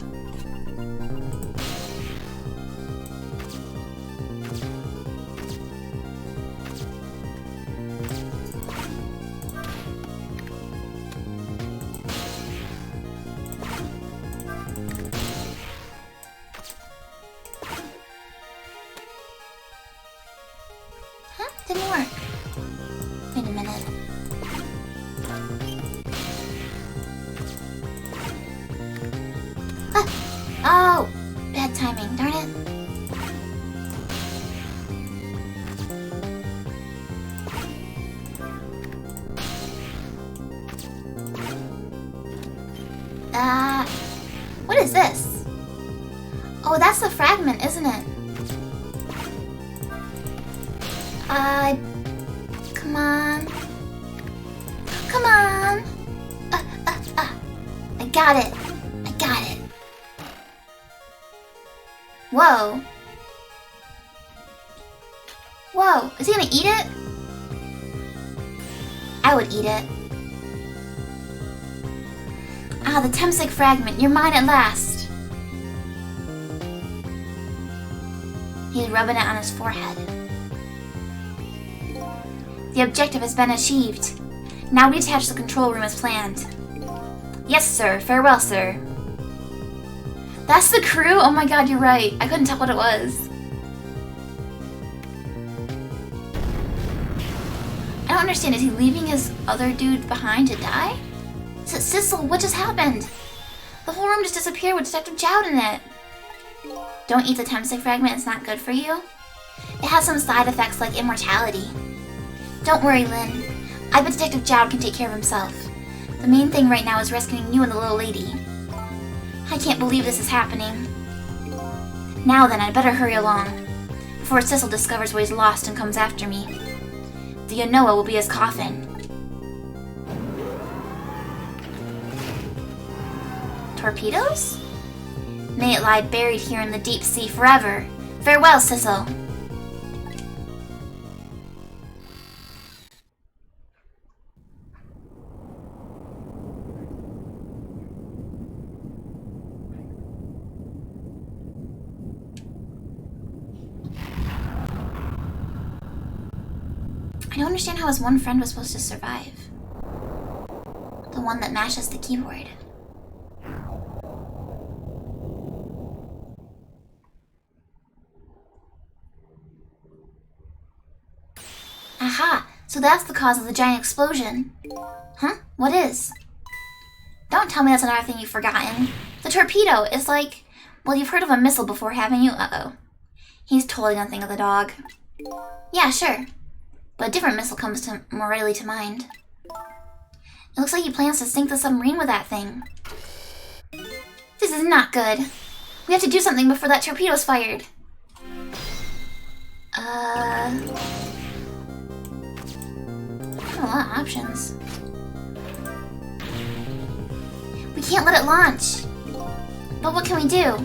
Huh? Didn't work. Wait a minute. Oh! Bad timing, darn it. What is this? Oh, that's the fragment, isn't it? Come on. Come on! I got it. I got it. Whoa. Whoa, is he gonna eat it? I would eat it. Ah, the Temsic fragment, you're mine at last. He's rubbing it on his forehead. The objective has been achieved. Now we detach the control room as planned. Yes, sir. Farewell, sir. That's the crew? Oh my god, you're right. I couldn't tell what it was. I don't understand. Is he leaving his other dude behind to die? Sissel, what just happened? The whole room just disappeared with Detective Jowd in it. Don't eat the Temsig fragment, it's not good for you. It has some side effects like immortality. Don't worry, Lynn. I bet Detective Jowd can take care of himself. The main thing right now is rescuing you and the little lady. I can't believe this is happening. Now then, I'd better hurry along, before Cecil discovers what he's lost and comes after me. The Anoa will be his coffin. Torpedoes? May it lie buried here in the deep sea forever. Farewell, Cecil. I don't understand how his one friend was supposed to survive. The one that mashes the keyboard. Aha! So that's the cause of the giant explosion. Huh? What is? Don't tell me that's another thing you've forgotten. The torpedo is like... Well, you've heard of a missile before, haven't you? Uh-oh. He's totally gonna think of the dog. Yeah, sure. But a different missile comes more readily to mind. It looks like he plans to sink the submarine with that thing. This is not good. We have to do something before that torpedo's fired. I have a lot of options. We can't let it launch. But what can we do?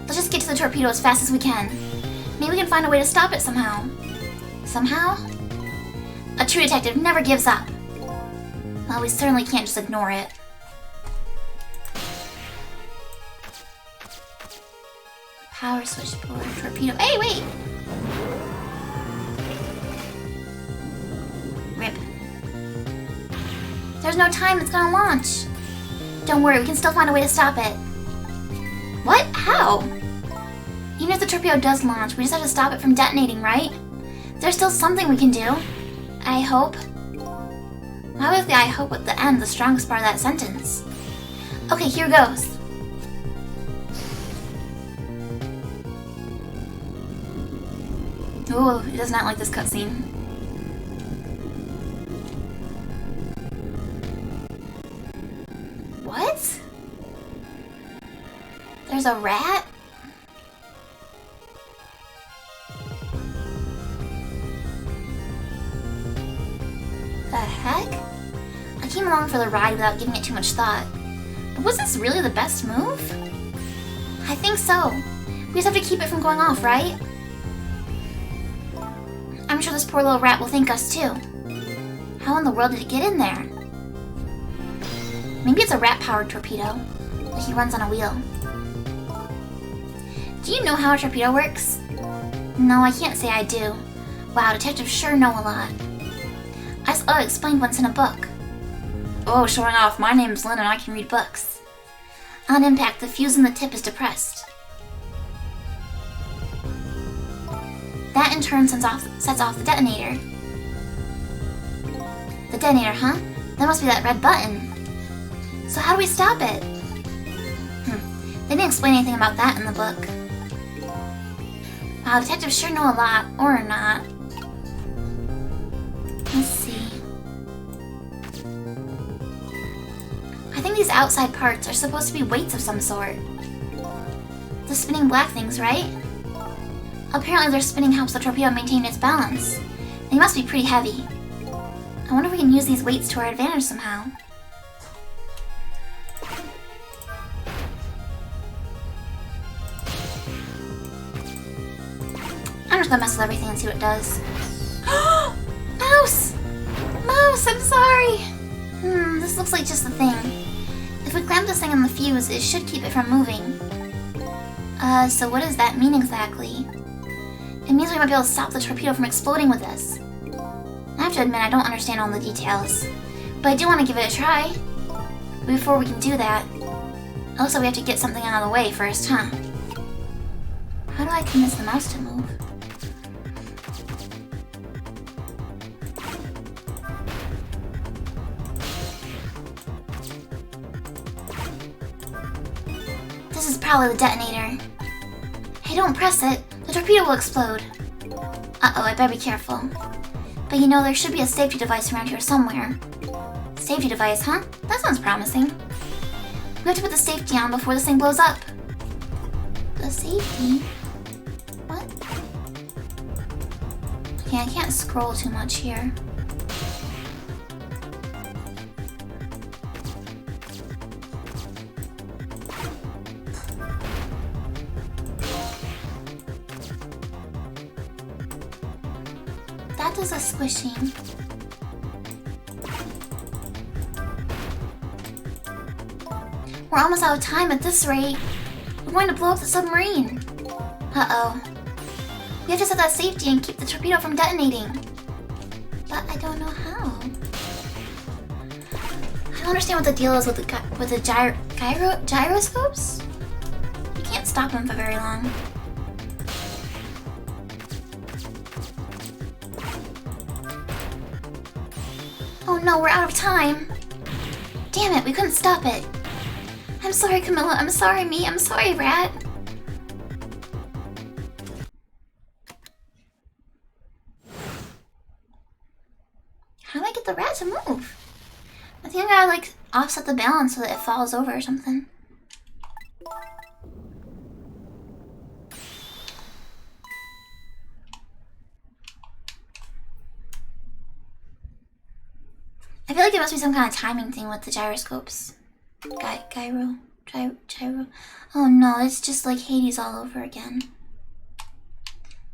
Let's just get to the torpedo as fast as we can. Maybe we can find a way to stop it somehow. Somehow? A true detective never gives up. Well, we certainly can't just ignore it. Power switchboard, torpedo. Hey, wait! Rip. There's no time, it's gonna launch. Don't worry, we can still find a way to stop it. What? How? Even if the torpedo does launch, we just have to stop it from detonating, right? There's still something we can do. I hope. Why was the I hope at the end the strongest part of that sentence? Okay, here goes. Ooh, he does not like this cutscene. What? There's a rat? The heck? I came along for the ride without giving it too much thought. But was this really the best move? I think so. We just have to keep it from going off, right? I'm sure this poor little rat will thank us too. How in the world did it get in there? Maybe it's a rat-powered torpedo. Like he runs on a wheel. Do you know how a torpedo works? No, I can't say I do. Wow, detectives sure know a lot. I saw it explained once in a book. Oh, showing off. My name's Lynn and I can read books. On impact, the fuse in the tip is depressed. That in turn sets off the detonator. The detonator, huh? That must be that red button. So how do we stop it? They didn't explain anything about that in the book. Wow, detectives sure know a lot. Or not. Let's see. I think these outside parts are supposed to be weights of some sort. The spinning black things, right? Apparently their spinning helps the torpedo maintain its balance. They must be pretty heavy. I wonder if we can use these weights to our advantage somehow. I'm just gonna mess with everything and see what it does. Mouse! Mouse, I'm sorry! This looks like just the thing. If we clamp this thing on the fuse, it should keep it from moving. So what does that mean exactly? It means we might be able to stop the torpedo from exploding with us. I have to admit I don't understand all the details, but I do want to give it a try. But before we can do that, it looks like we have to get something out of the way first, huh? How do I convince the mouse to move? probably the detonator. Hey, don't press it. The torpedo will explode. Uh-oh, I better be careful. But you know, there should be a safety device around here somewhere. Safety device, huh? That sounds promising. We have to put the safety on before this thing blows up. The safety? What? Okay, I can't scroll too much here. That does a squishing. We're almost out of time at this rate. We're going to blow up the submarine. Uh-oh. We have to set that safety and keep the torpedo from detonating. But I don't know how. I don't understand what the deal is with the gyroscopes. You can't stop them for very long. Oh no, we're out of time. Damn it, we couldn't stop it. I'm sorry, Camilla. I'm sorry, me. I'm sorry, Rat. How do I get the rat to move? I think I gotta, like, offset the balance so that it falls over or something. I feel like there must be some kind of timing thing with the gyroscopes. Gyro. Oh no, it's just like Hades all over again.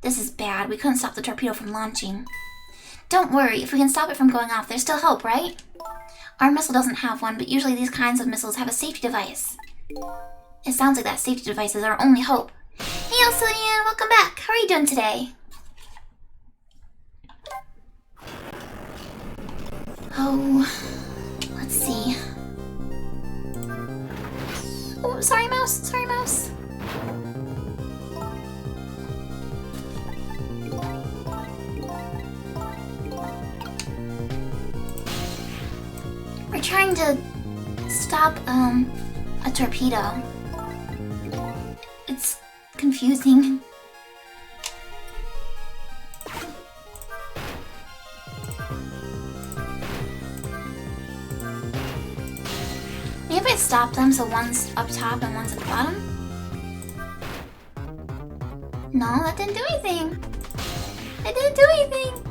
This is bad. We couldn't stop the torpedo from launching. Don't worry, if we can stop it from going off, there's still hope, right? Our missile doesn't have one, but usually these kinds of missiles have a safety device. It sounds like that safety device is our only hope. Hey, Elcillian, welcome back. How are you doing today? Oh, let's see. Oh, sorry, mouse. Sorry, mouse. We're trying to stop, a torpedo. It's confusing. Maybe if I stop them so one's up top and one's at the bottom? No, that didn't do anything. It didn't do anything.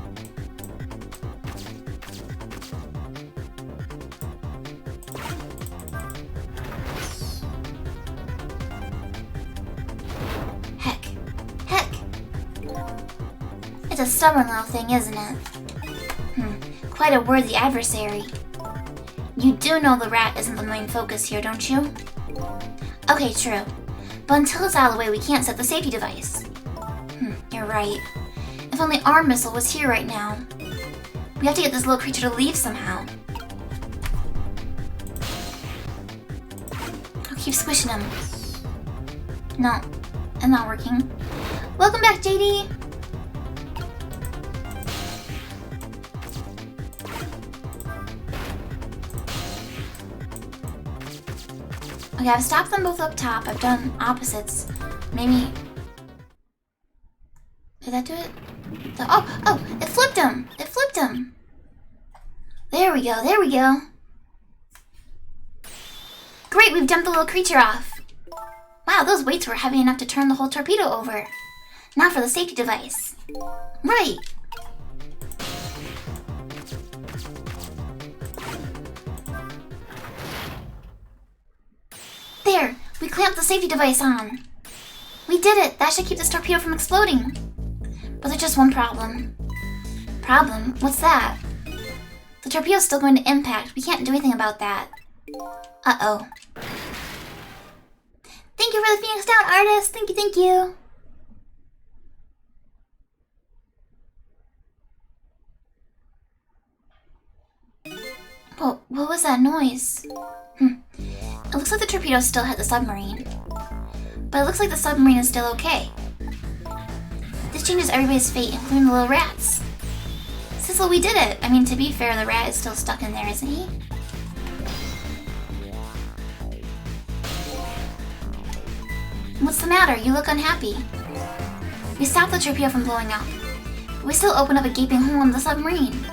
Heck. It's a stubborn little thing, isn't it? Quite a worthy adversary. You do know the rat isn't the main focus here, don't you? Okay, true. But until it's out of the way, we can't set the safety device. You're right. If only our missile was here right now. We have to get this little creature to leave somehow. I'll keep squishing him. No, it's not working. Welcome back, JD! Okay, I've stopped them both up top. I've done opposites. Maybe... Did that do it? Oh! It flipped him! It flipped him! There we go. Great, we've dumped the little creature off. Wow, those weights were heavy enough to turn the whole torpedo over. Now for the safety device. Right! There! We clamped the safety device on. We did it! That should keep this torpedo from exploding. But there's just one problem. Problem? What's that? The torpedo's still going to impact. We can't do anything about that. Uh-oh. Thank you for the Phoenix Down, artist! Thank you! Whoa, what was that noise? It looks like the torpedo still hit the submarine. But it looks like the submarine is still okay. This changes everybody's fate, including the little rats. Sissel, we did it! I mean, to be fair, the rat is still stuck in there, isn't he? What's the matter? You look unhappy. We stopped the torpedo from blowing up. But we still opened up a gaping hole in the submarine.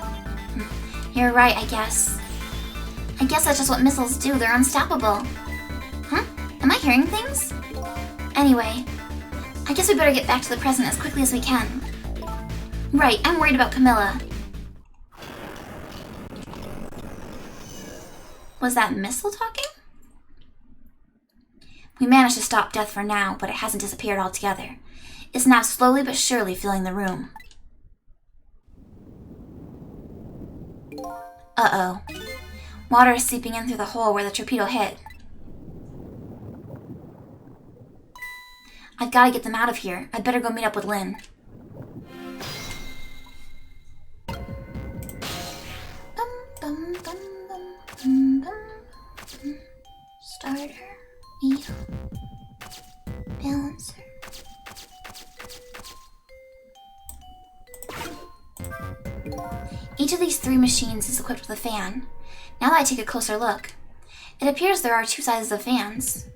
You're right, I guess. I guess that's just what missiles do. They're unstoppable. Huh? Am I hearing things? Anyway, I guess we better get back to the present as quickly as we can. Right, I'm worried about Camilla. Was that missile talking? We managed to stop death for now, but it hasn't disappeared altogether. It's now slowly but surely filling the room. Uh-oh. Water is seeping in through the hole where the torpedo hit. I've got to get them out of here. I'd better go meet up with Lynn. Starter. Wheel. Balancer. Each of these 3 machines is equipped with a fan. Now that I take a closer look, it appears there are 2 sizes of fans.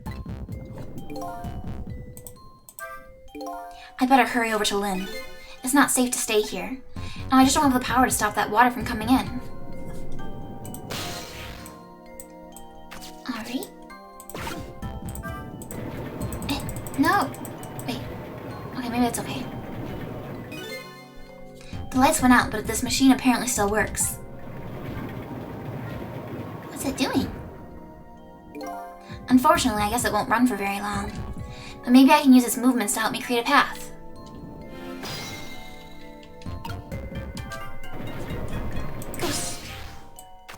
I better hurry over to Lynn. It's not safe to stay here, and I just don't have the power to stop that water from coming in. Alright. No! Wait. Okay, maybe it's okay. The lights went out, but this machine apparently still works. What's it doing? Unfortunately, I guess it won't run for very long. But maybe I can use its movements to help me create a path. Ghost.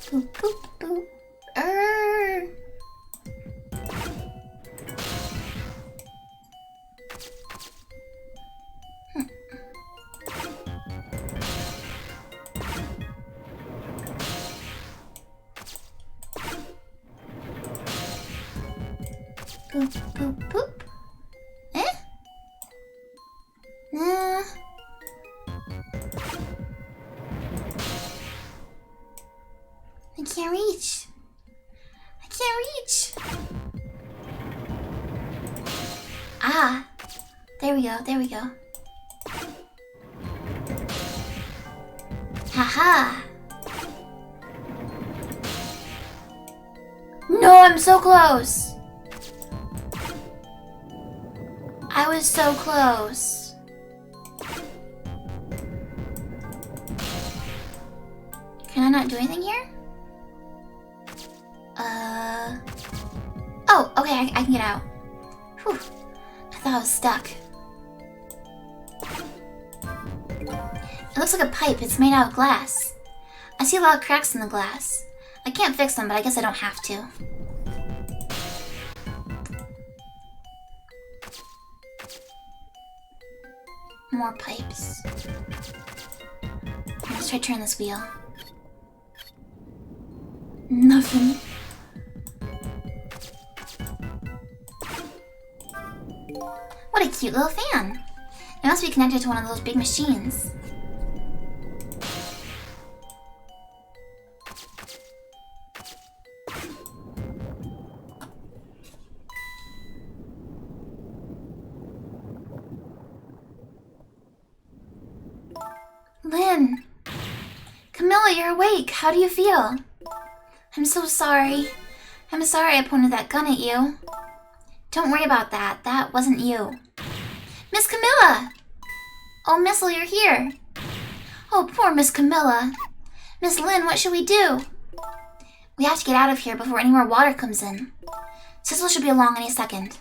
Boop, boop, boop. Boop, boop, boop. Eh? Nah. I can't reach. I can't reach. Ah. There we go, there we go. Haha. No, I'm so close. I was so close. Can I not do anything here? Oh, okay, I can get out. Whew. I thought I was stuck. It looks like a pipe. It's made out of glass. I see a lot of cracks in the glass. I can't fix them, but I guess I don't have to. More pipes. Let's try to turn this wheel. Nothing. What a cute little fan. It must be connected to one of those big machines. Lynn! Camilla, you're awake. How do you feel? I'm so sorry. I'm sorry I pointed that gun at you. Don't worry about that. That wasn't you. Miss Camilla! Oh, Missile, you're here. Oh, poor Miss Camilla. Miss Lynn, what should we do? We have to get out of here before any more water comes in. Sissel should be along any second.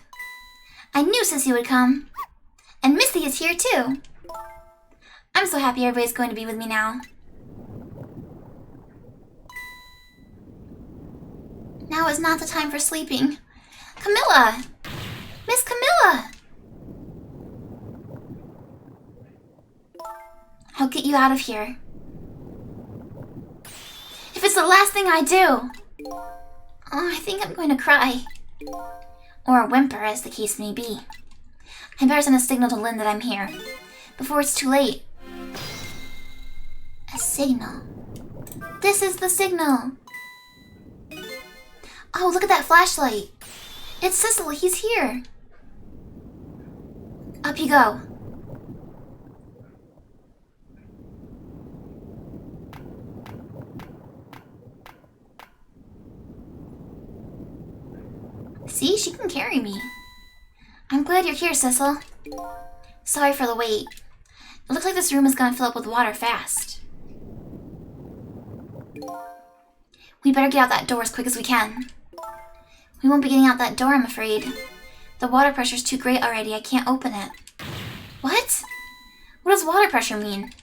I knew Sissy would come. And Missy is here too. I'm so happy everybody's going to be with me now. Now is not the time for sleeping. Camilla! Miss Camilla! I'll get you out of here. If it's the last thing I do! Oh, I think I'm going to cry. Or whimper, as the case may be. I better send a signal to Lynn that I'm here, before it's too late. A signal. This is the signal. Oh, look at that flashlight. It's Sissel, he's here. Up you go. See, she can carry me. I'm glad you're here, Sissel. Sorry for the wait. It looks like this room is gonna fill up with water fast. We better get out that door as quick as we can. We won't be getting out that door, I'm afraid. The water pressure's too great already. I can't open it. What? What does water pressure mean?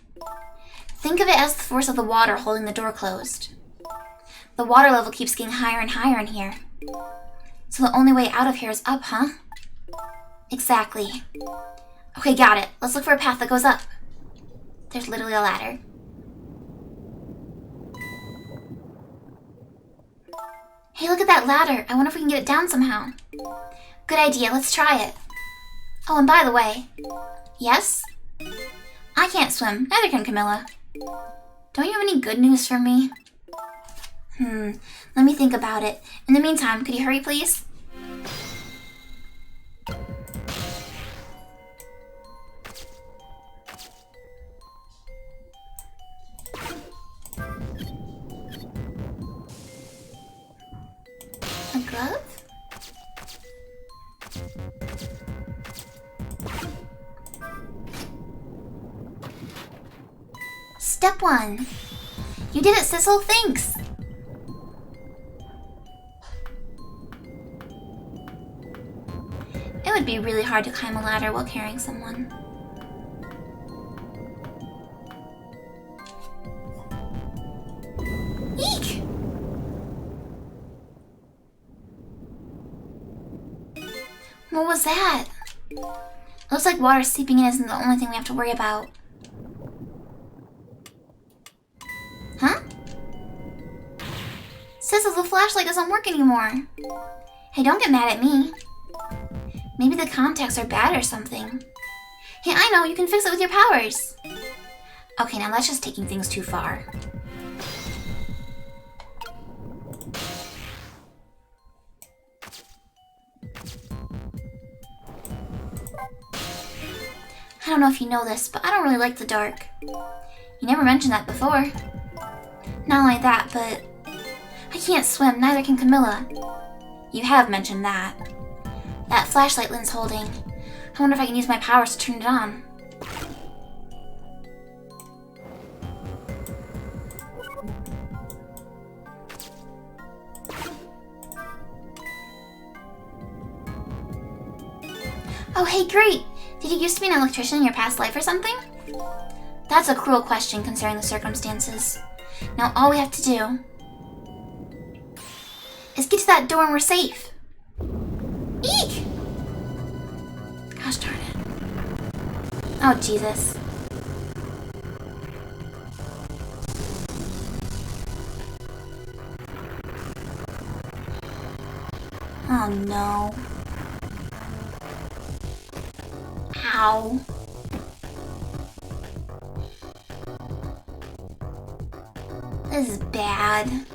Think of it as the force of the water holding the door closed. The water level keeps getting higher and higher in here. So the only way out of here is up, huh? Exactly. Okay, got it. Let's look for a path that goes up. There's literally a ladder. Hey, look at that ladder. I wonder if we can get it down somehow. Good idea. Let's try it. Oh, and by the way. Yes? I can't swim. Neither can Camilla. Don't you have any good news for me? Let me think about it. In the meantime, could you hurry, please? A glove? Step 1. You did it, Sissel. Thanks. It would be really hard to climb a ladder while carrying someone. Eek! What was that? Looks like water seeping in isn't the only thing we have to worry about. Huh? Sissel, the flashlight doesn't work anymore. Hey, don't get mad at me. Maybe the contacts are bad or something. Hey, I know, you can fix it with your powers. Okay, now that's just taking things too far. I don't know if you know this, but I don't really like the dark. You never mentioned that before. Not only that, but I can't swim, neither can Camilla. You have mentioned that. That flashlight Lynn's holding. I wonder if I can use my powers to turn it on. Oh, hey, great! Did you used to be an electrician in your past life or something? That's a cruel question considering the circumstances. Now all we have to do is get to that door and we're safe. Eek! Gosh darn it. Oh, Jesus. Oh, no. Ow. This is bad.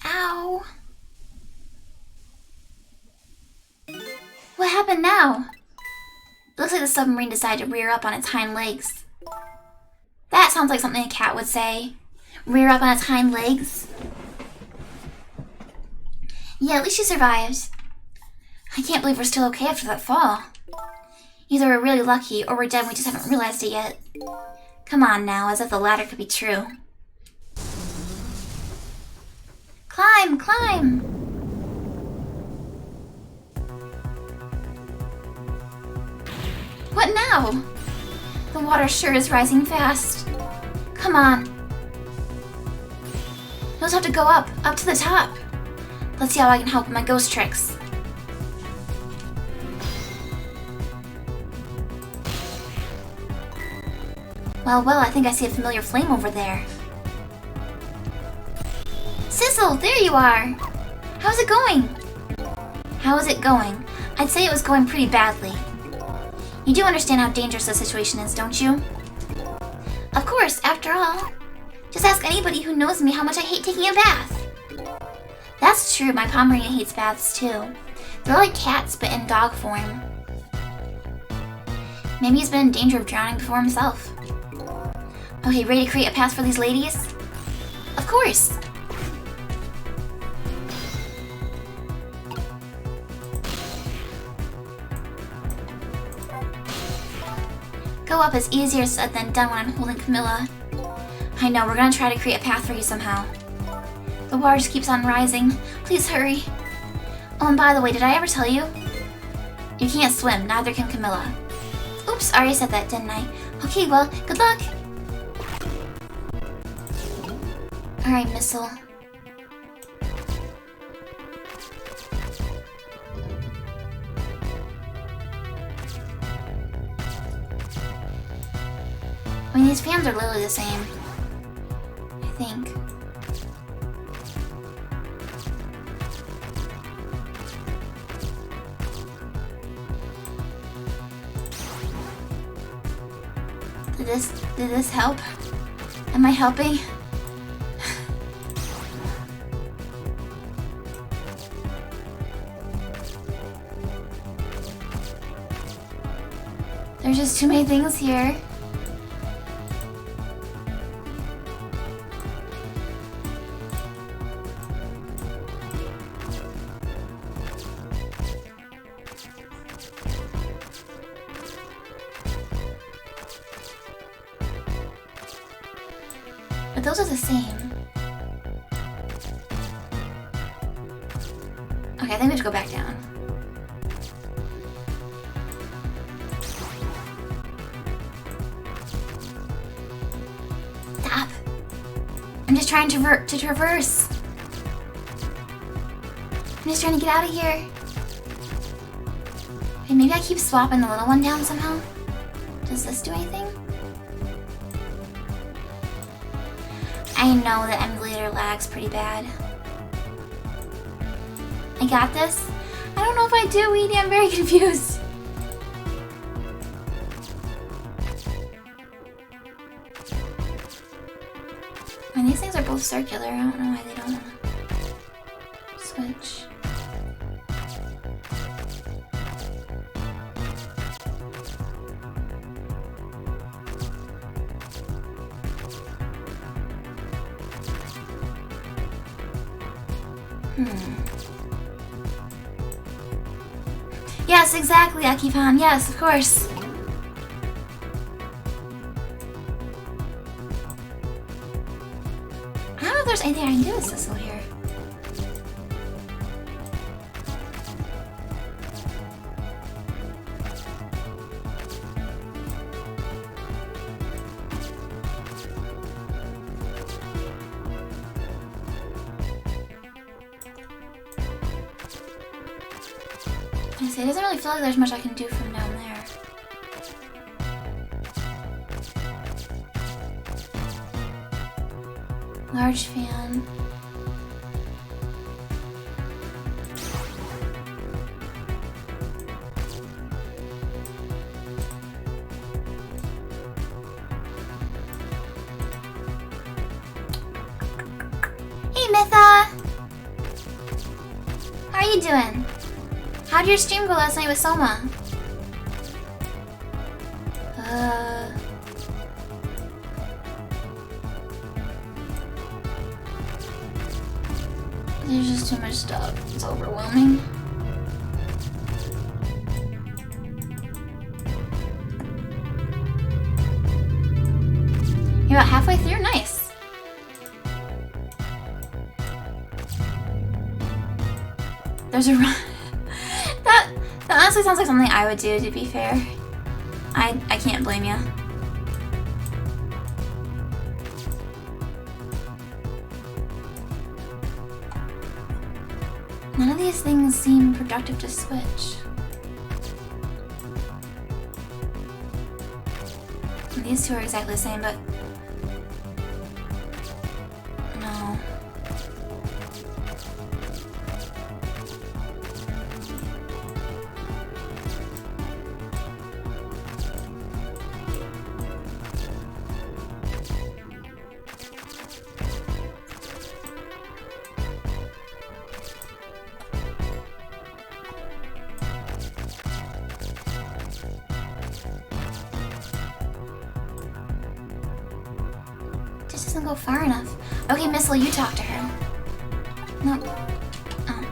Ow. What happened now? It looks like the submarine decided to rear up on its hind legs. That sounds like something a cat would say. Rear up on its hind legs. Yeah, at least she survived. I can't believe we're still okay after that fall. Either we're really lucky or we're dead and we just haven't realized it yet. Come on now, as if the latter could be true. Climb, climb! What now? The water sure is rising fast. Come on. Those have to go up to the top. Let's see how I can help with my ghost tricks. Well, I think I see a familiar flame over there. Sissel, there you are! How's it going? How is it going? I'd say it was going pretty badly. You do understand how dangerous the situation is, don't you? Of course, after all. Just ask anybody who knows me how much I hate taking a bath. That's true, my Pomeranian hates baths too. They're like cats, but in dog form. Maybe he's been in danger of drowning before himself. Okay, ready to create a path for these ladies? Of course! Go up is easier said than done when I'm holding Camilla. I know, we're gonna try to create a path for you somehow. The water just keeps on rising. Please hurry. Oh, and by the way, did I ever tell you? You can't swim, neither can Camilla. Oops, I already said that, didn't I? Okay, well, good luck! Alright, Missile. I mean, these fans are literally the same. I think. Did this help? Am I helping? There's just too many things here. But those are the same. Okay, I think we have to go back down. Stop! I'm just trying to traverse. I'm just trying to get out of here. Okay, maybe I keep swapping the little one down somehow. Does this do anything? I know that emulator lags pretty bad. I got this? I don't know if I do, Edie. I'm very confused. And these things are both circular. I don't know why they don't switch. Yes, exactly, Akipan. Yes, of course. I don't know if there's anything I can do with Sissel here. It doesn't really feel like there's much I can do from down there. Large fan. Hey, Mytha! How are you doing? How'd your stream go last night with Soma? There's just too much stuff. It's overwhelming. You're about halfway through? Nice. There's a run. That honestly sounds like something I would do, to be fair. I can't blame you. None of these things seem productive to switch. These two are exactly the same, but no. doesn't go far enough. Okay, Missile, you talk to her. No. Oh.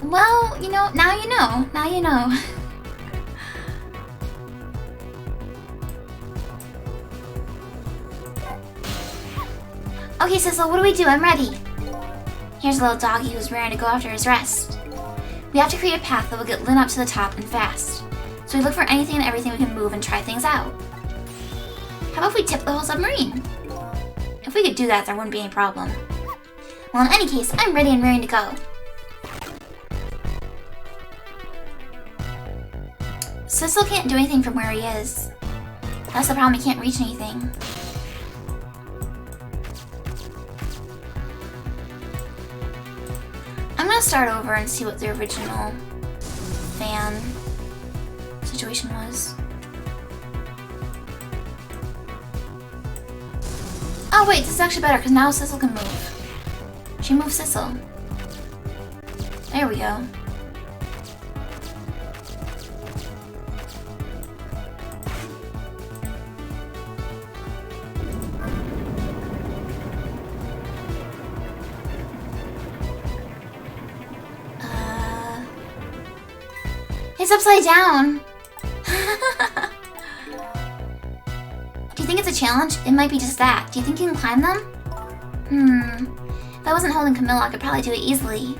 Well, you know, now you know. Now you know. Okay, Sissel, what do we do? I'm ready. Here's a little doggy who's raring to go after his rest. We have to create a path that will get Lynn up to the top and fast. So we look for anything and everything we can move and try things out. How about if we tip the whole submarine? If we could do that, there wouldn't be any problem. Well, in any case, I'm ready and raring to go. Sissel can't do anything from where he is. That's the problem, he can't reach anything. I'm gonna start over and see what the original fan situation was. Oh wait, this is actually better because now Sissel can move. She moves Sissel. There we go. It's upside down. Do you think it's a challenge? It might be just that. Do you think you can climb them? If I wasn't holding Camilla, I could probably do it easily.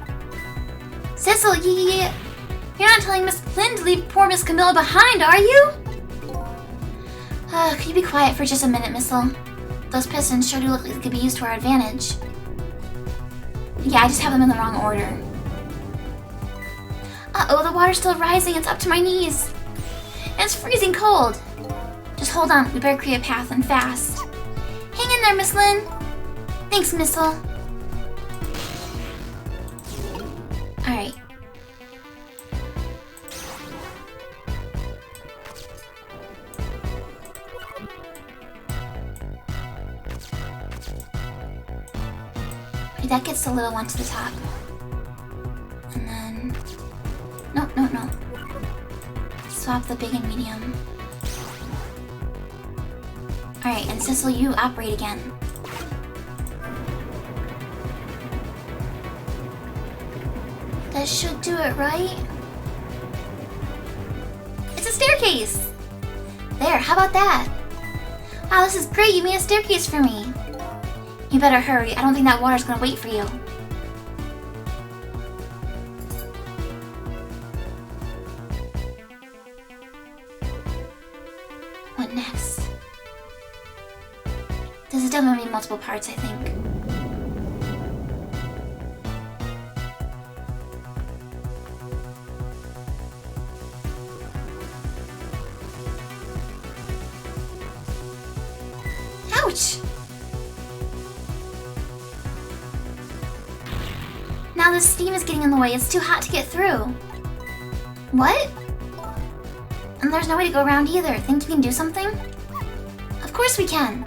Sissel, you're not telling Miss Lynn to leave poor Miss Camilla behind, are you? Could you be quiet for just a minute, Missile? Those pistons sure do look like they could be used to our advantage. Yeah, I just have them in the wrong order. Uh-oh, the water's still rising. It's up to my knees. And it's freezing cold. Just hold on. We better create a path and fast. Hang in there, Miss Lynn. Thanks, Missile. Alright. Okay, that gets the little one to the top. And then... No. Swap the big and medium. Alright, and Sissel, you operate again. That should do it, right? It's a staircase! There, how about that? Wow, this is great, you made a staircase for me. You better hurry, I don't think that water's gonna wait for you. What next? This is definitely gonna be multiple parts, I think. Ouch! Now the steam is getting in the way. It's too hot to get through. What? And there's no way to go around either. Think you can do something? Of course we can.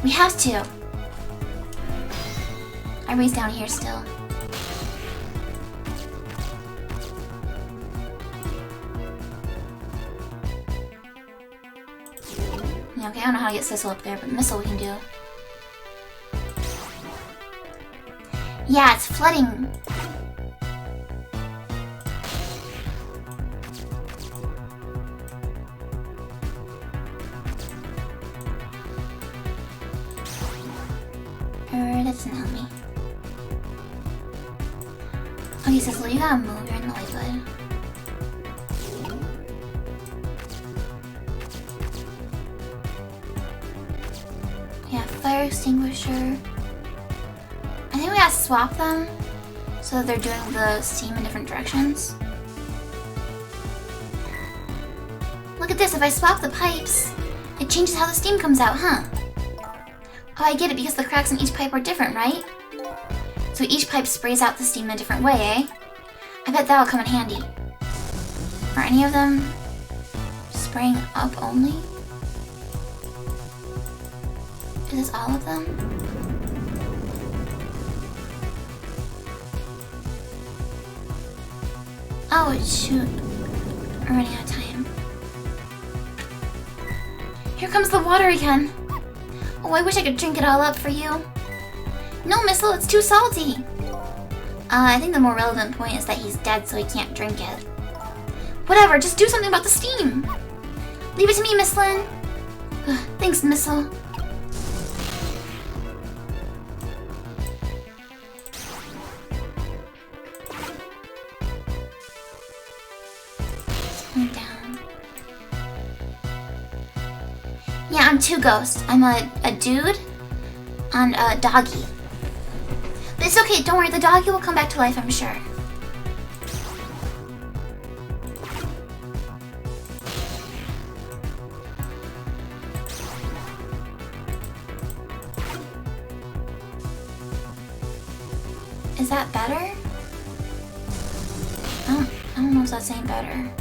We have to. I raise down here still. Yeah, okay, I don't know how to get Sissel up there, but Missile we can do. Yeah, it's flooding. That doesn't help me. Okay, Sissel, you gotta move. You're in the way, bud. Yeah, fire extinguisher. I think we gotta swap them so that they're doing the steam in different directions. Look at this, if I swap the pipes, it changes how the steam comes out, huh? Oh, I get it, because the cracks in each pipe are different, right? So each pipe sprays out the steam in a different way, eh? I bet that'll come in handy. Are any of them spraying up only? Is this all of them? Oh, shoot. I'm running out of time. Here comes the water again. Oh, I wish I could drink it all up for you. No, Missile, it's too salty. I think the more relevant point is that he's dead, so he can't drink it. Whatever, just do something about the steam. Leave it to me, Miss Lynn. Thanks, Missile. Down. Yeah, I'm two ghosts. I'm a dude and a doggy. But it's okay, don't worry, the doggy will come back to life, I'm sure. Is that better? I don't know if that's any better.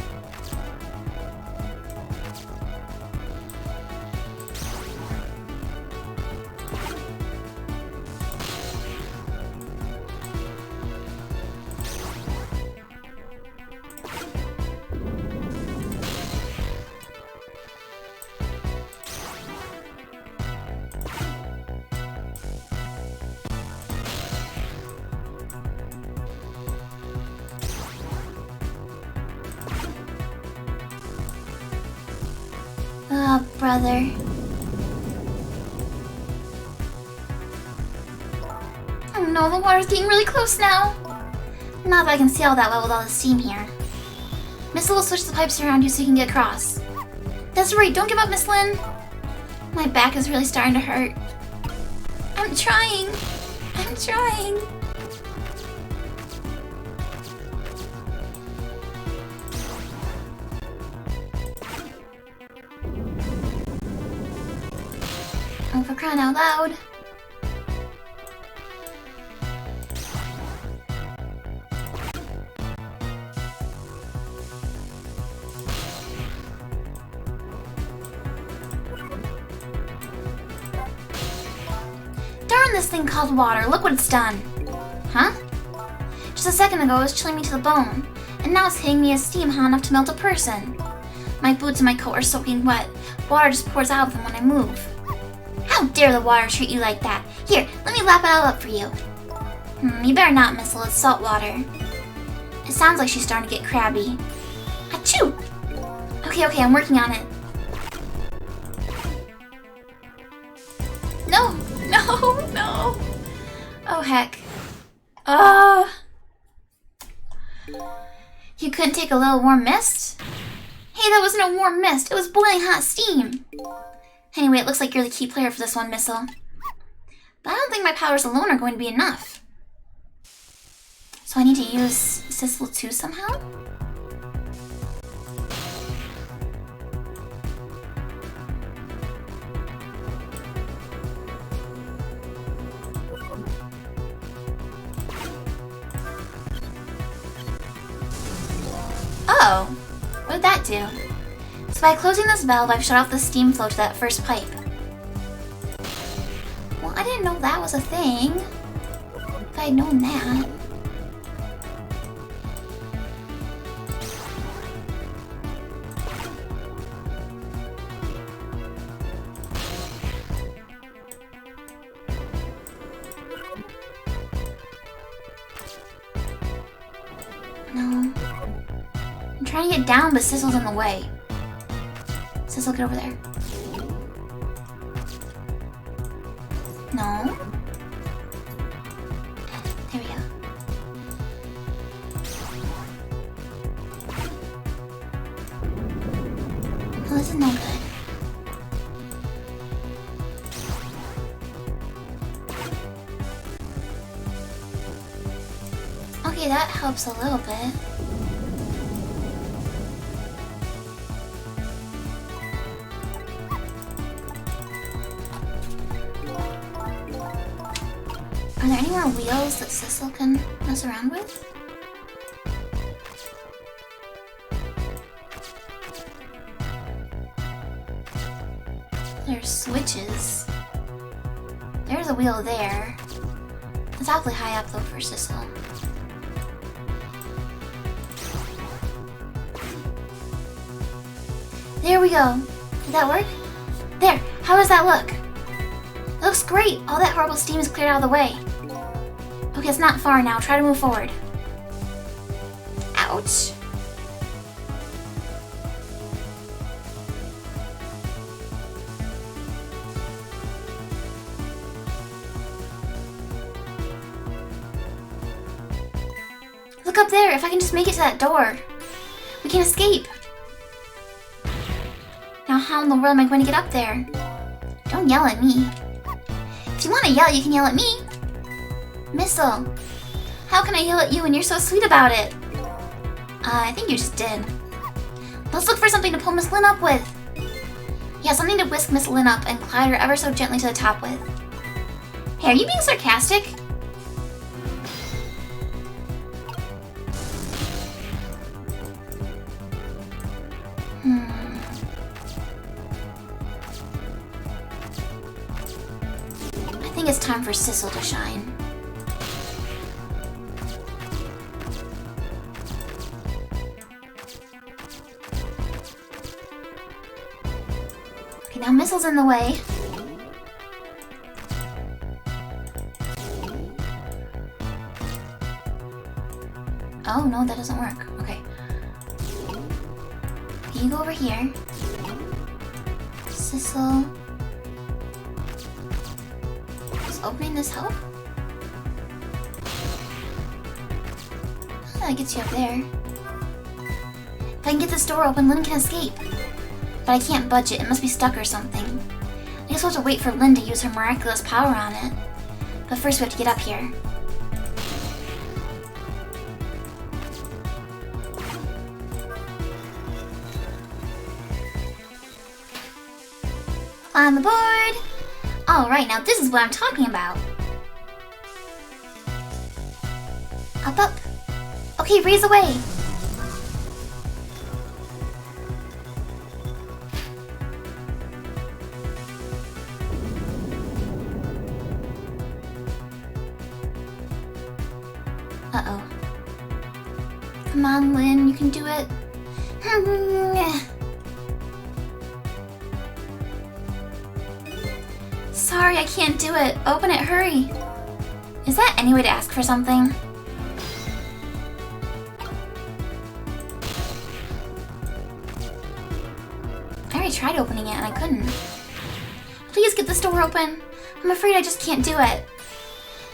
Oh, brother. Oh no, the water's getting really close now. Not that I can see all that well with all the steam here. Missile will switch the pipes around you so you can get across. That's right, don't give up, Miss Lynn. My back is really starting to hurt. I'm trying. I'm trying. Oh, for crying out loud. Darn this thing called water, look what it's done. Huh? Just a second ago it was chilling me to the bone, and now it's hitting me as steam hot enough to melt a person. My boots and my coat are soaking wet. Water just pours out of them when I move. How dare the water treat you like that? Here, let me lap it all up for you. You better not, Missile, it's salt water. It sounds like she's starting to get crabby. Achoo! Okay, I'm working on it. No! Oh, heck. Oh! You couldn't take a little warm mist? Hey, that wasn't a warm mist, it was boiling hot steam. Anyway, it looks like you're the key player for this one, Missile. But I don't think my powers alone are going to be enough. So I need to use Sissel too somehow? Oh, what did that do? So by closing this valve, I've shut off the steam flow to that first pipe. Well, I didn't know that was a thing. If I had known that. No. I'm trying to get down, but Sissel's in the way. Sissel, get over there. No. There we go. Well, this is no good. Okay, that helps a little bit. Are there any more wheels that Sissel can mess around with? There's switches. There's a wheel there. It's awfully high up though for Sissel. There we go. Did that work? There, how does that look? It looks great. All that horrible steam is cleared out of the way. Okay, it's not far now. Try to move forward. Ouch. Look up there. If I can just make it to that door, we can escape. Now how in the world am I going to get up there? Don't yell at me. If you want to yell, you can yell at me. Missile, how can I yell at you when you're so sweet about it? I think you just did. Let's look for something to pull Miss Lynn up with. Yeah, something to whisk Miss Lynn up and glide her ever so gently to the top with. Hey, are you being sarcastic? I think it's time for Sissel to shine. Okay, now Missile's in the way. Oh, no, that doesn't work. Okay. You go over here. Sissel. Does opening this help? That gets you up there. If I can get this door open, Lynn can escape. But I can't budge it. It must be stuck or something. I guess we'll have to wait for Lynn to use her miraculous power on it. But first we have to get up here. On the board! Alright, now this is what I'm talking about. Up, up. Okay, raise away. Uh-oh. Come on, Lynn, you can do it. Sorry, I can't do it. Open it, hurry. Is that any way to ask for something? I already tried opening it and I couldn't. Please get this door open. I'm afraid I just can't do it.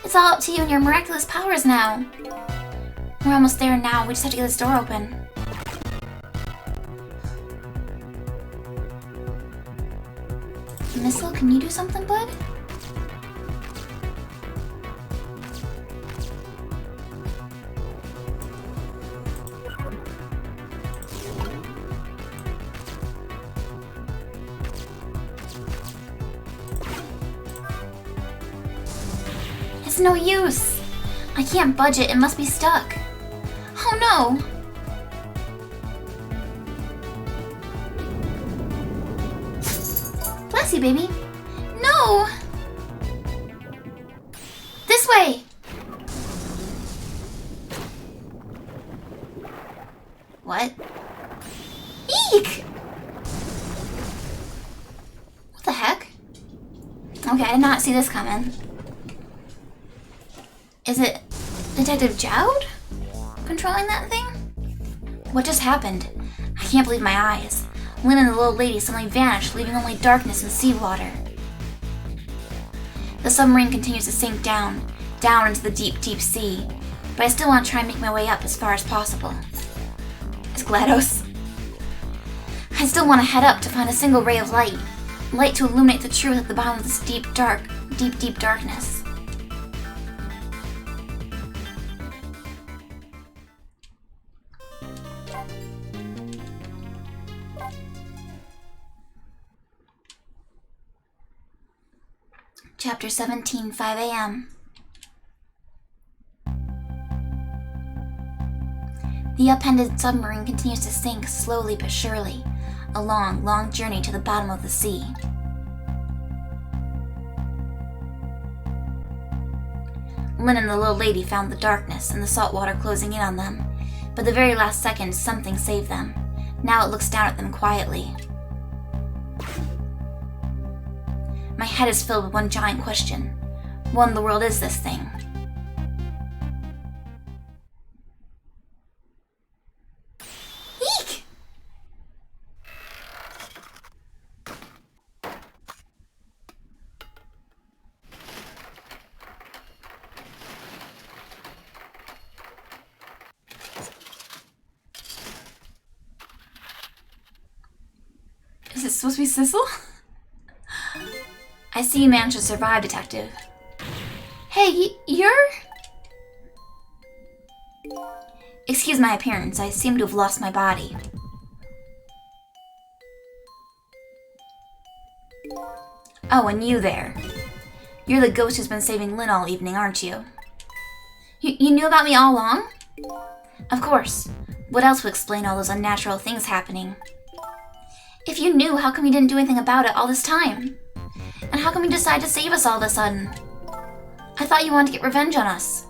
It's all up to you and your miraculous powers now. We're almost there now. We just have to get this door open. Missile, can you do something, bud? It's no use. I can't budge it. It must be stuck. Oh no! Bless you, baby. No! This way! What? Eek! What the heck? Okay, I did not see this coming. Is it Detective Jowd controlling that thing? What just happened? I can't believe my eyes. Lynn and the little lady suddenly vanished, leaving only darkness and seawater. The submarine continues to sink down into the deep, deep sea, but I still want to try and make my way up as far as possible. It's GLaDOS. I still want to head up to find a single ray of light to illuminate the truth at the bottom of this deep, deep darkness. Chapter 17, 5 a.m. The upended submarine continues to sink slowly but surely, a long, long journey to the bottom of the sea. Lynn and the little lady found the darkness and the salt water closing in on them, but the very last second something saved them. Now it looks down at them quietly. head is filled with one giant question. What in the world is this thing? Eek! Is it supposed to be Sissel? I see you managed to survive, Detective. Hey, you're... Excuse my appearance, I seem to have lost my body. Oh, and you there. You're the ghost who's been saving Lynn all evening, aren't you? You knew about me all along? Of course. What else would explain all those unnatural things happening? If you knew, how come you didn't do anything about it all this time? And how come you decided to save us all of a sudden? I thought you wanted to get revenge on us.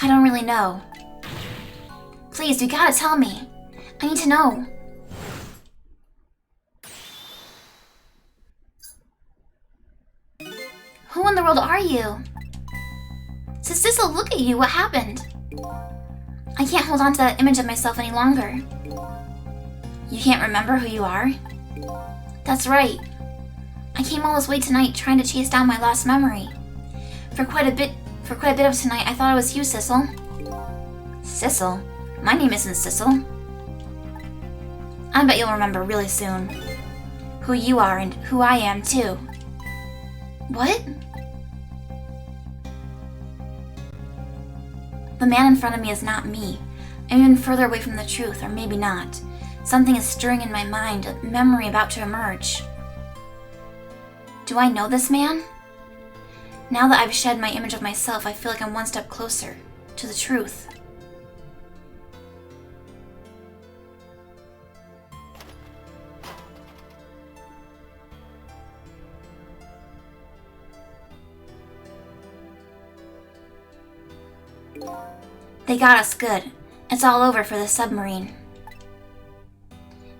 I don't really know. Please, you gotta tell me. I need to know. Who in the world are you? Sissel, look at you. What happened? I can't hold on to that image of myself any longer. You can't remember who you are? That's right. I came all this way tonight trying to chase down my lost memory. For quite a bit of tonight, I thought it was you, Sissel. Sissel? My name isn't Sissel. I bet you'll remember really soon. Who you are and who I am, too. What? The man in front of me is not me. I'm even further away from the truth, or maybe not. Something is stirring in my mind, a memory about to emerge. Do I know this man? Now that I've shed my image of myself, I feel like I'm one step closer to the truth. They got us good. It's all over for the submarine.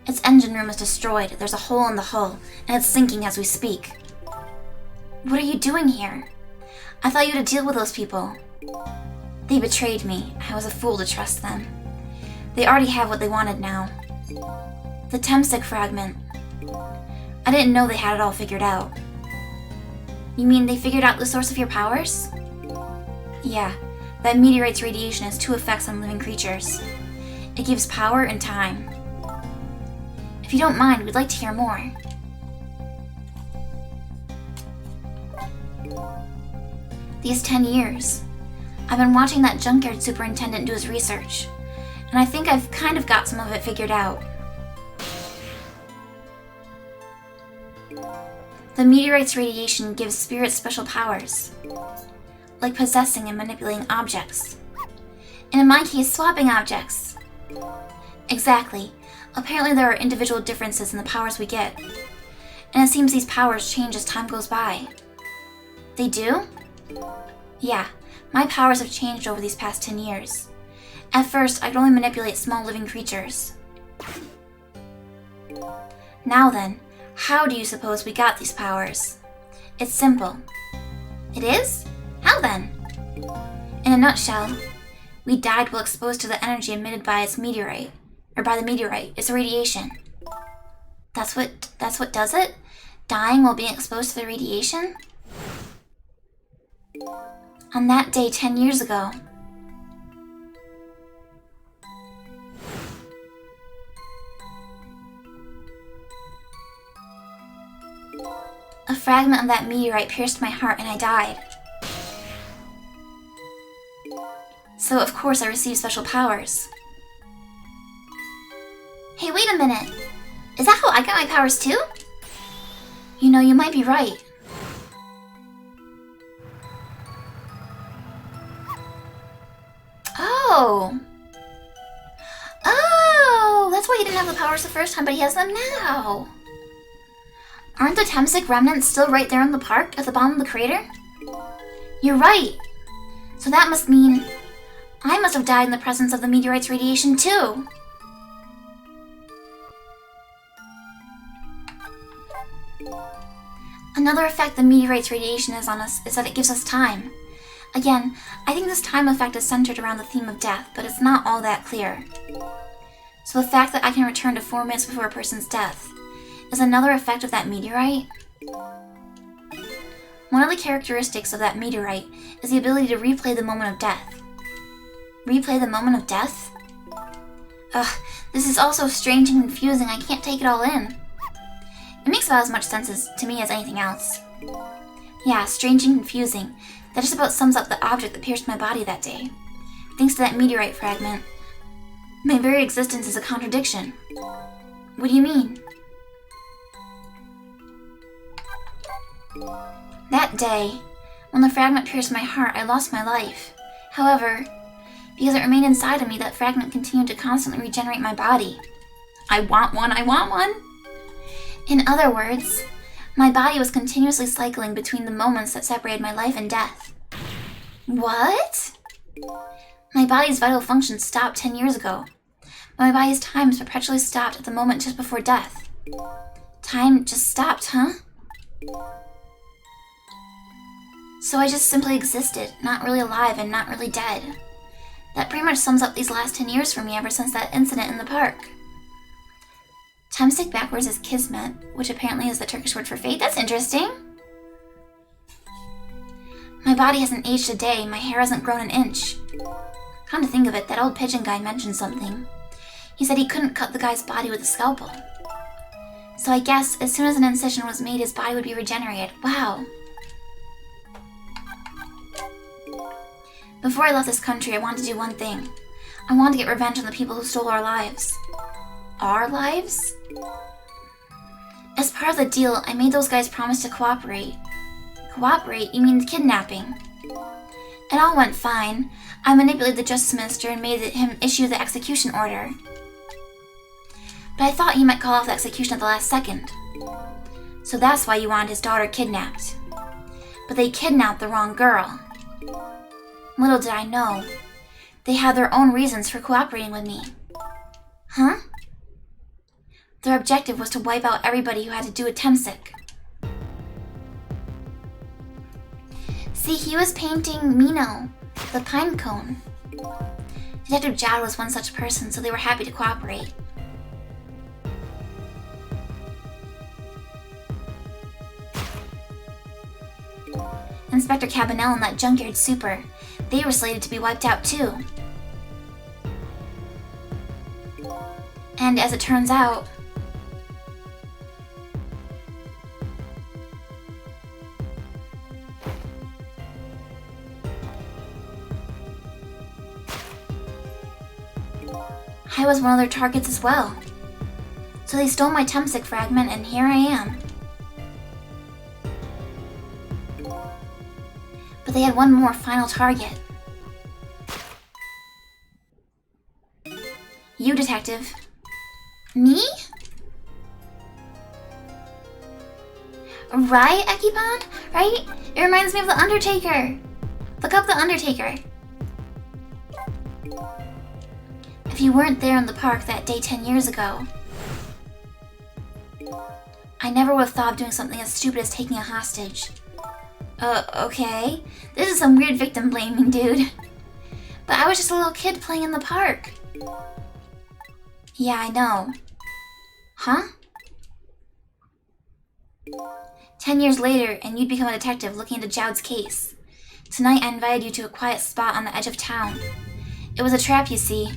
Its engine room is destroyed. There's a hole in the hull, and it's sinking as we speak. What are you doing here? I thought you had to deal with those people. They betrayed me. I was a fool to trust them. They already have what they wanted now. The Temstic fragment. I didn't know they had it all figured out. You mean they figured out the source of your powers? Yeah. That meteorite's radiation has two effects on living creatures. It gives power and time. If you don't mind, we'd like to hear more. These 10 years, I've been watching that junkyard superintendent do his research, and I think I've kind of got some of it figured out. The meteorite's radiation gives spirits special powers, like possessing and manipulating objects. And in my case, swapping objects. Exactly. Apparently there are individual differences in the powers we get. And it seems these powers change as time goes by. They do? Yeah, my powers have changed over these past 10 years. At first, I could only manipulate small living creatures. Now then, how do you suppose we got these powers? It's simple. It is? How then? In a nutshell, we died while exposed to the energy emitted by its meteorite, or by the meteorite, its radiation. That's what does it? Dying while being exposed to the radiation? On that day 10 years ago, a fragment of that meteorite pierced my heart and I died. So of course I received special powers. Hey, wait a minute! Is that how I got my powers too? You know, you might be right. Oh! Oh! That's why he didn't have the powers the first time, but he has them now! Aren't the Temstic remnants still right there in the park, at the bottom of the crater? You're right! So that must mean I must have died in the presence of the meteorite's radiation too! Another effect the meteorite's radiation has on us is that it gives us time. Again, I think this time effect is centered around the theme of death, but it's not all that clear. So the fact that I can return to 4 minutes before a person's death is another effect of that meteorite. One of the characteristics of that meteorite is the ability to replay the moment of death. Replay the moment of death? Ugh, this is all so strange and confusing, I can't take it all in. It makes about as much sense to me as anything else. Yeah, strange and confusing. That just about sums up the object that pierced my body that day. Thanks to that meteorite fragment, my very existence is a contradiction. What do you mean? That day, when the fragment pierced my heart, I lost my life. However, because it remained inside of me, that fragment continued to constantly regenerate my body. I want one, I want one! In other words, my body was continuously cycling between the moments that separated my life and death. What? My body's vital functions stopped 10 years ago. My body's time is perpetually stopped at the moment just before death. Time just stopped, huh? So I just simply existed, not really alive and not really dead. That pretty much sums up these last 10 years for me ever since that incident in the park. Time stick backwards is kismet, which apparently is the Turkish word for fate. That's interesting. My body hasn't aged a day, my hair hasn't grown an inch. Come to think of it, that old pigeon guy mentioned something. He said he couldn't cut the guy's body with a scalpel. So I guess as soon as an incision was made, his body would be regenerated. Wow. Before I left this country, I wanted to do one thing. I wanted to get revenge on the people who stole our lives. Our lives? As part of the deal, I made those guys promise to cooperate. Cooperate? You mean kidnapping? It all went fine. I manipulated the justice minister and made him issue the execution order. But I thought he might call off the execution at the last second. So that's why you wanted his daughter kidnapped. But they kidnapped the wrong girl. Little did I know, they had their own reasons for cooperating with me. Huh? Their objective was to wipe out everybody who had to do with Temsik. See, he was painting Mino, the pine cone. Detective Jad was one such person, so they were happy to cooperate. Inspector Cabanel and that junkyard super, they were slated to be wiped out too. And as it turns out, I was one of their targets as well. So they stole my Temsik fragment and here I am. But they had one more final target. You, detective. Me? Right, Ekipon? Right? It reminds me of the Undertaker. Look up the Undertaker. If you weren't there in the park that day 10 years ago, I never would have thought of doing something as stupid as taking a hostage. Okay. This is some weird victim blaming, dude. But I was just a little kid playing in the park. Yeah, I know. Huh? 10 years later, and you'd become a detective looking into Jowd's case. Tonight, I invited you to a quiet spot on the edge of town. It was a trap, you see.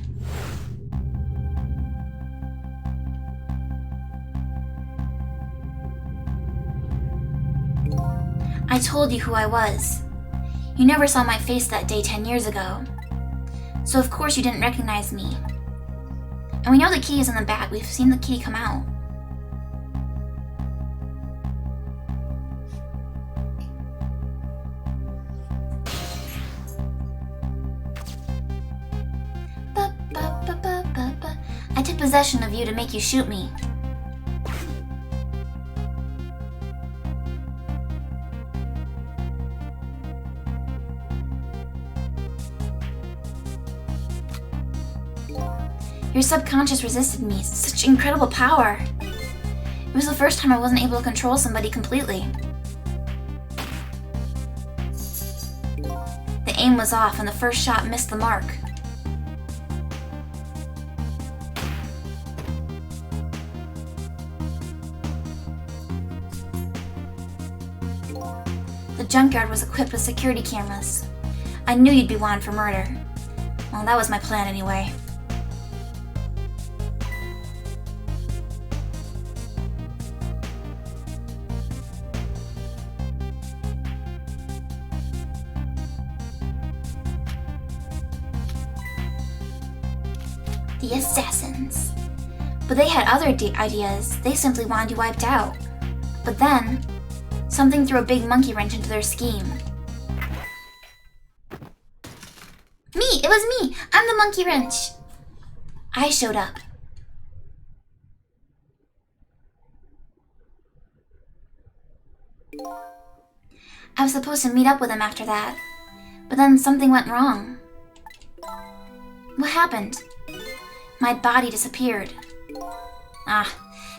I told you who I was. You never saw my face that day 10 years ago. So of course you didn't recognize me. And we know the key is in the bag. We've seen the key come out. I took possession of you to make you shoot me. Your subconscious resisted me. Such incredible power. It was the first time I wasn't able to control somebody completely. The aim was off and the first shot missed the mark. The junkyard was equipped with security cameras. I knew you'd be wanted for murder. Well, that was my plan anyway. The assassins. But they had other ideas. They simply wanted you wiped out. But then, something threw a big monkey wrench into their scheme. Me! It was me! I'm the monkey wrench! I showed up. I was supposed to meet up with him after that, but then something went wrong. What happened? My body disappeared.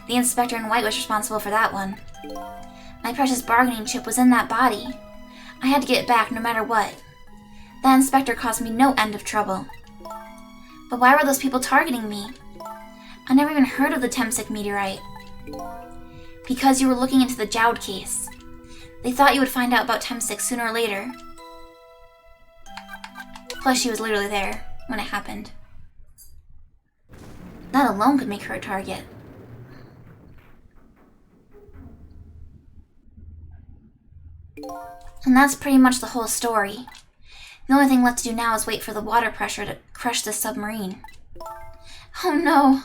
The inspector in white was responsible for that one. My precious bargaining chip was in that body. I had to get it back no matter what. That inspector caused me no end of trouble. But why were those people targeting me? I never even heard of the Temsik meteorite. Because you were looking into the Jowd case. They thought you would find out about Temsik sooner or later. Plus, she was literally there when it happened. That alone could make her a target. And that's pretty much the whole story. The only thing left to do now is wait for the water pressure to crush the submarine. Oh no!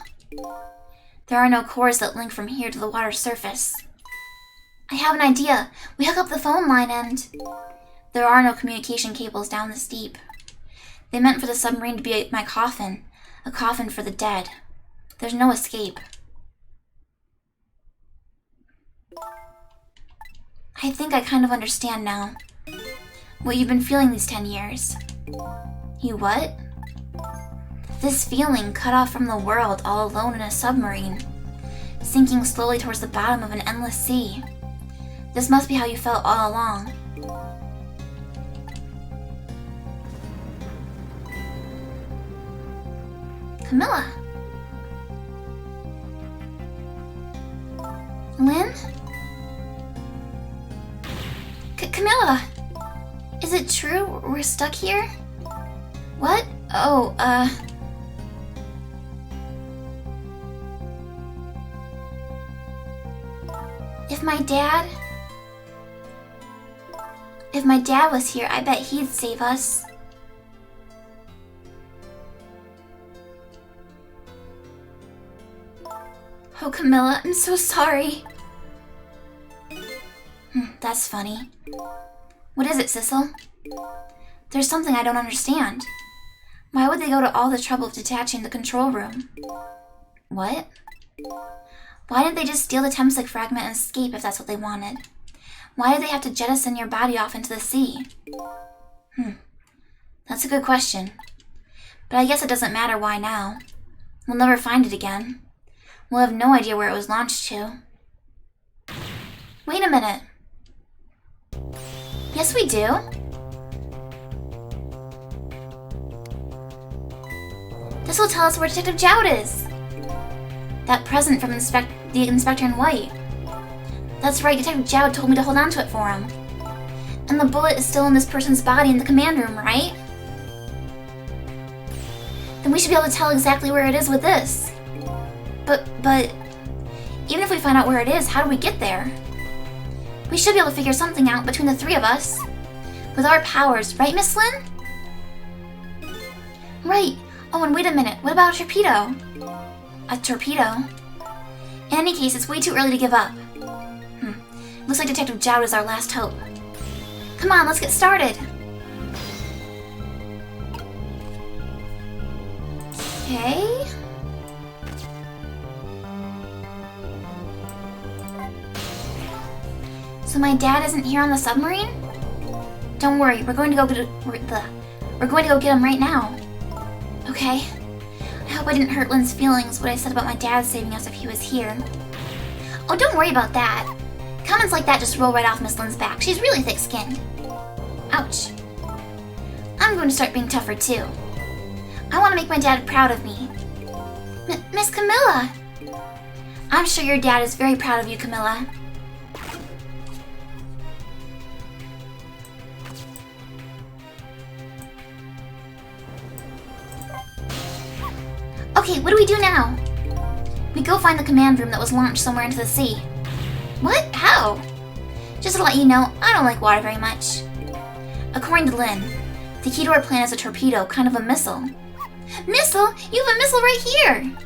There are no cores that link from here to the water's surface. I have an idea! We hook up the phone line and... There are no communication cables down this deep. They meant for the submarine to be my coffin. A coffin for the dead. There's no escape. I think I kind of understand now. What you've been feeling these 10 years. You what? This feeling, cut off from the world, all alone in a submarine. Sinking slowly towards the bottom of an endless sea. This must be how you felt all along. Camilla? Lynn? Camilla! Is it true we're stuck here? What? Oh, If my dad was here, I bet he'd save us. Oh, Camilla, I'm so sorry. That's funny. What is it, Sissel? There's something I don't understand. Why would they go to all the trouble of detaching the control room? What? Why didn't they just steal the Temsik fragment and escape if that's what they wanted? Why did they have to jettison your body off into the sea? That's a good question. But I guess it doesn't matter why now. We'll never find it again. We'll have no idea where it was launched to. Wait a minute. Yes, we do. This will tell us where Detective Jowd is. That present from the Inspector in White. That's right, Detective Jowd told me to hold on to it for him. And the bullet is still in this person's body in the command room, right? Then we should be able to tell exactly where it is with this. But, even if we find out where it is, how do we get there? We should be able to figure something out between the three of us. With our powers, right, Miss Lynn? Right. Oh, and wait a minute, what about a torpedo? A torpedo? In any case, it's way too early to give up. Looks like Detective Jowd is our last hope. Come on, let's get started. Okay. So my dad isn't here on the submarine? Don't worry, we're going to go get him right now. Okay. I hope I didn't hurt Lynn's feelings what I said about my dad saving us if he was here. Oh, don't worry about that. Comments like that just roll right off Miss Lynn's back. She's really thick-skinned. Ouch. I'm going to start being tougher, too. I want to make my dad proud of me. Miss Camilla! I'm sure your dad is very proud of you, Camilla. Okay, what do we do now? We go find the command room that was launched somewhere into the sea. What? How? Just to let you know, I don't like water very much. According to Lynn, the key to our plan is a torpedo, kind of a missile. Missile? You have a missile right here!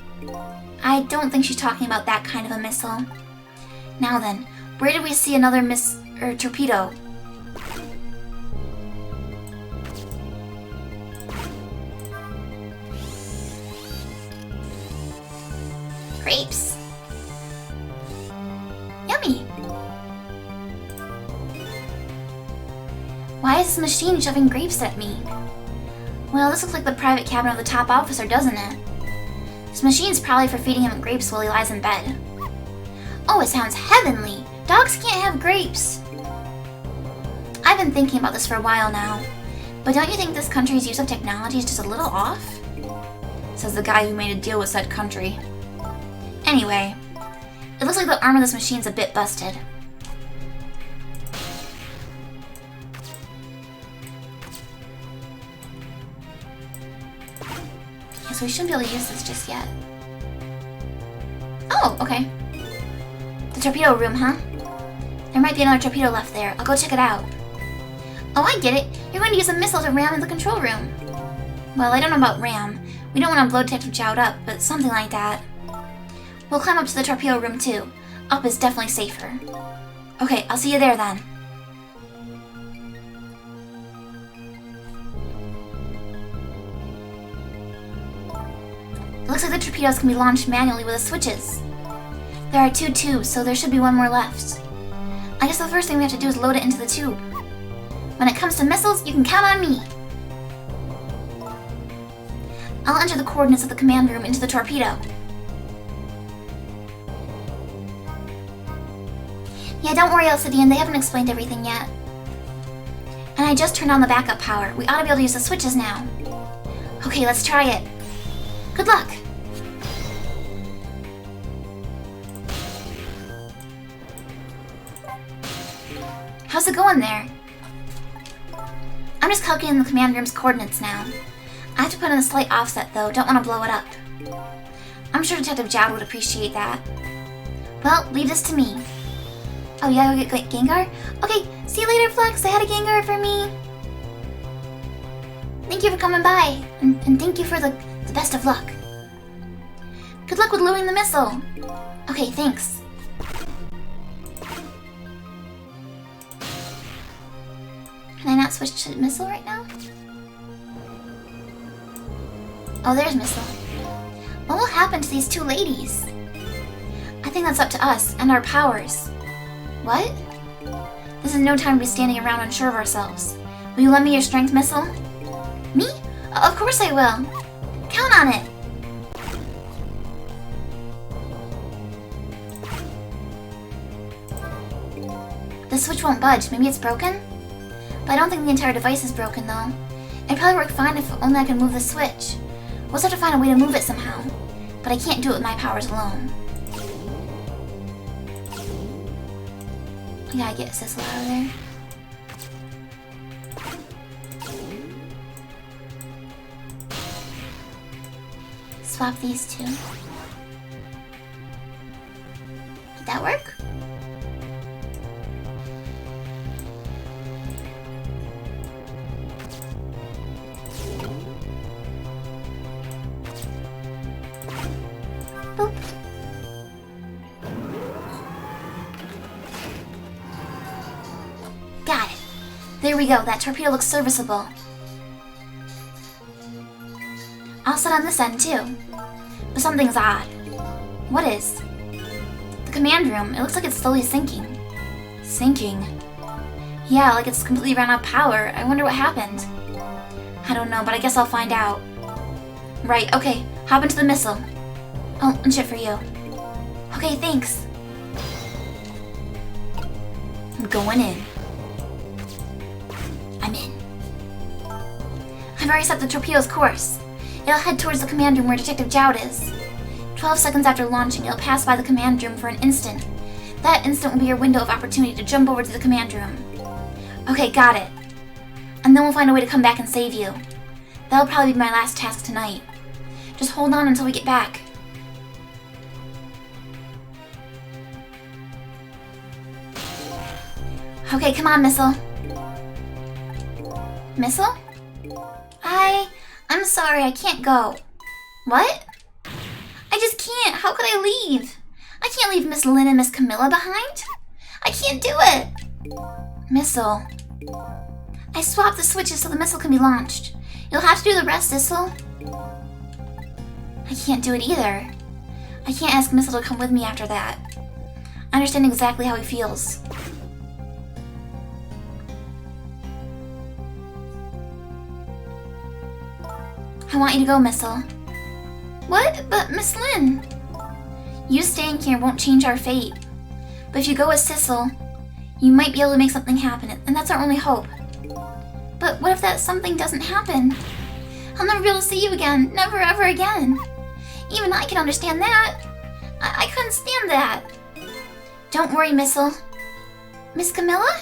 I don't think she's talking about that kind of a missile. Now then, where did we see another torpedo? Grapes. Yummy. Why is this machine shoving grapes at me? Well, this looks like the private cabin of the top officer, doesn't it? This machine's probably for feeding him grapes while he lies in bed. Oh, it sounds heavenly! Dogs can't have grapes! I've been thinking about this for a while now, but don't you think this country's use of technology is just a little off? Says the guy who made a deal with said country. Anyway, it looks like the arm of this machine's a bit busted. Yeah, so we shouldn't be able to use this just yet. Oh, okay. The torpedo room, huh? There might be another torpedo left there. I'll go check it out. Oh, I get it. You're going to use a missile to ram in the control room. Well, I don't know about ram. We don't want to blow Detective Jowd up, but something like that. We'll climb up to the torpedo room too. Up is definitely safer. Okay, I'll see you there then. It looks like the torpedoes can be launched manually with the switches. There are 2 tubes, so there should be 1 more left. I guess the first thing we have to do is load it into the tube. When it comes to missiles, you can count on me. I'll enter the coordinates of the command room into the torpedo. Yeah, don't worry, Alcidian, they haven't explained everything yet. And I just turned on the backup power. We ought to be able to use the switches now. Okay, let's try it. Good luck! How's it going there? I'm just calculating the command room's coordinates now. I have to put in a slight offset though, don't want to blow it up. I'm sure Detective Jowd would appreciate that. Well, leave this to me. Oh, you gotta go get Gengar? Okay, see you later, Flex. I had a Gengar for me. Thank you for coming by, and thank you for the best of luck. Good luck with loading the missile. Okay, thanks. Can I not switch to missile right now? Oh, there's missile. What will happen to these 2 ladies? I think that's up to us and our powers. What? This is no time to be standing around unsure of ourselves. Will you lend me your strength missile? Me? Of course I will. Count on it. The switch won't budge. Maybe it's broken? But I don't think the entire device is broken though. It'd probably work fine if only I could move the switch. We'll just have to find a way to move it somehow. But I can't do it with my powers alone. I gotta get Sissel out of there. Swap these 2. Did that work? Boop. Got it. There we go. That torpedo looks serviceable. I'll set on this end too. But something's odd. What is? The command room. It looks like it's slowly sinking. Sinking? Yeah, like it's completely run out of power. I wonder what happened. I don't know, but I guess I'll find out. Right, okay. Hop into the missile. Oh, and shit for you. Okay, thanks. I'm going in. I'm in. I've already set the torpedo's course. It'll head towards the command room where Detective Jowd is. 12 seconds after launching, it'll pass by the command room for an instant. That instant will be your window of opportunity to jump over to the command room. Okay, got it. And then we'll find a way to come back and save you. That'll probably be my last task tonight. Just hold on until we get back. Okay, come on, Missile. Missile? I'm sorry, I can't go. What? I just can't. How could I leave? I can't leave Miss Lynn and Miss Camilla behind. I can't do it. Missile. I swapped the switches so the missile can be launched. You'll have to do the rest, Missile. I can't do it either. I can't ask Missile to come with me after that. I understand exactly how he feels. I want you to go, Missile. What? But Miss Lynn. You staying here won't change our fate. But if you go with Sissel, you might be able to make something happen, and that's our only hope. But what if that something doesn't happen? I'll never be able to see you again. Never, ever again. Even I can understand that. I couldn't stand that. Don't worry, Missile. Miss Camilla?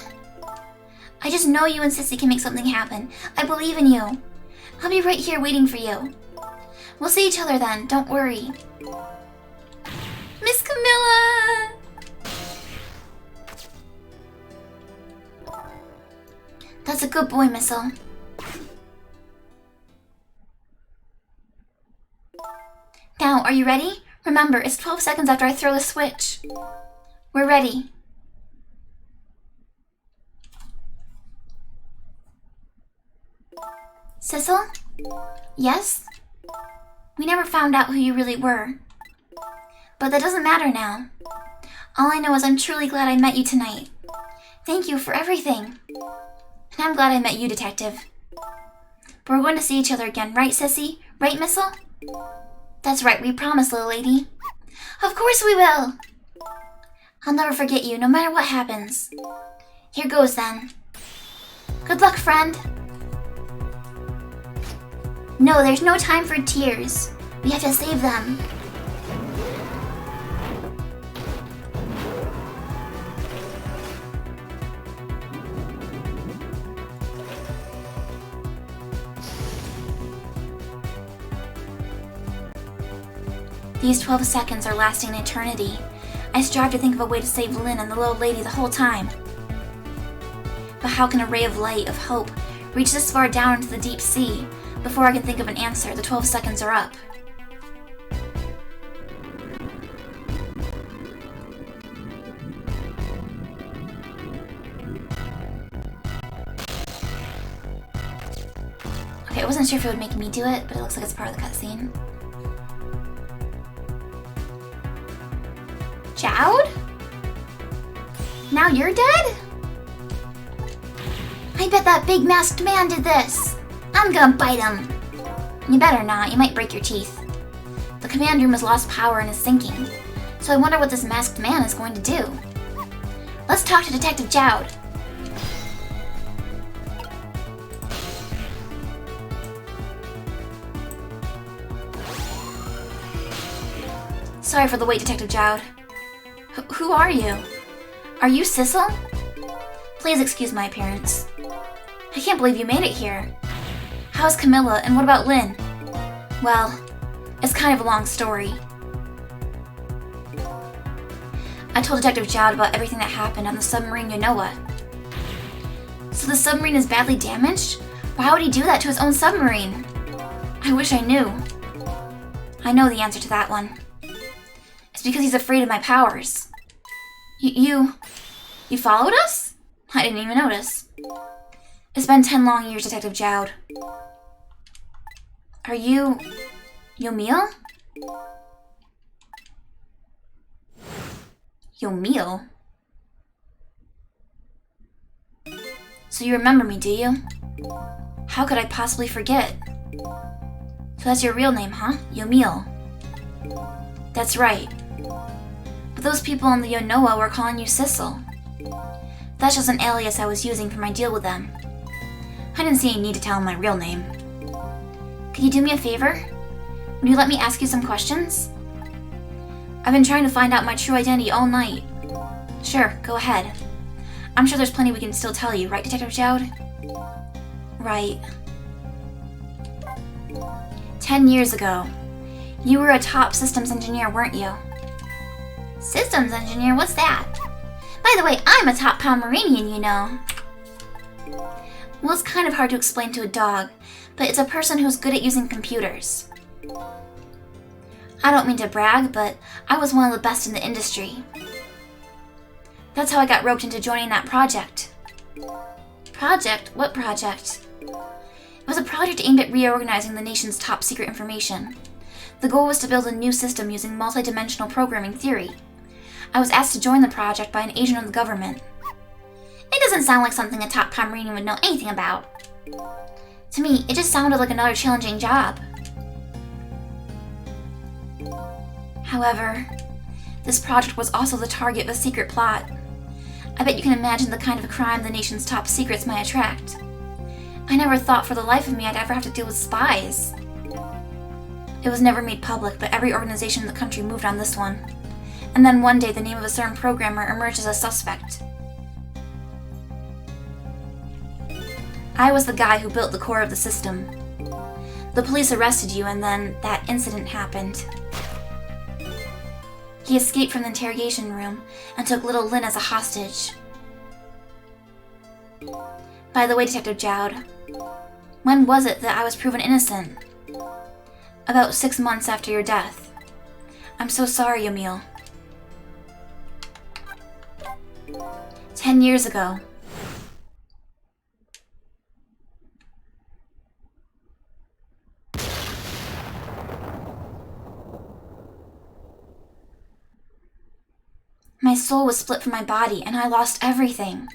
I just know you and Sissy can make something happen. I believe in you. I'll be right here waiting for you. We'll see each other then, don't worry. Miss Camilla! That's a good boy, Missile. Now, are you ready? Remember, it's 12 seconds after I throw the switch. We're ready. Sissel? Yes? We never found out who you really were. But that doesn't matter now. All I know is I'm truly glad I met you tonight. Thank you for everything. And I'm glad I met you, Detective. But we're going to see each other again, right, Sissy? Right, Missile? That's right, we promise, little lady. Of course we will! I'll never forget you, no matter what happens. Here goes, then. Good luck, friend. No, there's no time for tears. We have to save them. These 12 seconds are lasting an eternity. I strive to think of a way to save Lynn and the little lady the whole time. But how can a ray of light, of hope, reach this far down into the deep sea? Before I can think of an answer, the 12 seconds are up. Okay, I wasn't sure if it would make me do it, but it looks like it's part of the cutscene. Jowd? Now you're dead? I bet that big masked man did this. I'm gonna bite him. You better not, you might break your teeth. The command room has lost power and is sinking, so I wonder what this masked man is going to do. Let's talk to Detective Jowd. Sorry for the wait, Detective Jowd. Who are you? Are you Sissel? Please excuse my appearance. I can't believe you made it here. How's Camilla, and what about Lynn? Well, it's kind of a long story. I told Detective Jowd about everything that happened on the submarine Yonoa. So the submarine is badly damaged? Why would he do that to his own submarine? I wish I knew. I know the answer to that one. It's because he's afraid of my powers. You followed us? I didn't even notice. It's been 10 long years, Detective Jowd. Are you Yomil? Yomil? So you remember me, do you? How could I possibly forget? So that's your real name, huh? Yomil. That's right. But those people on the Yonoa were calling you Sissel. That's just an alias I was using for my deal with them. I didn't see any need to tell them my real name. Could you do me a favor? Would you let me ask you some questions? I've been trying to find out my true identity all night. Sure, go ahead. I'm sure there's plenty we can still tell you, right, Detective Jowd? Right. 10 years ago, you were a top systems engineer, weren't you? Systems engineer? What's that? By the way, I'm a top Pomeranian, you know. Well, it's kind of hard to explain to a dog, but it's a person who's good at using computers. I don't mean to brag, but I was one of the best in the industry. That's how I got roped into joining that project. Project? What project? It was a project aimed at reorganizing the nation's top secret information. The goal was to build a new system using multidimensional programming theory. I was asked to join the project by an agent of the government. It doesn't sound like something a top Pomeranian would know anything about. To me, it just sounded like another challenging job. However, this project was also the target of a secret plot. I bet you can imagine the kind of crime the nation's top secrets might attract. I never thought for the life of me I'd ever have to deal with spies. It was never made public, but every organization in the country moved on this one. And then one day the name of a certain programmer emerged as a suspect. I was the guy who built the core of the system. The police arrested you, and then that incident happened. He escaped from the interrogation room and took little Lynn as a hostage. By the way, Detective Jowd, when was it that I was proven innocent? About 6 months after your death. I'm so sorry, Emil. 10 years ago. My soul was split from my body, and I lost everything.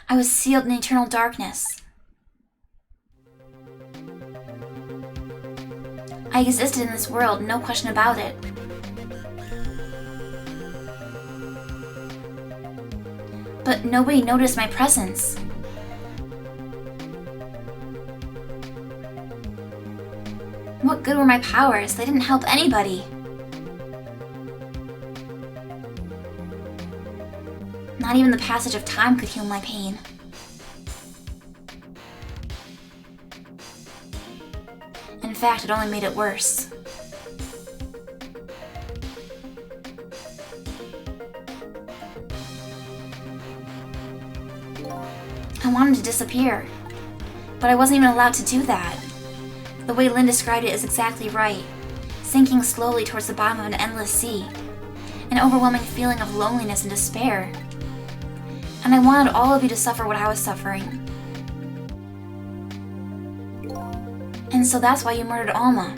I was sealed in eternal darkness. I existed in this world, no question about it. But nobody noticed my presence. What good were my powers? They didn't help anybody. Not even the passage of time could heal my pain. In fact, it only made it worse. I wanted to disappear, but I wasn't even allowed to do that. The way Lynn described it is exactly right, sinking slowly towards the bottom of an endless sea, an overwhelming feeling of loneliness and despair. And I wanted all of you to suffer what I was suffering. And so that's why you murdered Alma.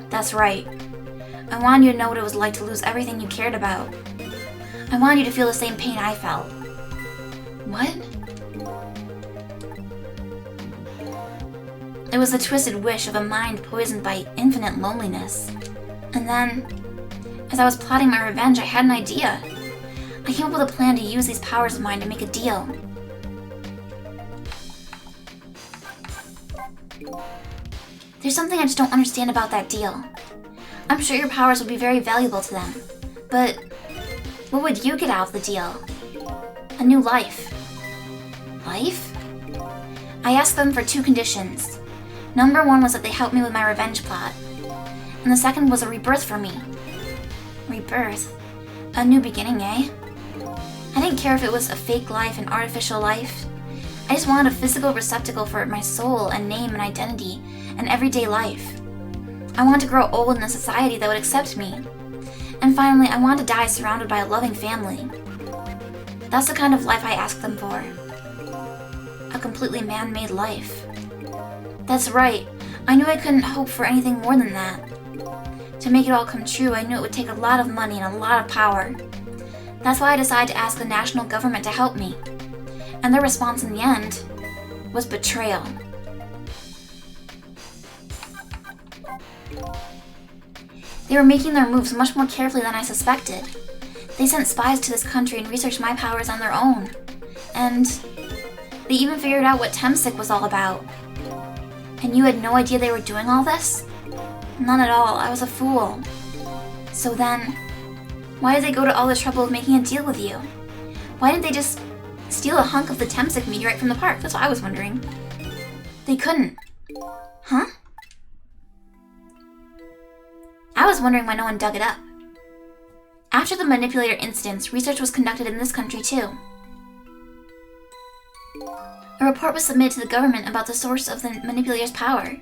That's right. I wanted you to know what it was like to lose everything you cared about. I wanted you to feel the same pain I felt. What? It was the twisted wish of a mind poisoned by infinite loneliness. And then, as I was plotting my revenge, I had an idea. I came up with a plan to use these powers of mine to make a deal. There's something I just don't understand about that deal. I'm sure your powers would be very valuable to them, but what would you get out of the deal? A new life. Life? I asked them for 2 conditions. Number 1 was that they helped me with my revenge plot, and the second was a rebirth for me. Rebirth? A new beginning, eh? I didn't care if it was a fake life, an artificial life. I just wanted a physical receptacle for my soul and name and identity and everyday life. I wanted to grow old in a society that would accept me. And finally, I wanted to die surrounded by a loving family. That's the kind of life I asked them for. A completely man-made life. That's right. I knew I couldn't hope for anything more than that. To make it all come true, I knew it would take a lot of money and a lot of power. That's why I decided to ask the national government to help me. And their response in the end was betrayal. They were making their moves much more carefully than I suspected. They sent spies to this country and researched my powers on their own. and they even figured out what Temsic was all about. And you had no idea they were doing all this? None at all. I was a fool. So then, why did they go to all the trouble of making a deal with you? Why didn't they just steal a hunk of the Temsic meteorite from the park? That's what I was wondering. They couldn't. Huh? I was wondering why no one dug it up. After the manipulator incidents, research was conducted in this country too. A report was submitted to the government about the source of the manipulator's power.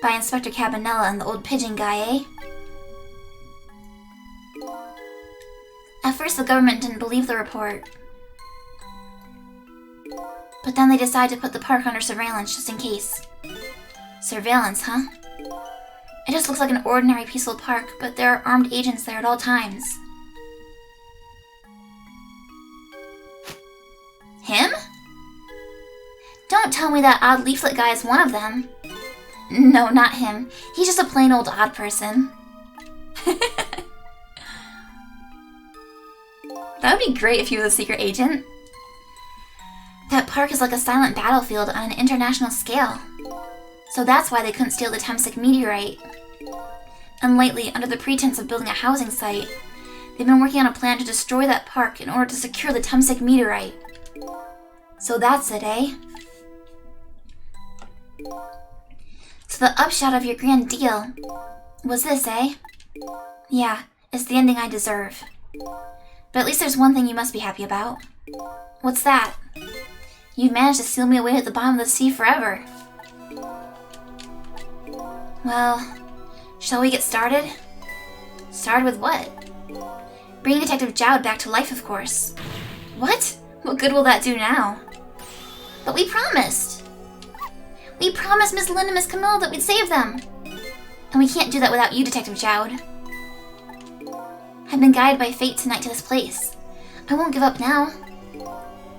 By Inspector Cabanella and the old pigeon guy, eh? At first, the government didn't believe the report. But then they decided to put the park under surveillance just in case. Surveillance, huh? It just looks like an ordinary peaceful park, but there are armed agents there at all times. Him? Don't tell me that odd leaflet guy is one of them. No, not him. He's just a plain old odd person. That would be great if he was a secret agent. That park is like a silent battlefield on an international scale. So that's why they couldn't steal the Temsic meteorite. And lately, under the pretense of building a housing site, they've been working on a plan to destroy that park in order to secure the Temsic meteorite. So that's it, eh? So the upshot of your grand deal was this, eh? Yeah, it's the ending I deserve. But at least there's one thing you must be happy about. What's that? You've managed to seal me away at the bottom of the sea forever. Well, shall we get started? Started with what? Bringing Detective Jowd back to life, of course. What? What good will that do now? But we promised! We promised Miss Lynn and Miss Camilla that we'd save them! And we can't do that without you, Detective Jowd. I've been guided by fate tonight to this place. I won't give up now.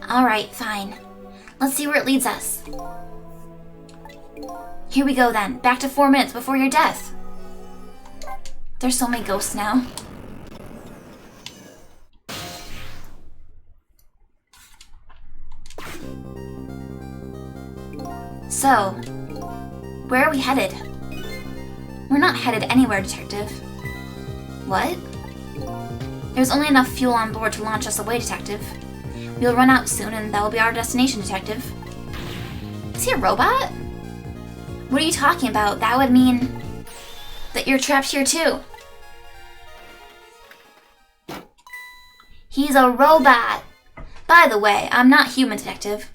Alright, fine. Let's see where it leads us. Here we go then, back to 4 minutes before your death. There's so many ghosts now. So, where are we headed? We're not headed anywhere, Detective. What? There's only enough fuel on board to launch us away, Detective. We'll run out soon and that will be our destination, Detective. Is he a robot? What are you talking about? That would mean that you're trapped here too. He's a robot! By the way, I'm not human, Detective.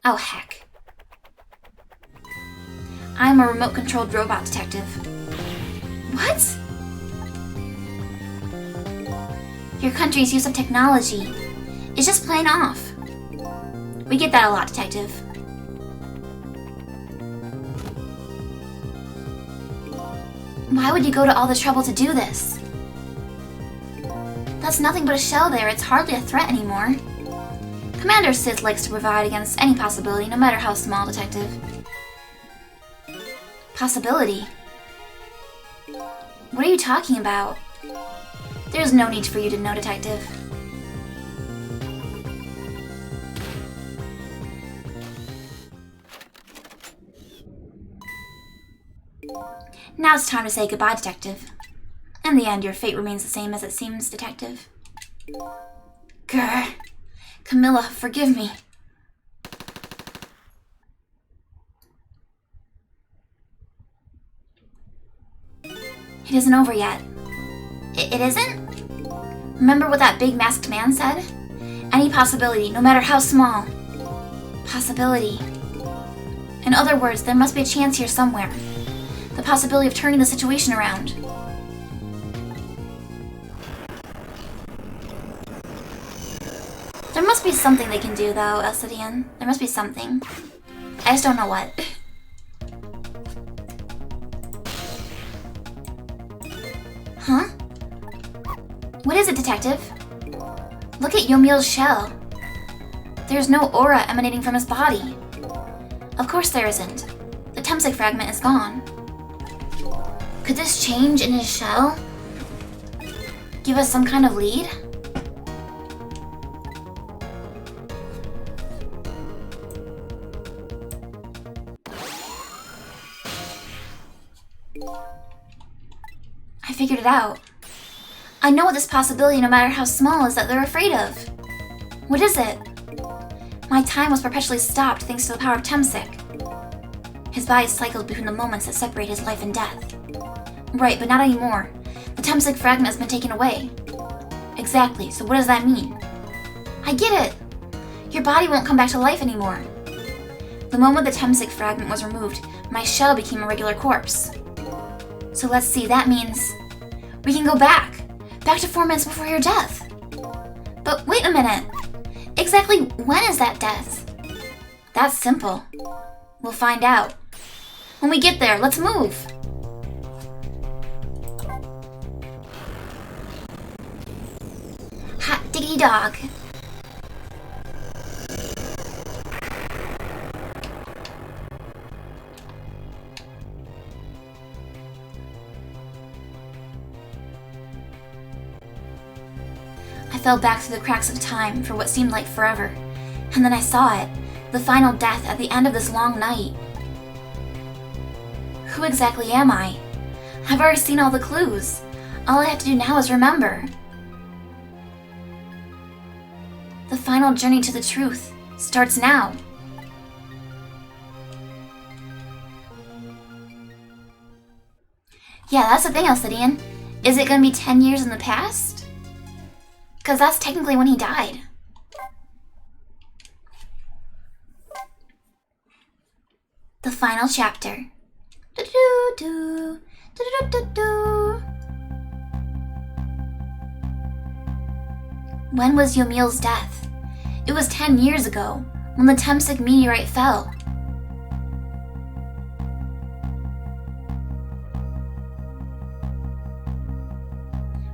Oh, heck. I'm a remote-controlled robot, Detective. What? Your country's use of technology is just plain off. We get that a lot, Detective. Why would you go to all the trouble to do this? That's nothing but a shell there. It's hardly a threat anymore. Commander Sith likes to provide against any possibility, no matter how small, Detective. Possibility? What are you talking about? There's no need for you to know, Detective. Now it's time to say goodbye, Detective. In the end, your fate remains the same as it seems, Detective. Grr. Camilla, forgive me. It isn't over yet. It isn't? Remember what that big masked man said? Any possibility, no matter how small. Possibility. In other words, there must be a chance here somewhere. The possibility of turning the situation around. There must be something they can do, though, Elcidian. There must be something. I just don't know what. Huh? What is it, Detective? Look at Yomiel's shell. There's no aura emanating from his body. Of course there isn't. The Temsic fragment is gone. Could this change in his shell Give us some kind of lead? I figured it out. I know what this possibility, no matter how small, is that they're afraid of. What is it? My time was perpetually stopped thanks to the power of Temsik. His body cycled between the moments that separate his life and death. Right, but not anymore. The Temsik fragment has been taken away. Exactly, so what does that mean? I get it! Your body won't come back to life anymore. The moment the Temsik fragment was removed, my shell became a regular corpse. So let's see, that means we can go back to 4 minutes before your death. But wait a minute. Exactly when is that death? That's simple. We'll find out. When we get there, let's move. Hot diggity dog. I fell back through the cracks of time for what seemed like forever, and then I saw it, the final death at the end of this long night. Who exactly am I? I've already seen all the clues. All I have to do now is remember. The final journey to the truth starts now. Yeah, that's the thing, Alcidian. Is it going to be 10 years in the past? Because that's technically when he died. The final chapter. Do-do-do, do-do-do-do. When was Yomil's death? It was 10 years ago, when the Temsik meteorite fell.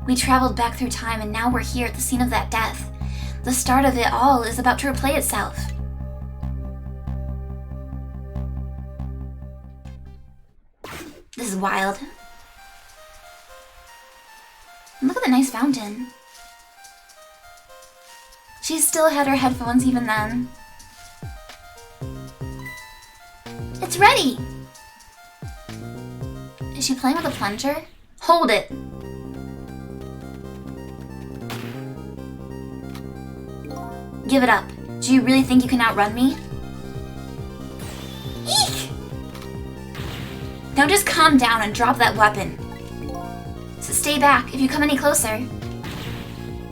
We traveled back through time and now we're here at the scene of that death. The start of it all is about to replay itself. This is wild. Look at the nice fountain. She still had her headphones even then. It's ready! Is she playing with a plunger? Hold it! Give it up. Do you really think you can outrun me? Eek! Now just calm down and drop that weapon. So stay back. If you come any closer,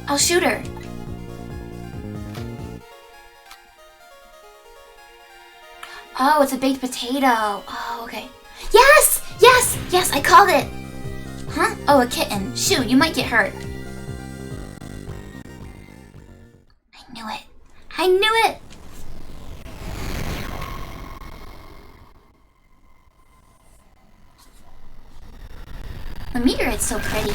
I'll shoot her. Oh, it's a baked potato. Oh, okay. Yes! Yes! Yes, I called it! Huh? Oh, a kitten. Shoot, you might get hurt. I knew it. I knew it! The meteorite's so pretty.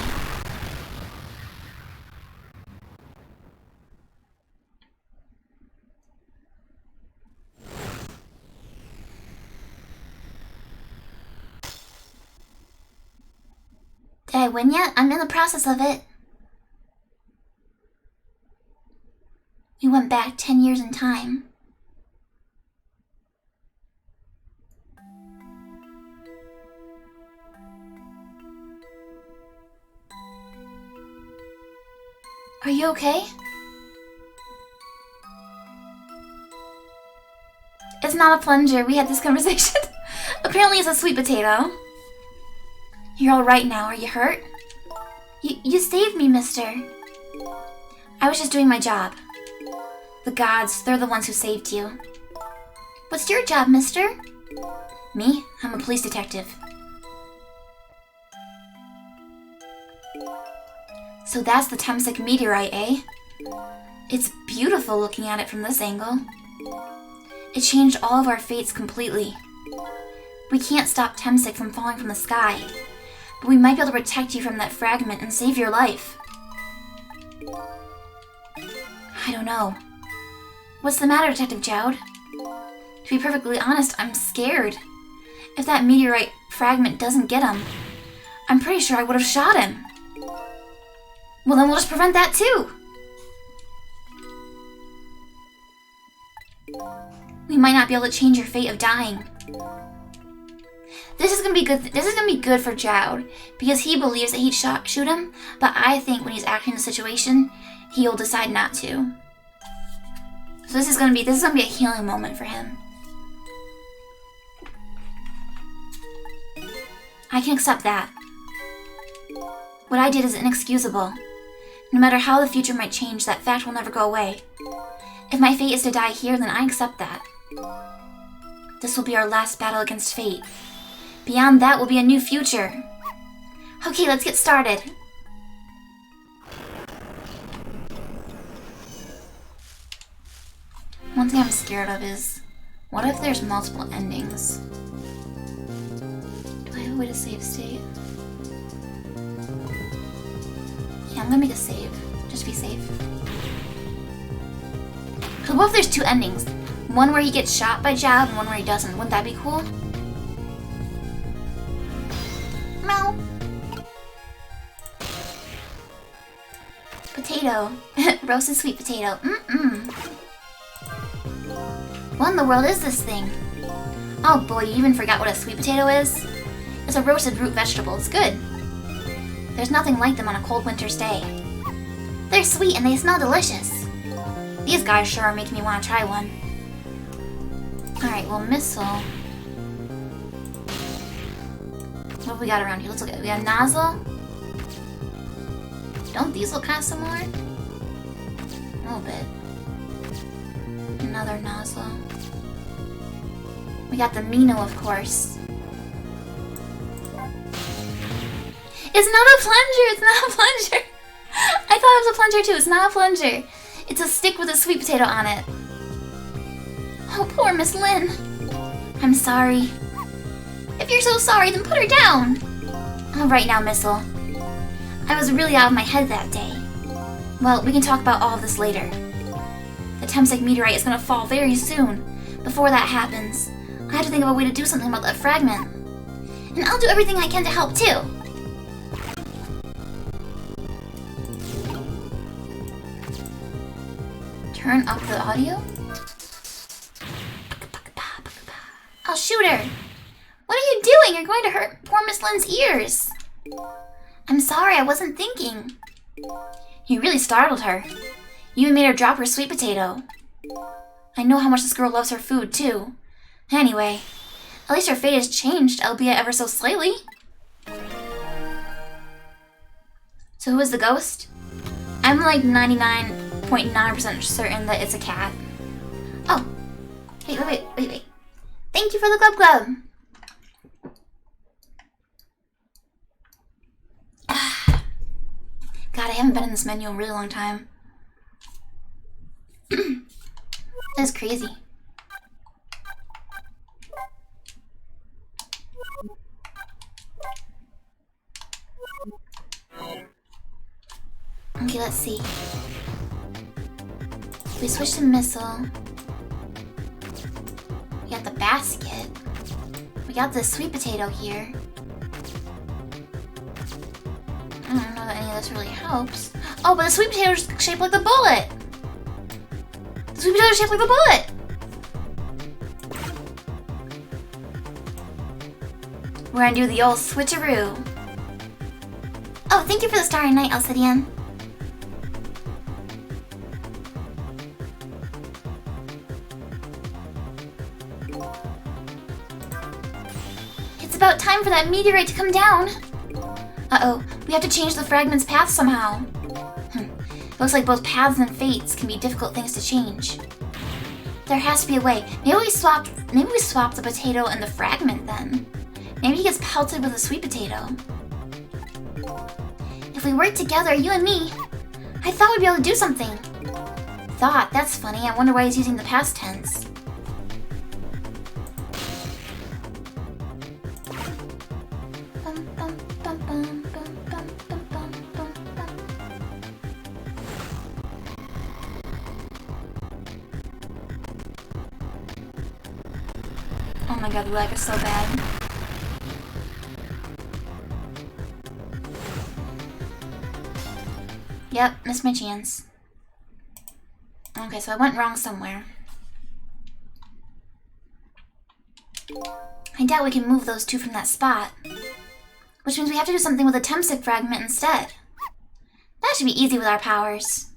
Did I win yet? I'm in the process of it. We went back 10 years in time. Are you okay? It's not a plunger. We had this conversation. Apparently it's a sweet potato. You're all right now. Are you hurt? You saved me, mister. I was just doing my job. The gods, they're the ones who saved you. What's your job, mister? Me? I'm a police detective. So that's the Temsik meteorite, eh? It's beautiful looking at it from this angle. It changed all of our fates completely. We can't stop Temsik from falling from the sky, but we might be able to protect you from that fragment and save your life. I don't know. What's the matter, Detective Jowd? To be perfectly honest, I'm scared. If that meteorite fragment doesn't get him, I'm pretty sure I would have shot him. Well, then we'll just prevent that too. We might not be able to change your fate of dying. This is gonna be good. This is gonna be good for Jowd because he believes that he'd shoot him, but I think when he's acting in the situation, he'll decide not to. So this is gonna be a healing moment for him. I can accept that. What I did is inexcusable. No matter how the future might change, that fact will never go away. If my fate is to die here, then I accept that. This will be our last battle against fate. Beyond that will be a new future. Okay, let's get started. One thing I'm scared of is, what if there's multiple endings? Do I have a way to save state? Yeah, I'm gonna make a save. Just be safe. Because what if there's two endings? One where he gets shot by Jowd and one where he doesn't. Wouldn't that be cool? Meow. Potato. Roasted sweet potato. What in the world is this thing? Oh boy, you even forgot what a sweet potato is? It's a roasted root vegetable. It's good. There's nothing like them on a cold winter's day. They're sweet and they smell delicious. These guys sure are making me want to try one. Alright, well, missile. What have we got around here? Let's look at it. We got nozzle. Don't these look kind of similar? A little bit. Another nozzle. We got the Mino, of course. It's not a plunger! It's not a plunger! I thought it was a plunger too. It's not a plunger. It's a stick with a sweet potato on it. Oh, poor Miss Lynn. I'm sorry. If you're so sorry, then put her down. Alright now, Missile. I was really out of my head that day. Well, we can talk about all of this later. The Temsec meteorite is going to fall very soon. Before that happens, I have to think of a way to do something about that fragment. And I'll do everything I can to help, too. Turn up the audio? I'll shoot her. What are you doing? You're going to hurt poor Miss Lynn's ears. I'm sorry, I wasn't thinking. You really startled her. You even made her drop her sweet potato. I know how much this girl loves her food, too. Anyway, at least her fate has changed, albeit ever so slightly. So who is the ghost? I'm like 99.9% certain that it's a cat. Oh. Wait. Thank you for the glub. God, I haven't been in this menu in a really long time. That's crazy. Okay, let's see. We switch to missile. We got the basket. We got the sweet potato here. I don't know that any of this really helps. Oh, but the sweet potato is shaped like the bullet! The sweet potato is shaped like the bullet! We're gonna do the old switcheroo. Oh, thank you for the starry night, Alcidian. It's about time for that meteorite to come down. Uh-oh, we have to change the fragment's path somehow. Looks like both paths and fates can be difficult things to change. There has to be a way. Maybe we swap the potato and the fragment then. Maybe he gets pelted with a sweet potato. If we work together, you and me, I thought we'd be able to do something. Thought, that's funny. I wonder why he's using the past tense. Oh my god, the lag is so bad. Yep, missed my chance. Okay, so I went wrong somewhere. I doubt we can move those two from that spot. Which means we have to do something with a Temsic fragment instead. That should be easy with our powers.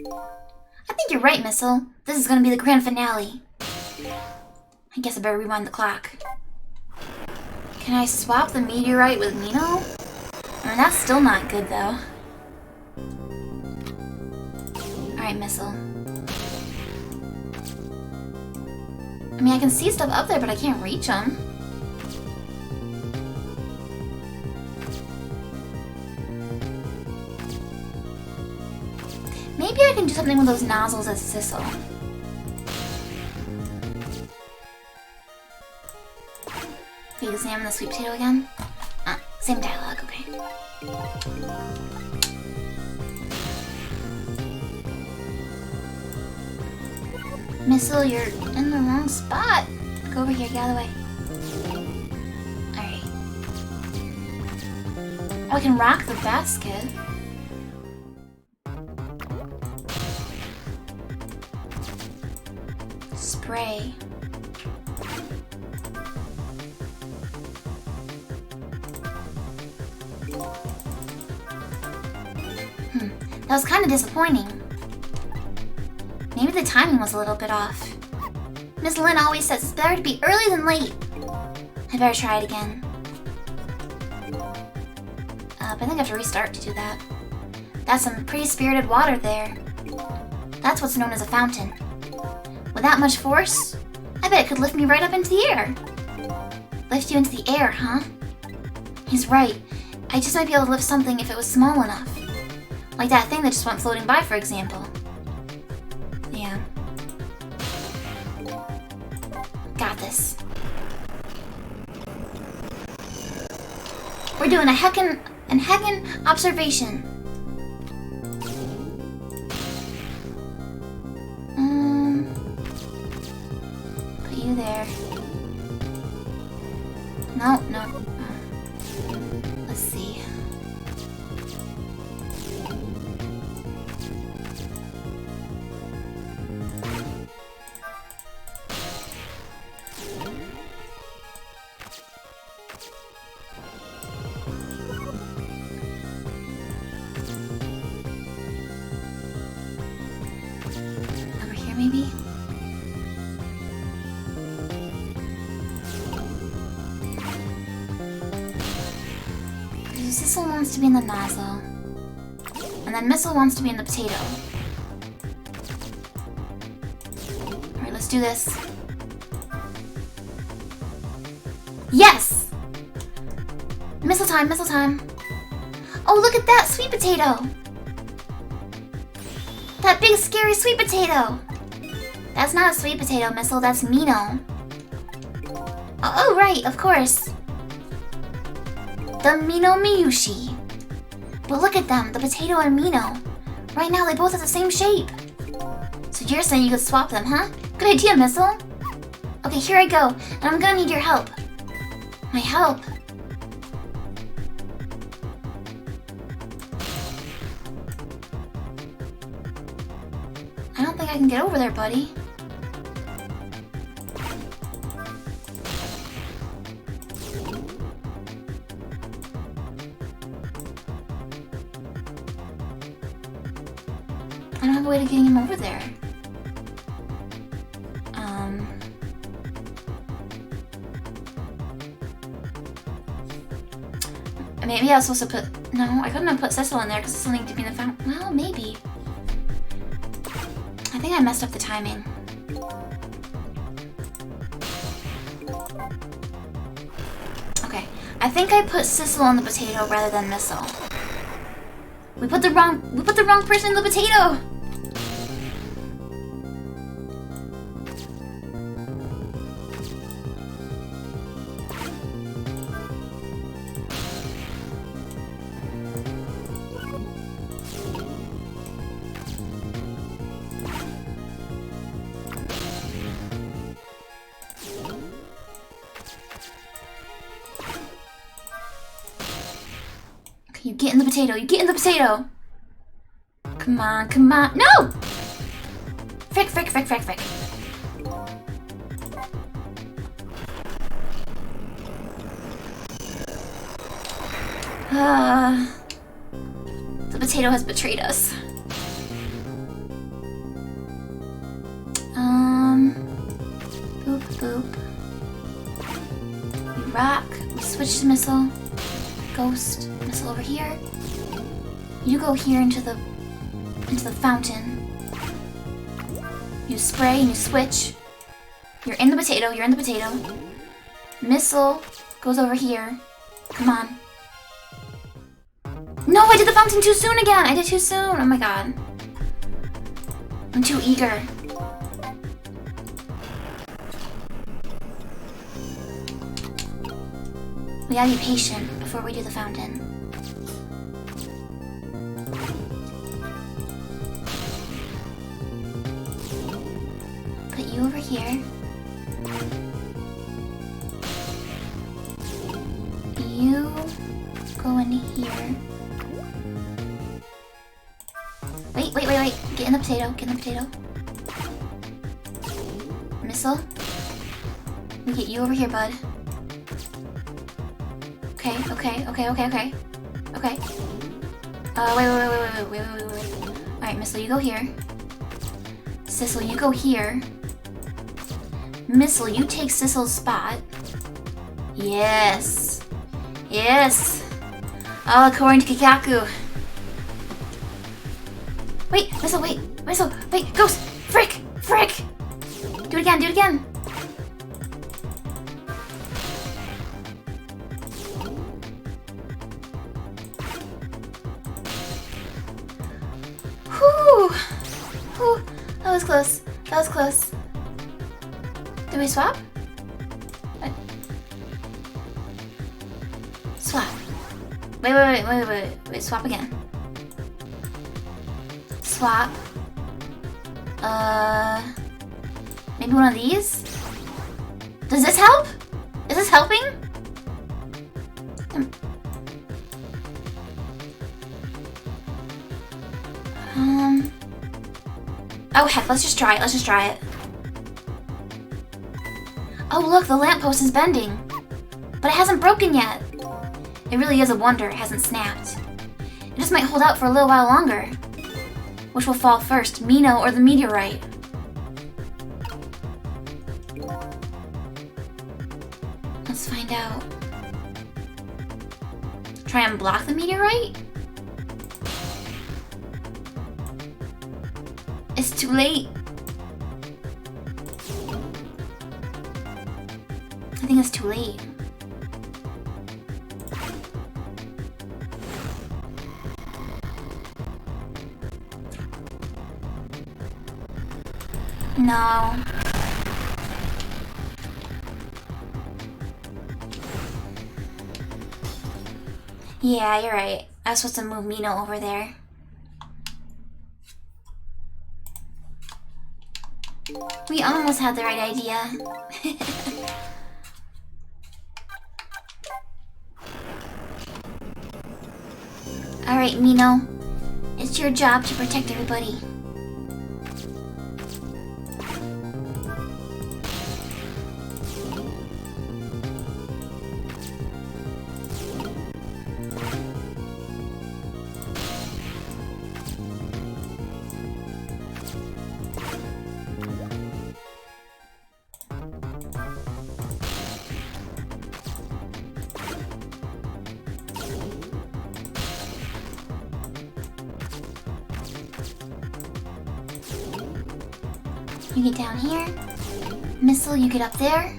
I think you're right, Missile. This is gonna be the grand finale. I guess I better rewind the clock. Can I swap the meteorite with Mino? I mean, that's still not good, though. Alright, Missile. I mean, I can see stuff up there, but I can't reach them. Maybe I can do something with those nozzles as Sissel. Can you examine the sweet potato again? Same dialogue, okay. Missile, you're in the wrong spot. Go over here, get out of the way. Alright. Oh, I can rock the basket. Spray. That was kind of disappointing. Maybe the timing was a little bit off. Miss Lynn always says it's better to be early than late. I better try it again. I think I have to restart to do that. That's some pretty spirited water there. That's what's known as a fountain. With that much force, I bet it could lift me right up into the air. Lift you into the air, huh? He's right. I just might be able to lift something if it was small enough. Like that thing that just went floating by, for example. Yeah. Got this. We're doing a heckin' observation. Put you there. No. Let's see. Over here, maybe? Sissel wants to be in the nozzle. And then Missile wants to be in the potato. Alright, let's do this. Yes! Missile time. Oh, look at that sweet potato! That big scary sweet potato! That's not a sweet potato, Missile, that's Mino. Oh, right, of course. The Mino Miyushi. But look at them, the potato and Mino. Right now, they both have the same shape. So you're saying you could swap them, huh? Good idea, Missile. Okay, here I go, and I'm gonna need your help. My help? I don't think I can get over there, buddy. I don't have a way to getting him over there. Maybe I was supposed to put... No, I couldn't have put Cecil in there because it's something to be in the fountain. Well, maybe. I think I messed up the timing. Okay, I think I put Cecil on the potato rather than Missile. We put the wrong person in the potato! You get in the potato, you get in the potato! Come on, come on. No! Frick, frick, frick, frick, frick. The potato has betrayed us. Boop, boop. We rock. We switch to missile. Ghost. Missile over here. You go here into the fountain. You spray and you switch. You're in the potato. You're in the potato. Missile goes over here. Come on. No, I did the fountain too soon again. I did too soon. Oh my god. I'm too eager. We gotta be patient before we do the fountain. Put you over here. You go in here. Wait. Get in the potato. Get in the potato. Missile. We get you over here, bud. Okay. Okay. Wait. Alright, Missile, you go here. Sissel, you go here. Missile, you take Sissel's spot. Yes. All according to Kikaku. Wait, Missile, wait, Ghost! Frick! Do it again. Whew! That was close. Did we swap? What? Swap. Wait, swap again. Swap. Maybe one of these? Does this help? Is this helping? Oh heck, let's just try it. Oh look, the lamppost is bending. But it hasn't broken yet. It really is a wonder it hasn't snapped. It just might hold out for a little while longer. Which will fall first, Mino or the meteorite? Let's find out. Try and block the meteorite? It's too late. I think it's too late. No. Yeah, you're right. I was supposed to move Mino over there. We almost had the right idea. Alright, Mino. It's your job to protect everybody. You get down here. Missile, you get up there.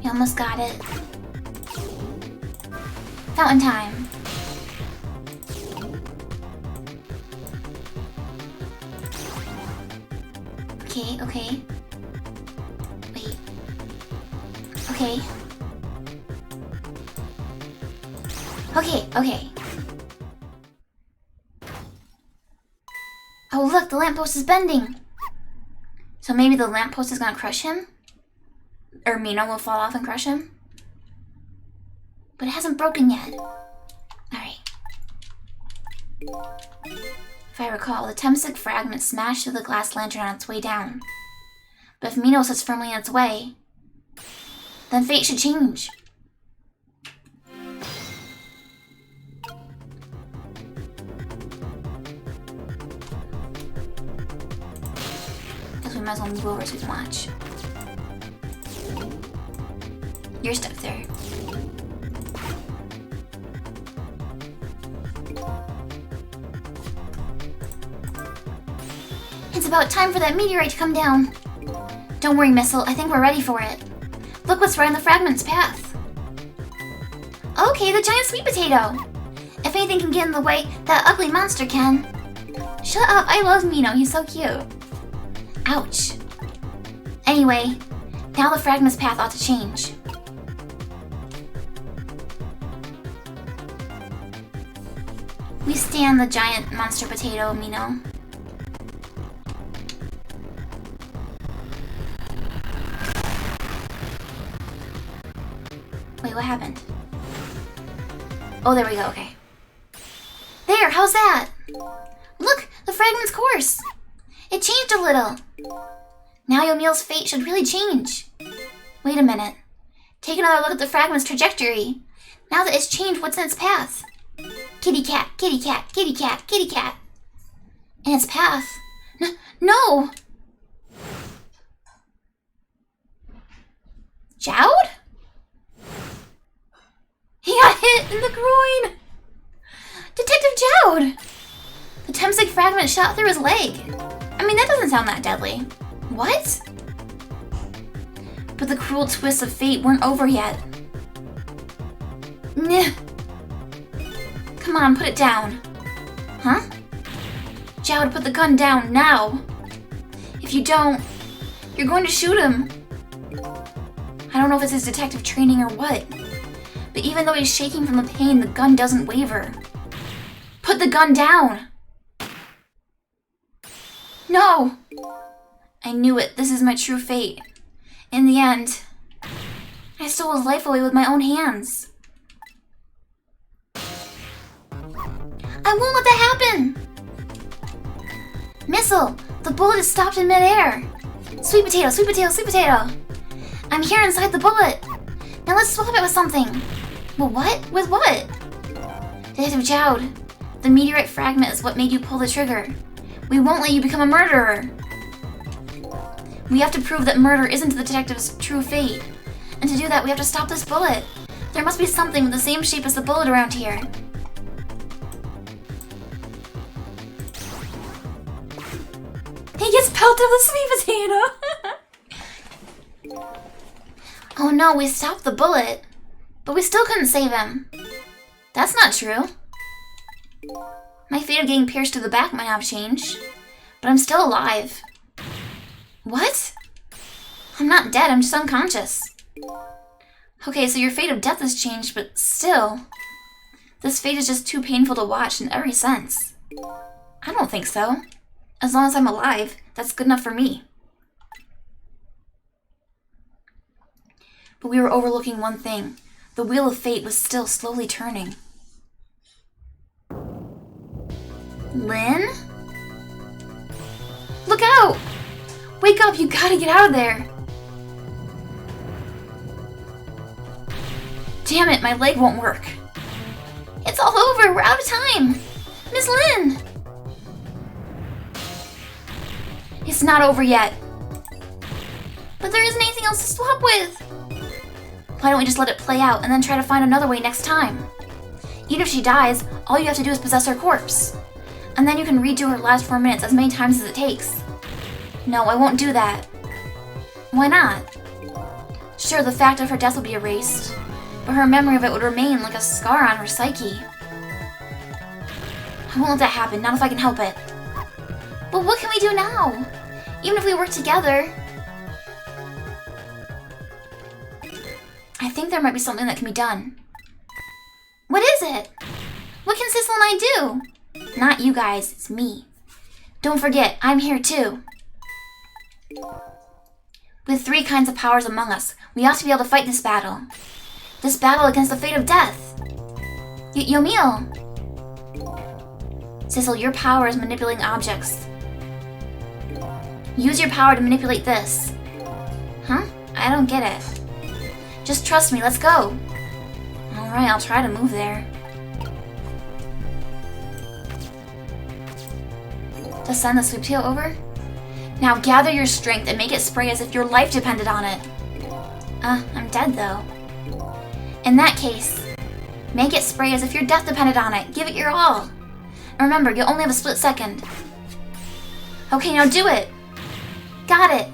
You almost got it. Fountain time. Okay. Wait. Okay. Oh look, the lamppost is bending. So maybe the lamppost is gonna crush him? Or Mino will fall off and crush him? But it hasn't broken yet. Alright. If I recall, the Temsic fragment smashed through the glass lantern on its way down. But if Mino sits firmly in its way, then fate should change. Guess we might as well move over so we can watch. You're stuck there. It's about time for that meteorite to come down. Don't worry, Missile. I think we're ready for it. Look what's right in the fragment's path. Okay, the giant sweet potato. If anything can get in the way, that ugly monster can. Shut up, I love Mino. He's so cute. Ouch. Anyway, now the fragment's path ought to change. We stand the giant monster potato, Mino. Wait, what happened? Oh, there we go, okay. There, how's that? Look, the fragment's course. It changed a little. Now Yomiel's fate should really change. Wait a minute. Take another look at the fragment's trajectory. Now that it's changed, what's in its path? Kitty cat, kitty cat, kitty cat, kitty cat. In its path? No! Jowd? He got hit in the groin! Detective Jowd! The Temsic fragment shot through his leg. I mean, that doesn't sound that deadly. What? But the cruel twists of fate weren't over yet. Nyeh. Come on, put it down. Huh? Jowd, put the gun down, now. If you don't, you're going to shoot him. I don't know if it's his detective training or what. But even though he's shaking from the pain, the gun doesn't waver. Put the gun down! No! I knew it. This is my true fate. In the end, I stole his life away with my own hands. I won't let that happen! Missile, the bullet is stopped in midair. Sweet potato, sweet potato, sweet potato. I'm here inside the bullet. Now let's swap it with something. Well, what? With what? Detective Jowd, the meteorite fragment is what made you pull the trigger. We won't let you become a murderer. We have to prove that murder isn't the detective's true fate. And to do that, we have to stop this bullet. There must be something with the same shape as the bullet around here. He gets pelted with sweet potato! Oh no, we stopped the bullet. But we still couldn't save him. That's not true. My fate of getting pierced to the back might have changed. But I'm still alive. What? I'm not dead, I'm just unconscious. Okay, so your fate of death has changed, but still. This fate is just too painful to watch in every sense. I don't think so. As long as I'm alive, that's good enough for me. But we were overlooking one thing. The wheel of fate was still slowly turning. Lynn? Look out! Wake up, you gotta get out of there! Damn it, my leg won't work. It's all over, we're out of time! Miss Lynn! It's not over yet. But there isn't anything else to swap with. Why don't we just let it play out and then try to find another way next time? Even if she dies, all you have to do is possess her corpse. And then you can redo her last 4 minutes as many times as it takes. No, I won't do that. Why not? Sure, the fact of her death will be erased, but her memory of it would remain like a scar on her psyche. I won't let that happen, not if I can help it. But what can we do now? Even if we work together. I think there might be something that can be done. What is it? What can Sissel and I do? Not you guys, it's me. Don't forget, I'm here too. With 3 kinds of powers among us, we ought to be able to fight this battle. This battle against the fate of death. Yomiel. Sissel, your power is manipulating objects. Use your power to manipulate this. Huh? I don't get it. Just trust me, let's go. Alright, I'll try to move there. Just send the sweep tail over? Now gather your strength and make it spray as if your life depended on it. I'm dead though. In that case, make it spray as if your death depended on it. Give it your all. And remember, you'll only have a split second. Okay, now do it. Got it.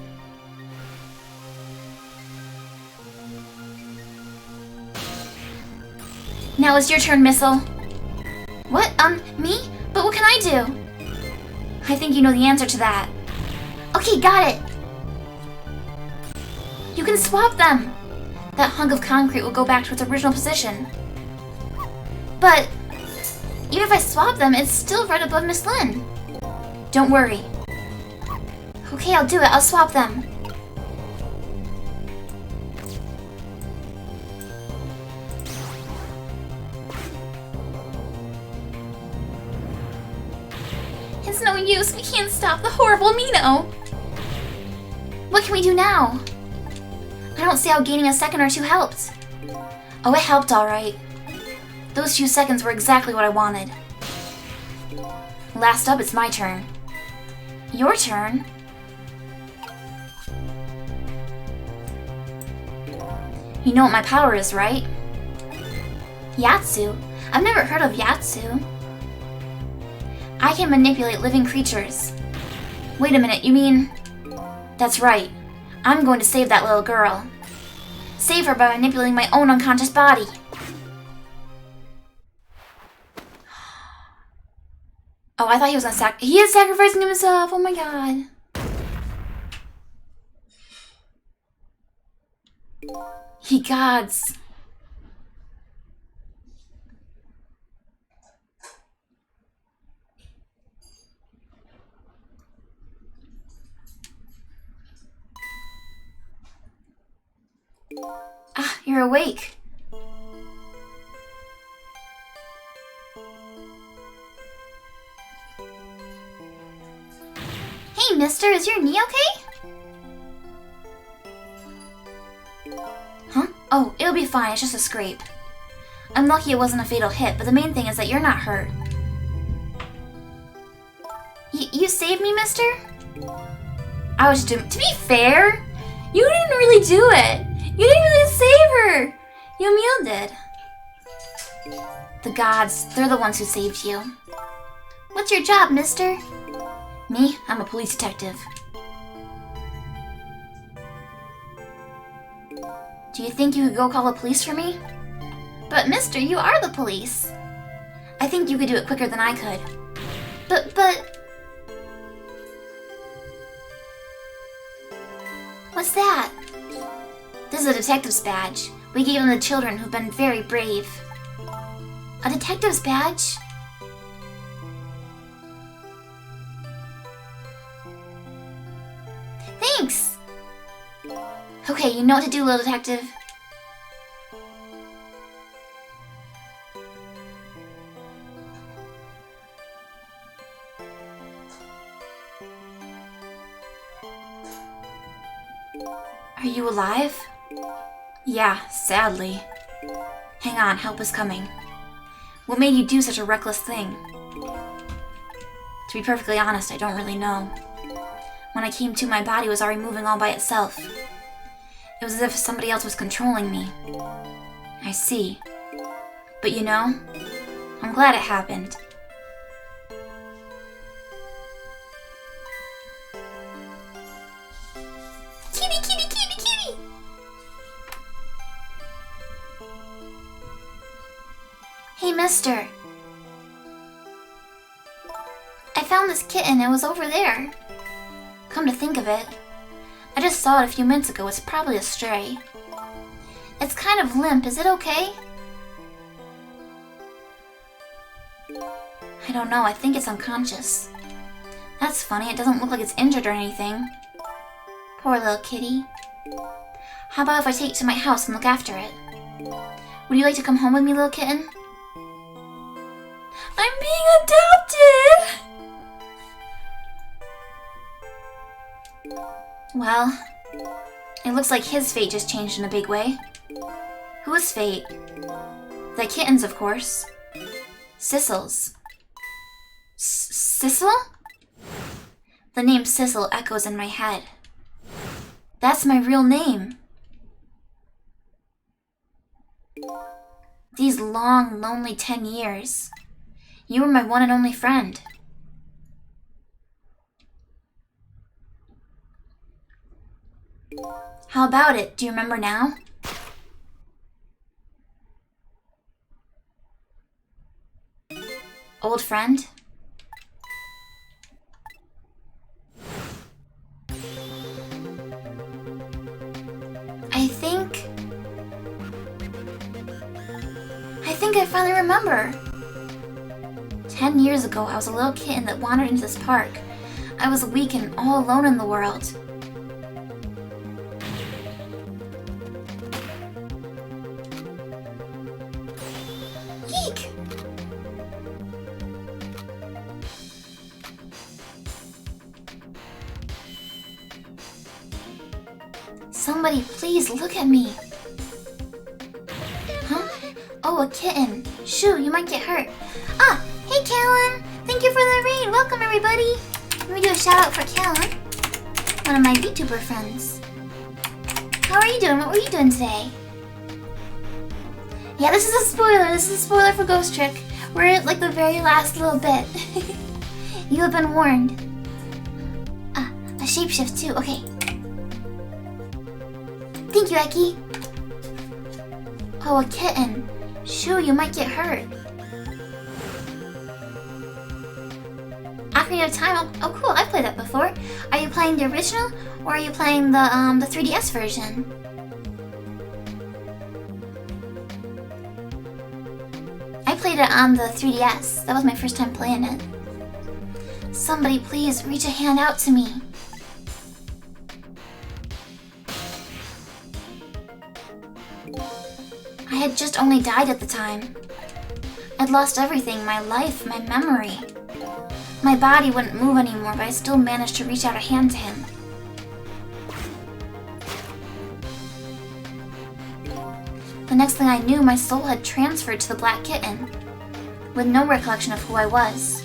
Now it's your turn, Missile. What? Me? But what can I do? I think you know the answer to that. Okay, got it. You can swap them. That hunk of concrete will go back to its original position. But even if I swap them, it's still right above Miss Lynn. Don't worry. Okay, I'll do it. I'll swap them. It's no use. We can't stop the horrible Mino. What can we do now? I don't see how gaining a second or two helped. Oh, it helped all right. Those few seconds were exactly what I wanted. Last up, it's my turn. Your turn? You know what my power is, right? Yatsu? I've never heard of Yatsu. I can manipulate living creatures. Wait a minute, you mean... That's right. I'm going to save that little girl. Save her by manipulating my own unconscious body. Oh, I thought he was gonna he is sacrificing himself! Oh my god. Ye gods. Ah, you're awake. Hey, mister, is your knee okay? Huh? Oh, it'll be fine, it's just a scrape. I'm lucky it wasn't a fatal hit, but the main thing is that you're not hurt. You saved me, mister? I was just doing— To be fair, you didn't really do it. You didn't really save her. Yomiel did. The gods, they're the ones who saved you. What's your job, mister? Me? I'm a police detective. Do you think you could go call the police for me? But mister, you are the police. I think you could do it quicker than I could. But... What's that? This is a detective's badge. We gave them to children who've been very brave. A detective's badge? Thanks! Okay, you know what to do, little detective. Are you alive? Yeah, sadly. Hang on, help is coming. What made you do such a reckless thing? To be perfectly honest, I don't really know. When I came to, my body was already moving all by itself. It was as if somebody else was controlling me. I see. But you know, I'm glad it happened. Kitty, kitty, kitty, kitty! Hey, mister. I found this kitten. It was over there. Come to think of it, I just saw it a few minutes ago. It's probably a stray. It's kind of limp. Is it okay? I don't know. I think it's unconscious. That's funny. It doesn't look like it's injured or anything. Poor little kitty. How about if I take it to my house and look after it? Would you like to come home with me, little kitten? I'm being adopted! Well, it looks like his fate just changed in a big way. Whose fate? The kitten's, of course. Sissel's. Sissel? The name Sissel echoes in my head. That's my real name. These long, lonely 10 years, you were my one and only friend. How about it? Do you remember now? Old friend? I think I finally remember. 10 years ago, I was a little kitten that wandered into this park. I was weak and all alone in the world. Eek! Somebody please look at me. Huh? Oh, a kitten. Shoo, you might get hurt. Ah, hey Callan! Thank you for the raid. Welcome everybody. Let me do a shout out for Callan, one of my VTuber friends. How are you doing? What were you doing today? Yeah, this is a spoiler. This is a spoiler for Ghost Trick. We're at like the very last little bit. You have been warned. Ah, a shapeshift too. Okay. Thank you, Eki. Oh, a kitten. Shoo, you might get hurt. Ocarina of Time. Oh, cool. I've played that before. Are you playing the original, or are you playing the 3DS version? I played it on the 3DS. That was my first time playing it. Somebody please reach a hand out to me. I had just only died at the time. I'd lost everything, my life, my memory. My body wouldn't move anymore, but I still managed to reach out a hand to him. The next thing I knew, my soul had transferred to the black kitten, with no recollection of who I was.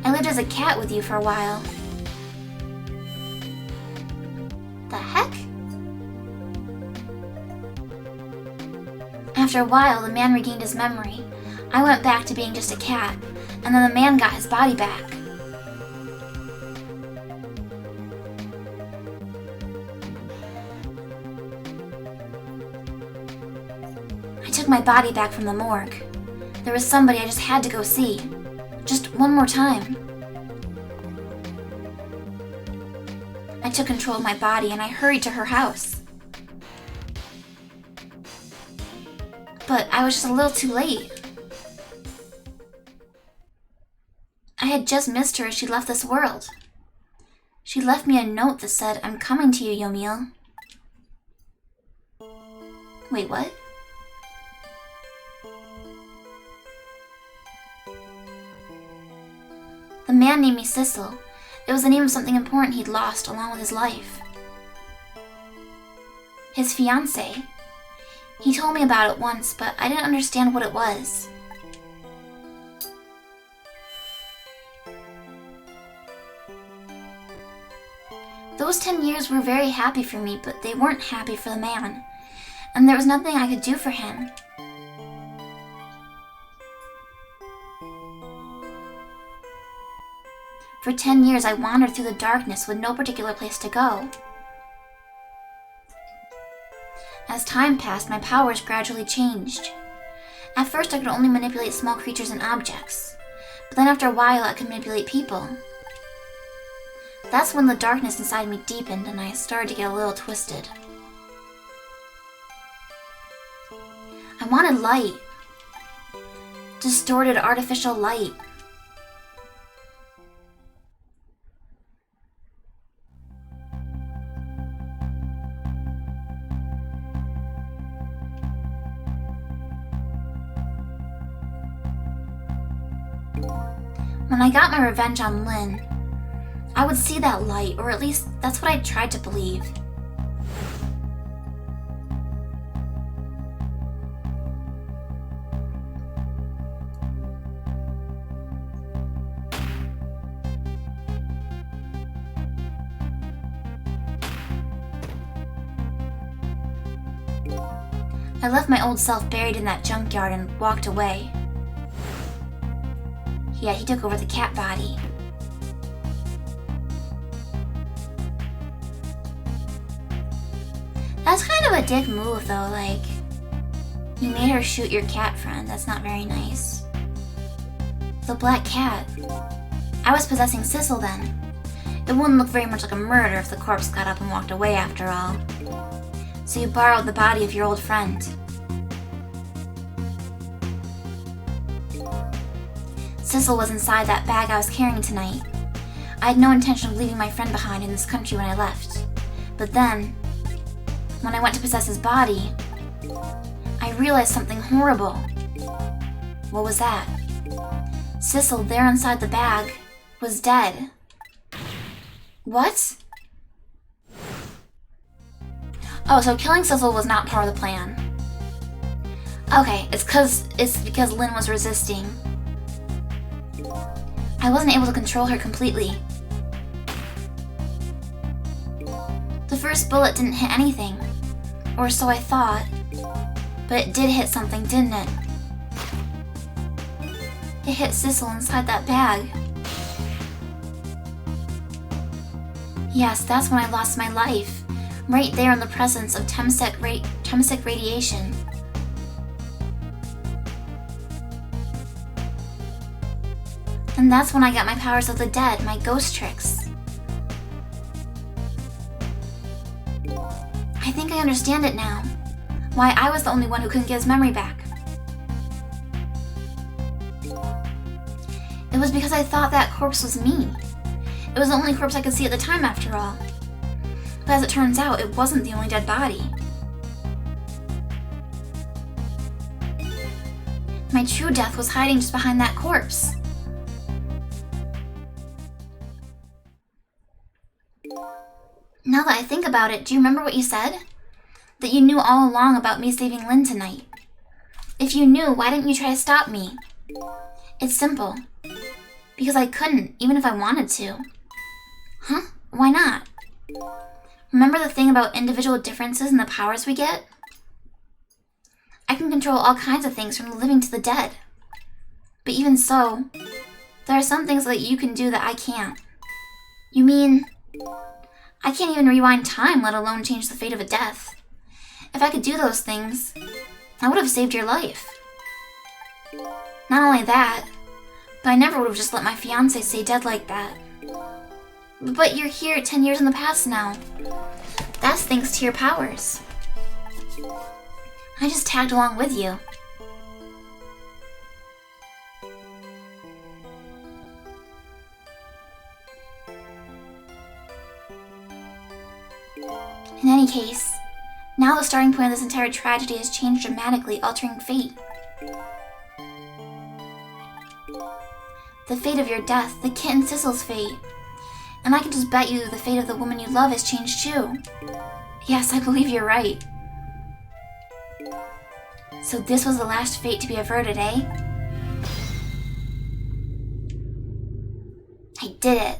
I lived as a cat with you for a while. The heck? After a while, the man regained his memory. I went back to being just a cat, and then the man got his body back. I took my body back from the morgue. There was somebody I just had to go see. Just one more time. I took control of my body and I hurried to her house. But I was just a little too late. I had just missed her as she left this world. She left me a note that said, "I'm coming to you, Yomiel." Wait, what? The man named me Sissel. It was the name of something important he'd lost along with his life. His fiancée. He told me about it once, but I didn't understand what it was. Those 10 years were very happy for me, but they weren't happy for the man, and there was nothing I could do for him. For 10 years, I wandered through the darkness with no particular place to go. As time passed, my powers gradually changed. At first, I could only manipulate small creatures and objects, but then after a while, I could manipulate people. That's when the darkness inside me deepened and I started to get a little twisted. I wanted light. Distorted artificial light. When I got my revenge on Lynn, I would see that light, or at least that's what I tried to believe. I left my old self buried in that junkyard and walked away. Yeah, he took over the cat body. That's kind of a dick move though, like, you made her shoot your cat friend. That's not very nice. The black cat. I was possessing Sissel then. It wouldn't look very much like a murder if the corpse got up and walked away after all. So you borrowed the body of your old friend. Sissel was inside that bag I was carrying tonight. I had no intention of leaving my friend behind in this country when I left. But then, when I went to possess his body, I realized something horrible. What was that? Sissel, there inside the bag, was dead. What? Oh, so killing Sissel was not part of the plan. Okay, it's because Lynn was resisting. I wasn't able to control her completely. The first bullet didn't hit anything, or so I thought, but it did hit something, didn't it? It hit Sissel inside that bag. Yes, that's when I lost my life, right there in the presence of chemsec radiation. And that's when I got my powers of the dead, my ghost tricks. I think I understand it now. Why I was the only one who couldn't get his memory back. It was because I thought that corpse was me. It was the only corpse I could see at the time, after all. But as it turns out, it wasn't the only dead body. My true death was hiding just behind that corpse. Now that I think about it, do you remember what you said? That you knew all along about me saving Lynn tonight. If you knew, why didn't you try to stop me? It's simple. Because I couldn't, even if I wanted to. Huh? Why not? Remember the thing about individual differences in the powers we get? I can control all kinds of things from the living to the dead. But even so, there are some things that you can do that I can't. You mean, I can't even rewind time, let alone change the fate of a death. If I could do those things, I would have saved your life. Not only that, but I never would have just let my fiancé stay dead like that. But you're here 10 years in the past now. That's thanks to your powers. I just tagged along with you. In any case, now the starting point of this entire tragedy has changed dramatically, altering fate. The fate of your death, the kitten Sissel's fate. And I can just bet you the fate of the woman you love has changed too. Yes, I believe you're right. So this was the last fate to be averted, eh? I did it.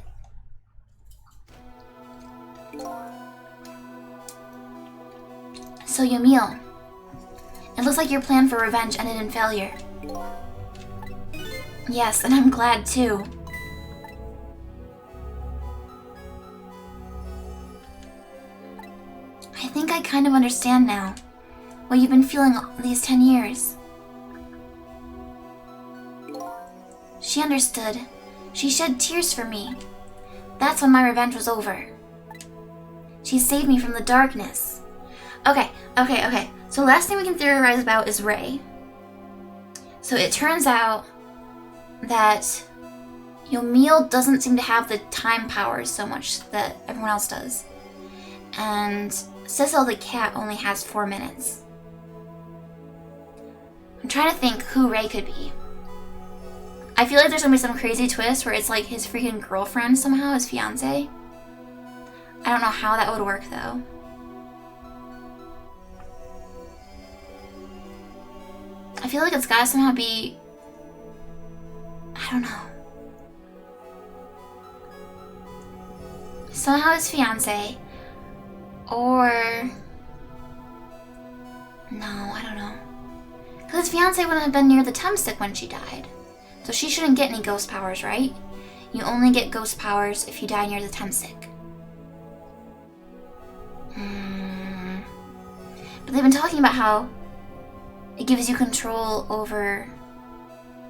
So Yamil, it looks like your plan for revenge ended in failure. Yes, and I'm glad too. I think I kind of understand now what you've been feeling all these 10 years. She understood. She shed tears for me. That's when my revenge was over. She saved me from the darkness. Okay. So last thing we can theorize about is Ray. So it turns out that Yamil doesn't seem to have the time powers so much that everyone else does. And Sissel the cat only has 4 minutes. I'm trying to think who Ray could be. I feel like there's gonna be some crazy twist where it's like his freaking girlfriend somehow, his fiance. I don't know how that would work though. I feel like it's gotta somehow be... I don't know. Somehow his fiance. Or... No, I don't know. Because his fiance wouldn't have been near the thumbstick when she died. So she shouldn't get any ghost powers, right? You only get ghost powers if you die near the thumbstick. But they've been talking about how it gives you control over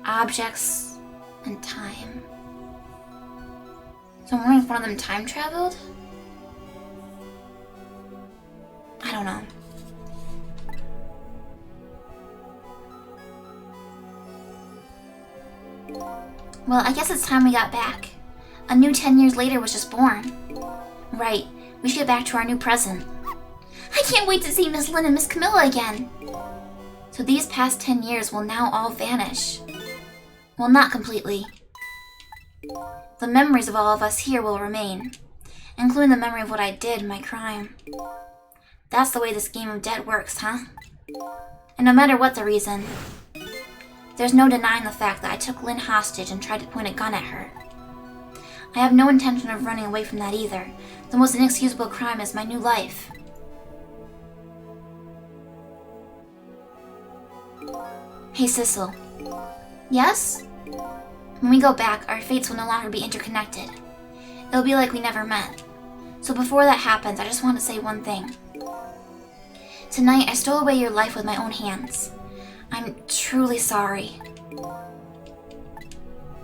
objects and time. So I'm wondering if one of them time traveled? I don't know. Well, I guess it's time we got back. A new 10 years later was just born. Right, we should get back to our new present. I can't wait to see Miss Lynn and Miss Camilla again. So these past 10 years will now all vanish. Well, not completely. The memories of all of us here will remain, including the memory of what I did, my crime. That's the way this game of debt works, huh? And no matter what the reason, there's no denying the fact that I took Lynn hostage and tried to point a gun at her. I have no intention of running away from that either. The most inexcusable crime is my new life. Hey, Sissel. Yes? When we go back, our fates will no longer be interconnected. It'll be like we never met. So before that happens, I just want to say one thing. Tonight, I stole away your life with my own hands. I'm truly sorry.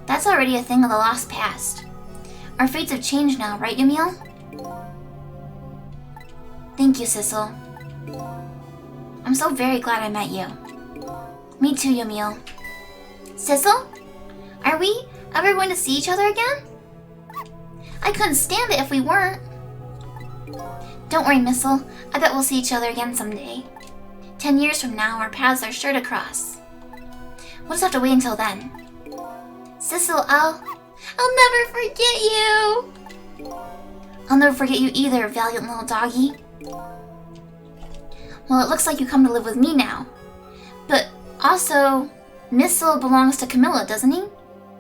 That's already a thing of the lost past. Our fates have changed now, right, Emil? Thank you, Sissel. I'm so very glad I met you. Me too, Emil. Sissel? Are we ever going to see each other again? I couldn't stand it if we weren't. Don't worry, Missel. I bet we'll see each other again someday. 10 years from now, our paths are sure to cross. We'll just have to wait until then. Sissel, I'll never forget you! I'll never forget you either, valiant little doggy. Well, it looks like you come to live with me now. But also, Missel belongs to Camilla, doesn't he?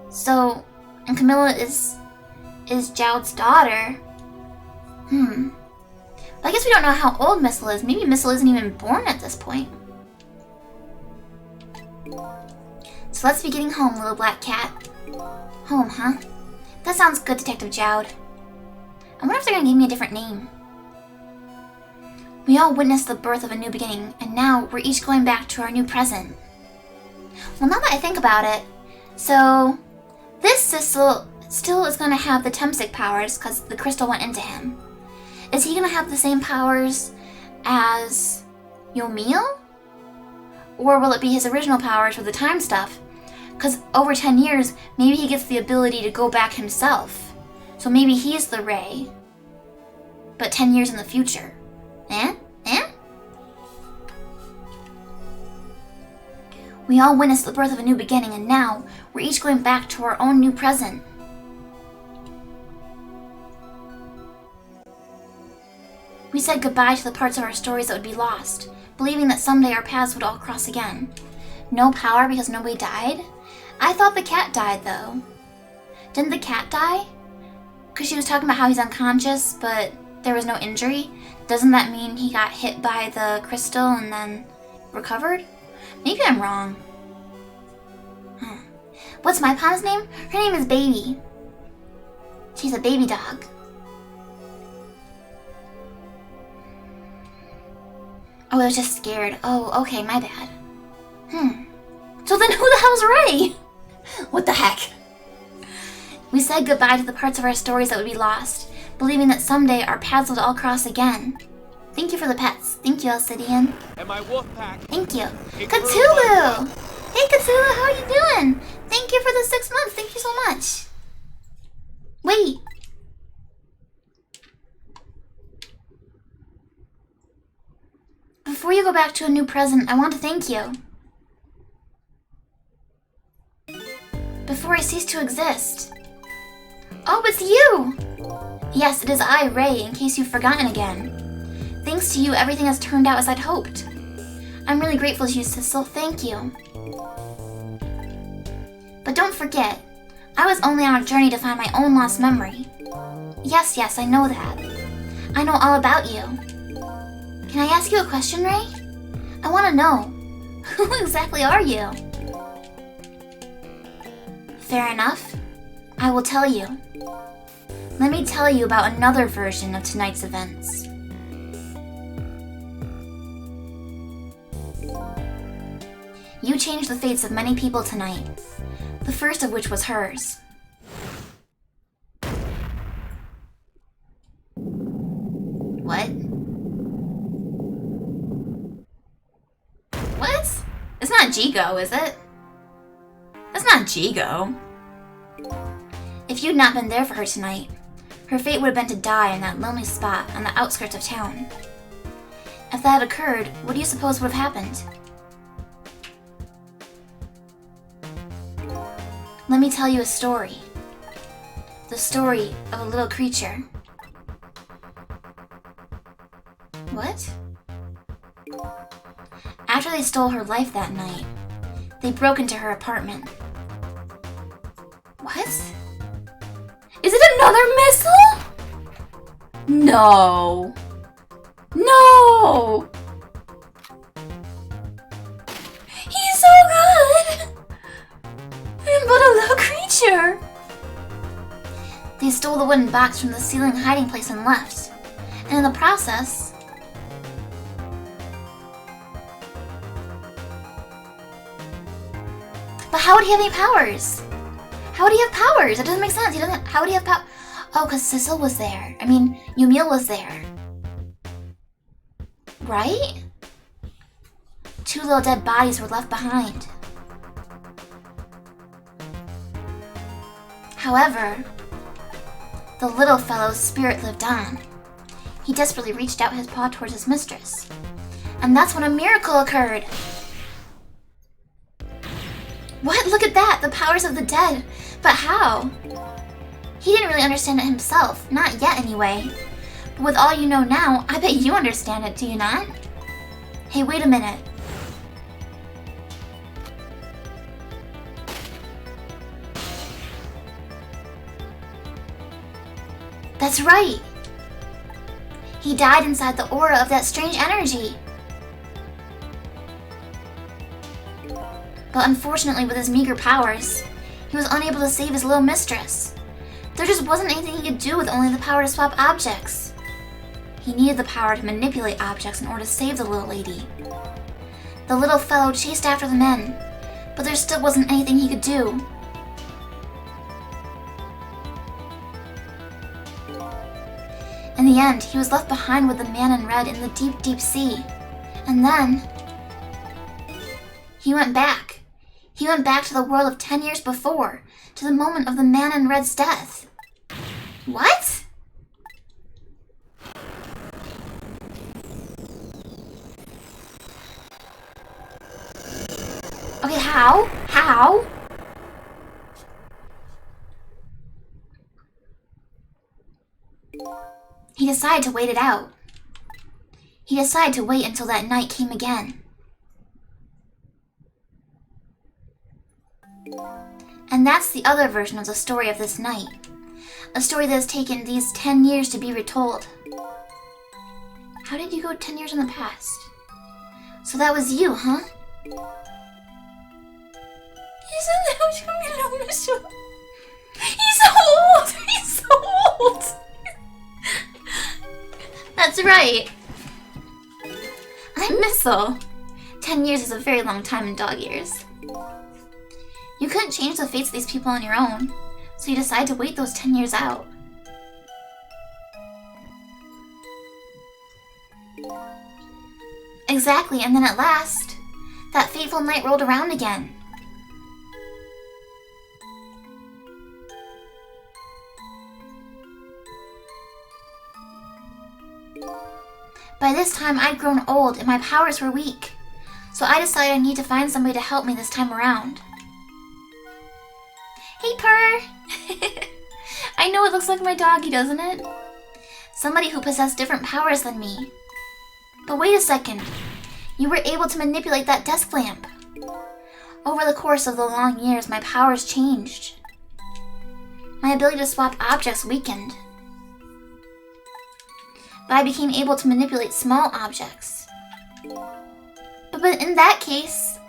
So, and Camilla is Jowd's daughter. But I guess we don't know how old Missel is. Maybe Missel isn't even born at this point. So let's be getting home, little black cat. Home, huh? That sounds good, Detective Jowd. I wonder if they're gonna give me a different name. We all witnessed the birth of a new beginning, and now we're each going back to our new present. Well, now that I think about it, so this Sissel still is gonna have the Temsic powers because the crystal went into him. Is he gonna have the same powers as Yomil? Or will it be his original powers with the time stuff? Because over 10 years, maybe he gets the ability to go back himself. So maybe he's the Ray, but 10 years in the future. Eh? We all witnessed the birth of a new beginning, and now we're each going back to our own new present. We said goodbye to the parts of our stories that would be lost, believing that someday our paths would all cross again. No power because nobody died? I thought the cat died, though. Didn't the cat die? Because she was talking about how he's unconscious, but there was no injury. Doesn't that mean he got hit by the crystal and then recovered? Maybe I'm wrong. What's my Pom's name? Her name is Baby. She's a baby dog. Oh, I was just scared. Oh, okay, my bad. So then who the hell's Ray? What the heck? We said goodbye to the parts of our stories that would be lost, believing that someday our paths would all cross again. Thank you for the pets. Thank you, Alcidian. And my wolf pack. Thank you. Cthulhu! Hey, Cthulhu, how are you doing? Thank you for the 6 months. Thank you so much. Wait. Before you go back to a new present, I want to thank you. Before before I cease to exist. Oh, it's you! Yes, it is I, Ray, in case you've forgotten again. Thanks to you, everything has turned out as I'd hoped. I'm really grateful to you, Sissel. Thank you. But don't forget, I was only on a journey to find my own lost memory. Yes, I know that. I know all about you. Can I ask you a question, Ray? I want to know. Who exactly are you? Fair enough. I will tell you. Let me tell you about another version of tonight's events. You changed the fates of many people tonight, the first of which was hers. What? What? It's not Jigo, is it? That's not Jigo. If you'd not been there for her tonight, her fate would have been to die in that lonely spot on the outskirts of town. If that had occurred, what do you suppose would have happened? Let me tell you a story. The story of a little creature. What? After they stole her life that night, they broke into her apartment. What? Is it another missile? No. No! He's so good! I'm but a little creature. They stole the wooden box from the ceiling hiding place and left. And in the process... But how would he have any powers? How would he have powers? That doesn't make sense. How would he have power? Oh, because Sissel was there. I mean, Yumil was there. Right? 2 little dead bodies were left behind. However, the little fellow's spirit lived on. He desperately reached out his paw towards his mistress. And that's when a miracle occurred. What? Look at that! The powers of the dead! But how? He didn't really understand it himself. Not yet, anyway. But with all you know now, I bet you understand it, do you not? Hey, wait a minute. That's right! He died inside the aura of that strange energy. But unfortunately, with his meager powers, he was unable to save his little mistress. There just wasn't anything he could do with only the power to swap objects. He needed the power to manipulate objects in order to save the little lady. The little fellow chased after the men, but there still wasn't anything he could do. In the end, he was left behind with the man in red in the deep, deep sea. And then... he went back. He went back to the world of 10 years before, to the moment of the man in red's death. What? Okay, how? How? He decided to wait it out. He decided to wait until that night came again. And that's the other version of the story of this night. A story that has taken these 10 years to be retold. How did you go 10 years in the past? So that was you, huh? He's so old! He's so old! That's right. I'm Missile. 10 years is a very long time in dog years. You couldn't change the fates of these people on your own, so you decided to wait those 10 years out. Exactly, and then at last, that fateful night rolled around again. By this time, I'd grown old and my powers were weak, so I decided I need to find somebody to help me this time around. Hey I know it looks like my doggy, doesn't it? Somebody who possessed different powers than me. But wait a second. You were able to manipulate that desk lamp. Over the course of the long years, my powers changed. My ability to swap objects weakened. But I became able to manipulate small objects. But in that case,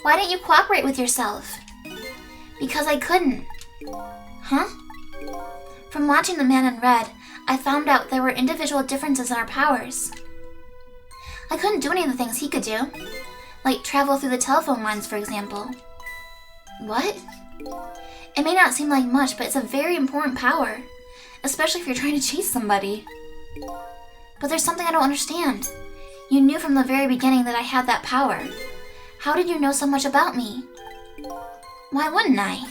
why didn't you cooperate with yourself? Because I couldn't. Huh? From watching The Man in Red, I found out there were individual differences in our powers. I couldn't do any of the things he could do, like travel through the telephone lines, for example. What? It may not seem like much, but it's a very important power, especially if you're trying to chase somebody. But there's something I don't understand. You knew from the very beginning that I had that power. How did you know so much about me? Why wouldn't I?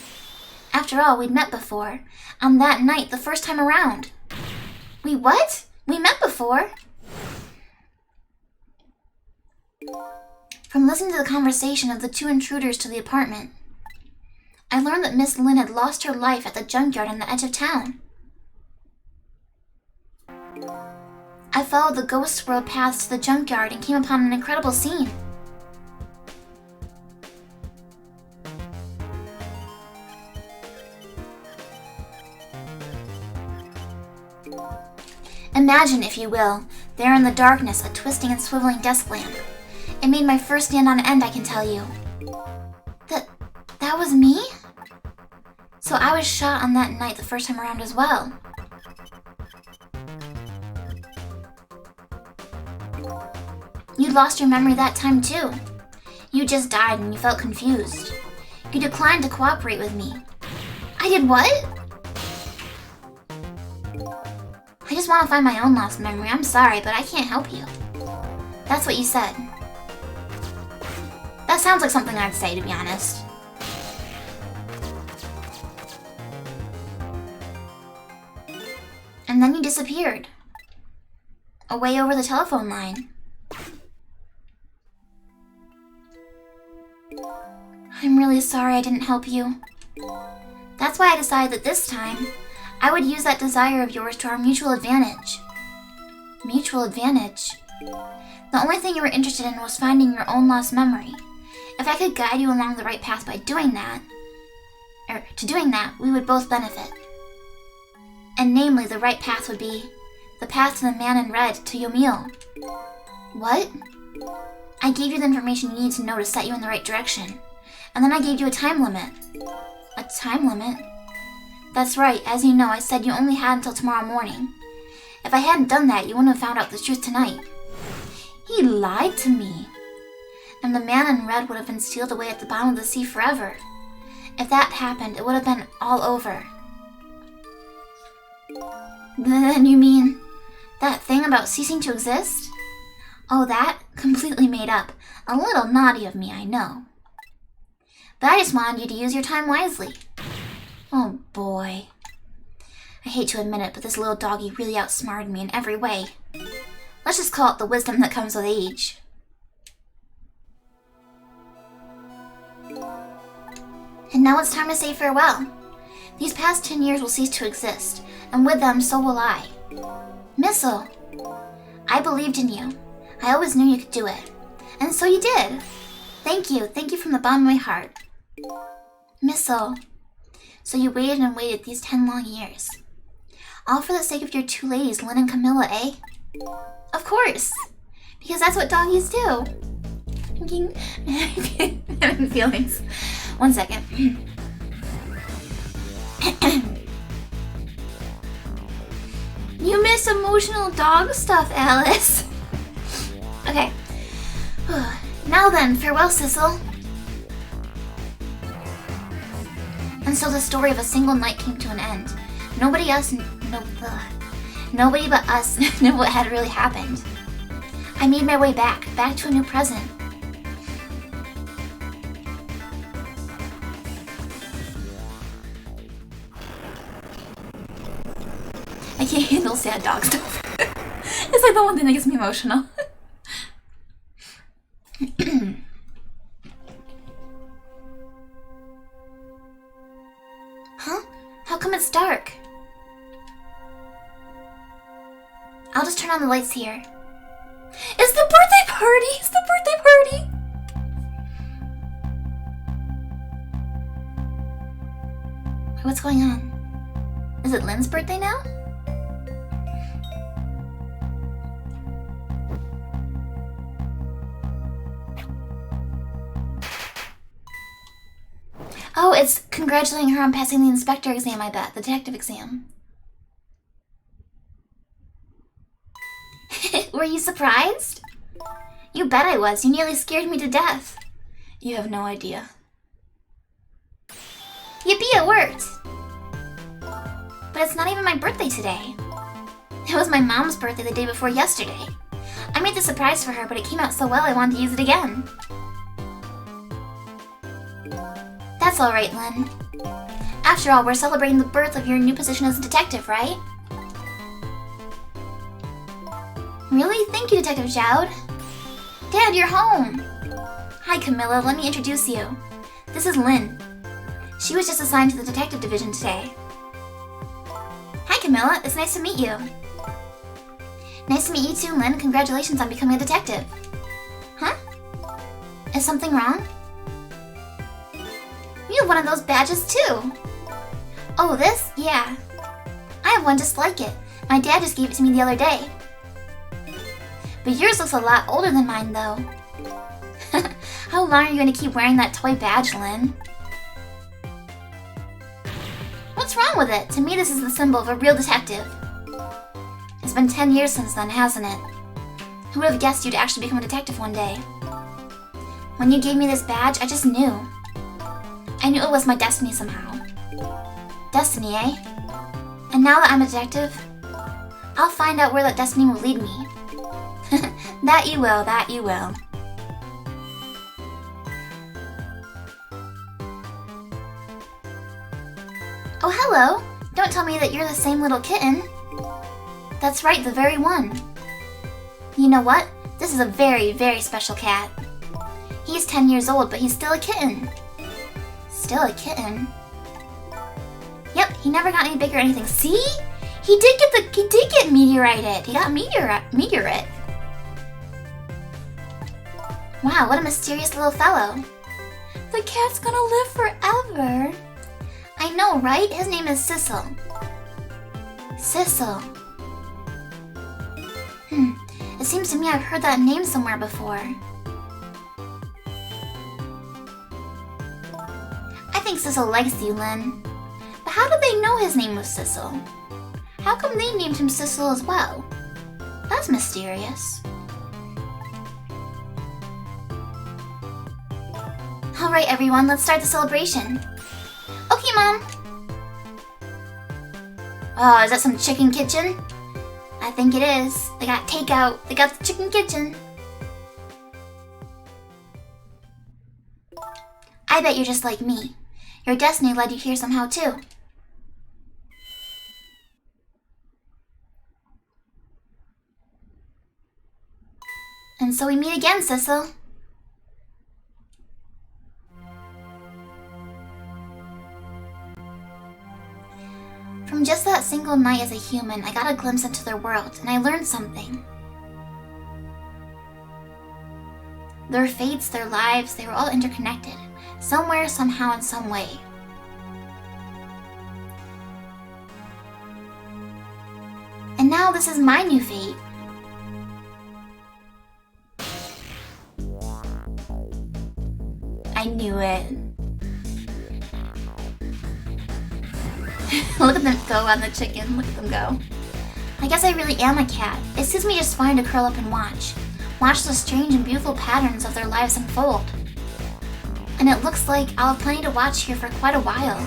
After all, we'd met before, on that night, the first time around. We what? We met before? From listening to the conversation of the two intruders to the apartment, I learned that Miss Lynn had lost her life at the junkyard on the edge of town. I followed the ghost world paths to the junkyard and came upon an incredible scene. Imagine, if you will, there in the darkness, a twisting and swiveling desk lamp. It made my first stand on end, I can tell you. That was me? So I was shot on that night the first time around as well. You lost your memory that time too. You just died and you felt confused. You declined to cooperate with me. I did what? I just want to find my own lost memory. I'm sorry, but I can't help you. That's what you said. That sounds like something I'd say, to be honest. And then you disappeared. Away over the telephone line. I'm really sorry I didn't help you. That's why I decided that this time, I would use that desire of yours to our mutual advantage. Mutual advantage? The only thing you were interested in was finding your own lost memory. If I could guide you along the right path by doing that, we would both benefit. And namely, the right path would be the path to the Man in Red, to Yomil. What? I gave you the information you need to know to set you in the right direction. And then I gave you a time limit. A time limit? That's right, as you know, I said you only had until tomorrow morning. If I hadn't done that, you wouldn't have found out the truth tonight. He lied to me. And the Man in Red would have been sealed away at the bottom of the sea forever. If that happened, it would have been all over. Then you mean that thing about ceasing to exist? Oh, that? Completely made up. A little naughty of me, I know. But I just wanted you to use your time wisely. Oh boy. I hate to admit it, but this little doggy really outsmarted me in every way. Let's just call it the wisdom that comes with age. And now it's time to say farewell. These past 10 years will cease to exist, and with them, so will I. Missile, I believed in you. I always knew you could do it. And so you did. Thank you from the bottom of my heart. Missile, so you waited and waited these 10 long years. All for the sake of your two ladies, Lynn and Camilla, eh? Of course, because that's what doggies do. I'm having feelings. One second. You miss emotional dog stuff, Alice. Okay. Now then, farewell, Sissel. And so the story of a single night came to an end. Nobody but us knew what had really happened. I made my way back to a new present. I can't handle sad dog stuff. It's like the one thing that gets me emotional. Huh? How come it's dark? I'll just turn on the lights here. It's the birthday party! It's the birthday party! What's going on? Is it Lynn's birthday now? Oh, it's congratulating her on passing the inspector exam, I bet. The detective exam. Were you surprised? You bet I was. You nearly scared me to death. You have no idea. Yippee, it worked! But it's not even my birthday today. It was my mom's birthday the day before yesterday. I made the surprise for her, but it came out so well I wanted to use it again. That's alright, Lynn. After all, we're celebrating the birth of your new position as a detective, right? Really? Thank you, Detective Jowd. Dad, you're home! Hi, Camilla. Let me introduce you. This is Lynn. She was just assigned to the detective division today. Hi, Camilla. It's nice to meet you. Nice to meet you too, Lynn. Congratulations on becoming a detective. Huh? Is something wrong? You have one of those badges too. Oh, this? Yeah. I have one just like it. My dad just gave it to me the other day. But yours looks a lot older than mine, though. How long are you going to keep wearing that toy badge, Lynn? What's wrong with it? To me, this is the symbol of a real detective. It's been 10 years since then, hasn't it? Who would have guessed you'd actually become a detective one day? When you gave me this badge, I just knew. I knew it was my destiny somehow. Destiny, eh? And now that I'm a detective, I'll find out where that destiny will lead me. That you will, that you will. Oh, hello! Don't tell me that you're the same little kitten. That's right, the very one. You know what? This is a very, very special cat. He's 10 years old, but he's still a kitten. Still a kitten? Yep, he never got any bigger or anything. See? He did get meteorited. He got meteorite. Wow, what a mysterious little fellow. The cat's gonna live forever. I know, right? His name is Sissel. Sissel. It seems to me I've heard that name somewhere before. I think Sissel likes you, Lynn. But how did they know his name was Sissel? How come they named him Sissel as well? That's mysterious. Alright everyone, let's start the celebration. Okay, Mom. Oh, is that some chicken kitchen? I think it is. They got takeout. They got the chicken kitchen. I bet you're just like me. Your destiny led you here somehow too. And so we meet again, Sissel. From just that single night as a human, I got a glimpse into their world, and I learned something. Their fates, their lives, they were all interconnected, somewhere, somehow, in some way. And now this is my new fate. I knew it. Look at them go on the chicken. Look at them go. I guess I really am a cat. It suits me just fine to curl up and watch. Watch the strange and beautiful patterns of their lives unfold. And it looks like I'll have plenty to watch here for quite a while.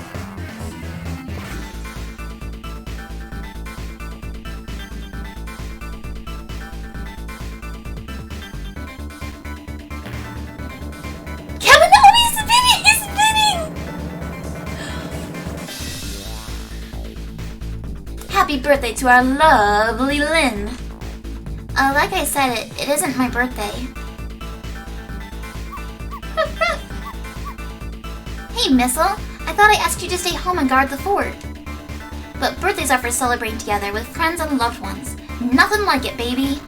Happy birthday to our lovely Lynn. Like I said, it isn't my birthday. Hey, Missile. I thought I asked you to stay home and guard the fort. But birthdays are for celebrating together with friends and loved ones. Nothing like it, baby!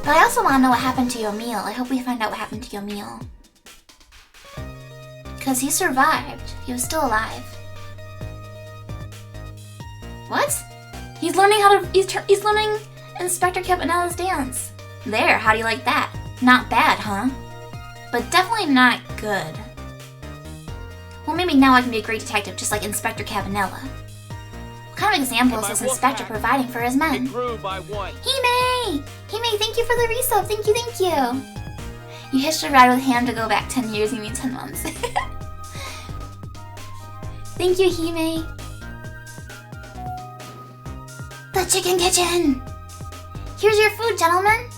But I also want to know what happened to Yomil. I hope we find out what happened to Yomil. Because he survived. He was still alive. What? He's learning how to... He's learning Inspector Campanella's dance. There, how do you like that? Not bad, huh? But definitely not good. Well, maybe now I can be a great detective just like Inspector Campanella. What kind of example is this Inspector providing for his men? Hime! Hime, thank you for the resub. Thank you, thank you. You hitched a ride with Ham to go back 10 years, you mean 10 months. Thank you, Hime. The chicken kitchen! Here's your food, gentlemen.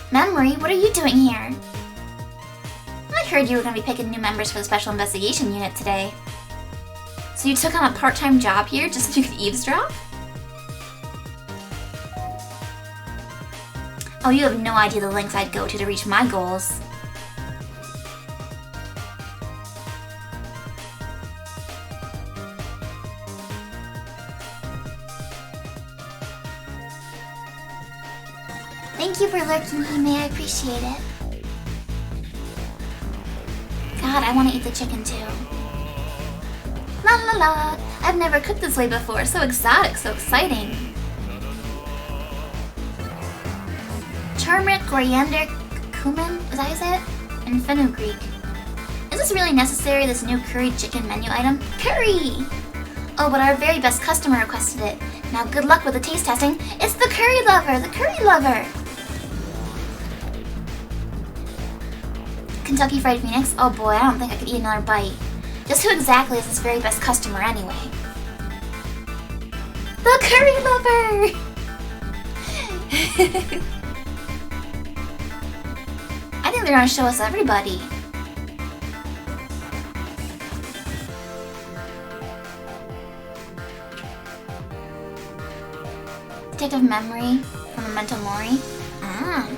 Memory, what are you doing here? I heard you were going to be picking new members for the Special Investigation Unit today. So you took on a part-time job here just so you could eavesdrop? Oh, you have no idea the lengths I'd go to reach my goals. Thank you for lurking, Hime. I appreciate it. God, I want to eat the chicken too. La la la! I've never cooked this way before. So exotic, so exciting. Turmeric, coriander, cumin, is that how you say it? And fenugreek. Is this really necessary, this new curry chicken menu item? Curry! Oh, but our very best customer requested it. Now good luck with the taste testing. It's the curry lover! The curry lover! Kentucky Fried Phoenix? Oh boy, I don't think I could eat another bite. Just who exactly is this very best customer anyway? The curry lover! I think they're gonna show us everybody. Detective Memory from Memento Mori. Ah.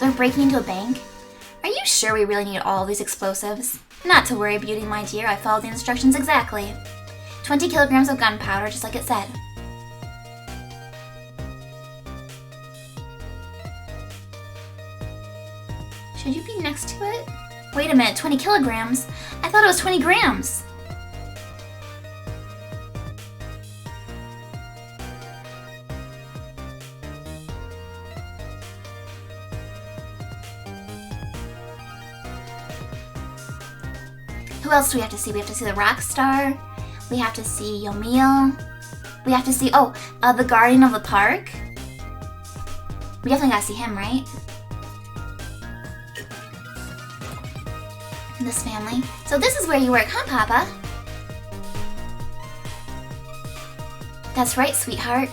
They're breaking into a bank? Are you sure we really need all these explosives? Not to worry, Beauty, my dear. I followed the instructions exactly. 20 kilograms of gunpowder, just like it said. Should you be next to it? Wait a minute, 20 kilograms? I thought it was 20 grams. Who else do we have to see? We have to see the rock star. We have to see Yomil. We have to see, the guardian of the park. We definitely gotta see him, right? This family. So this is where you work, huh, Papa? That's right, sweetheart.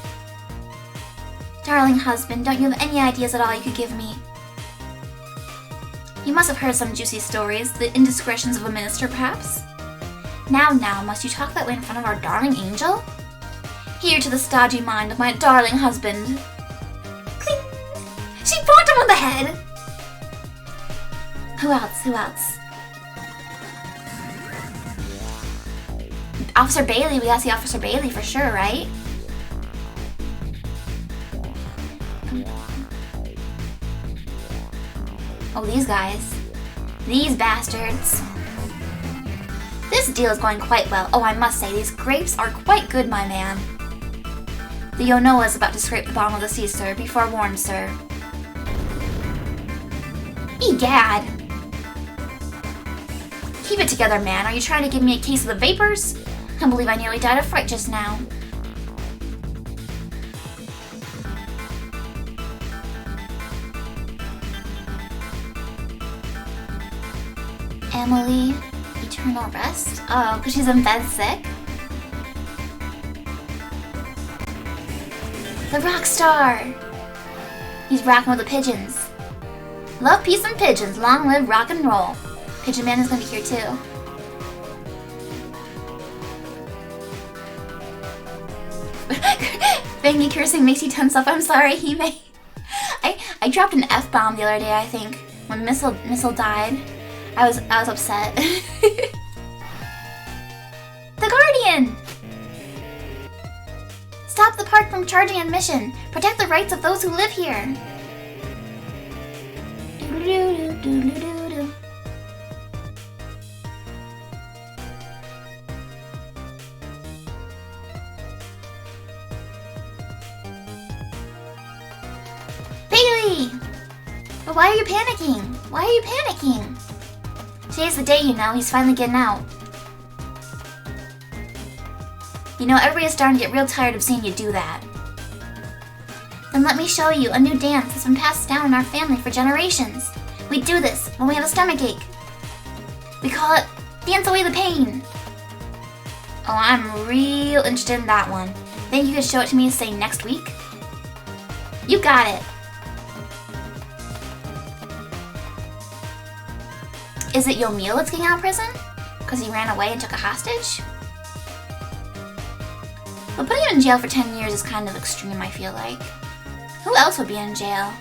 Darling husband, don't you have any ideas at all you could give me? You must have heard some juicy stories, the indiscretions of a minister, perhaps? Now, must you talk that way in front of our darling angel? Here to the stodgy mind of my darling husband. Cling! She bonked him on the head! Who else? Officer Bailey, we gotta see Officer Bailey for sure, right? Oh, these guys. These bastards. This deal is going quite well. Oh, I must say, these grapes are quite good, my man. The Yonoa is about to scrape the bottom of the sea, sir. Be forewarned, sir. Egad! Keep it together, man. Are you trying to give me a case of the vapors? I believe I nearly died of fright just now. Emily, eternal rest? Oh, because she's in bed sick? The rock star! He's rocking with the pigeons. Love, peace, and pigeons. Long live rock and roll. Pigeon Man is gonna be here too. Fangy cursing makes you tense up. I'm sorry, he may. I dropped an F-bomb the other day, I think. When Missile died. I was upset. The Guardian! Stop the park from charging admission. Protect the rights of those who live here. Bailey! But why are you panicking? Why are you panicking? Today's the day, you know. He's finally getting out. You know, everybody's starting to get real tired of seeing you do that. Then let me show you a new dance that's been passed down in our family for generations. We do this when we have a stomachache. We call it Dance Away the Pain. Oh, I'm real interested in that one. Think you could show it to me, say, next week? You got it. Is it Yomil that's getting out of prison? Because he ran away and took a hostage? But putting him in jail for 10 years is kind of extreme, I feel like. Who else would be in jail?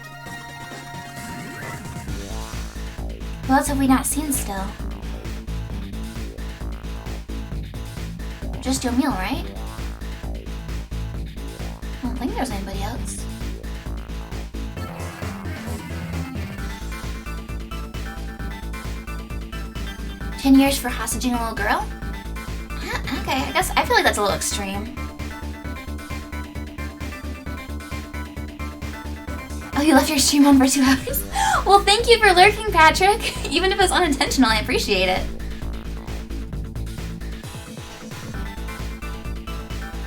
Who else have we not seen still? Just Yomil, right? I don't think there's anybody else. "10 years for hostage-ing a little girl?" Okay, I feel like that's a little extreme. Oh, you left your stream on for 2 hours? Well, thank you for lurking, Patrick. Even if it's unintentional, I appreciate it.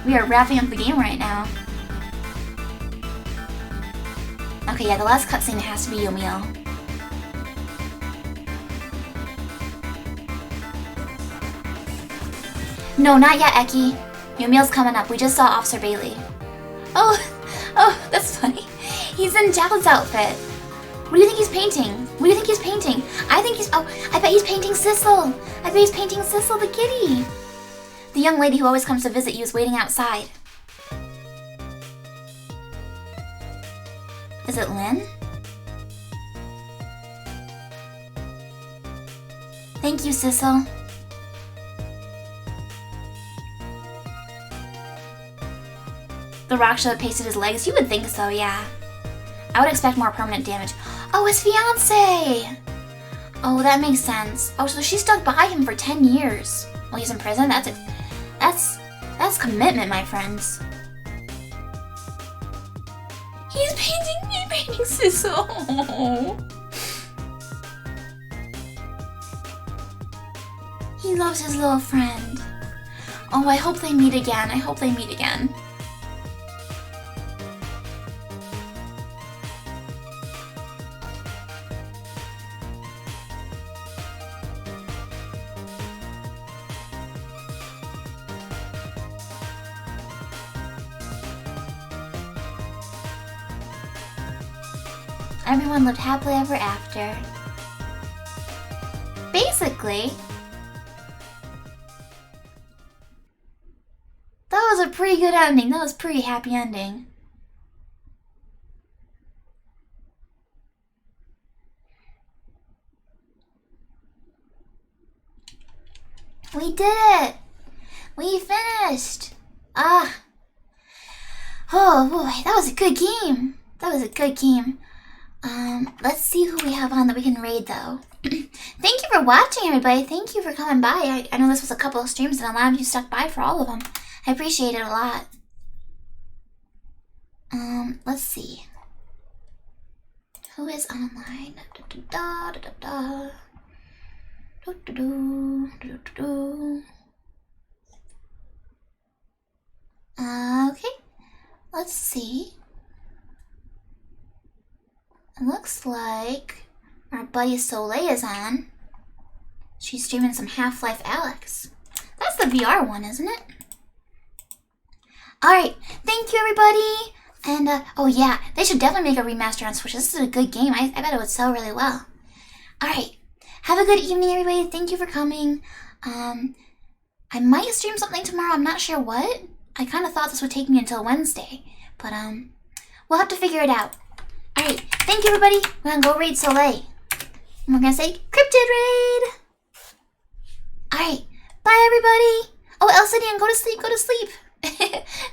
We are wrapping up the game right now. Okay, yeah, the last cutscene has to be Yomil. No, not yet, Eki. Yomil's coming up. We just saw Officer Bailey. Oh, that's funny. He's in Jack's outfit. What do you think he's painting? What do you think he's painting? I bet he's painting Sissel. I bet he's painting Sissel the kitty. The young lady who always comes to visit you is waiting outside. Is it Lynn? Thank you, Sissel. The rock should have pasted his legs. You would think so, yeah. I would expect more permanent damage. Oh, his fiance! Oh, that makes sense. Oh, so she stuck by him for 10 years. While he's in prison? That's commitment, my friends. He's painting Sissel. He loves his little friend. Oh, I hope they meet again. I hope they meet again. Everyone lived happily ever after. Basically, that was a pretty good ending. That was a pretty happy ending. We did it! We finished! Oh boy, that was a good game. That was a good game. Let's see who we have on that we can raid, though. Thank you for watching, everybody. Thank you for coming by. I know this was a couple of streams and a lot of you stuck by for all of them. I appreciate it a lot. Let's see. Who is online? Okay. Let's see. It looks like our buddy Soleil is on. She's streaming some Half-Life Alyx. That's the VR one, isn't it? Alright, thank you everybody And, oh yeah, they should definitely make a remaster on Switch. This is a good game. I bet it would sell really well. Alright, have a good evening, everybody. Thank you for coming. I might stream something tomorrow. I'm not sure what. I kind of thought this would take me until Wednesday. But, we'll have to figure it out. Alright, thank you, everybody. We're gonna go raid Soleil. And we're gonna say, Cryptid Raid! Alright, bye, everybody. Oh, Elcidian, go to sleep, go to sleep.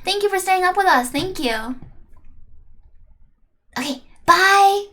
Thank you for staying up with us. Thank you. Okay, bye.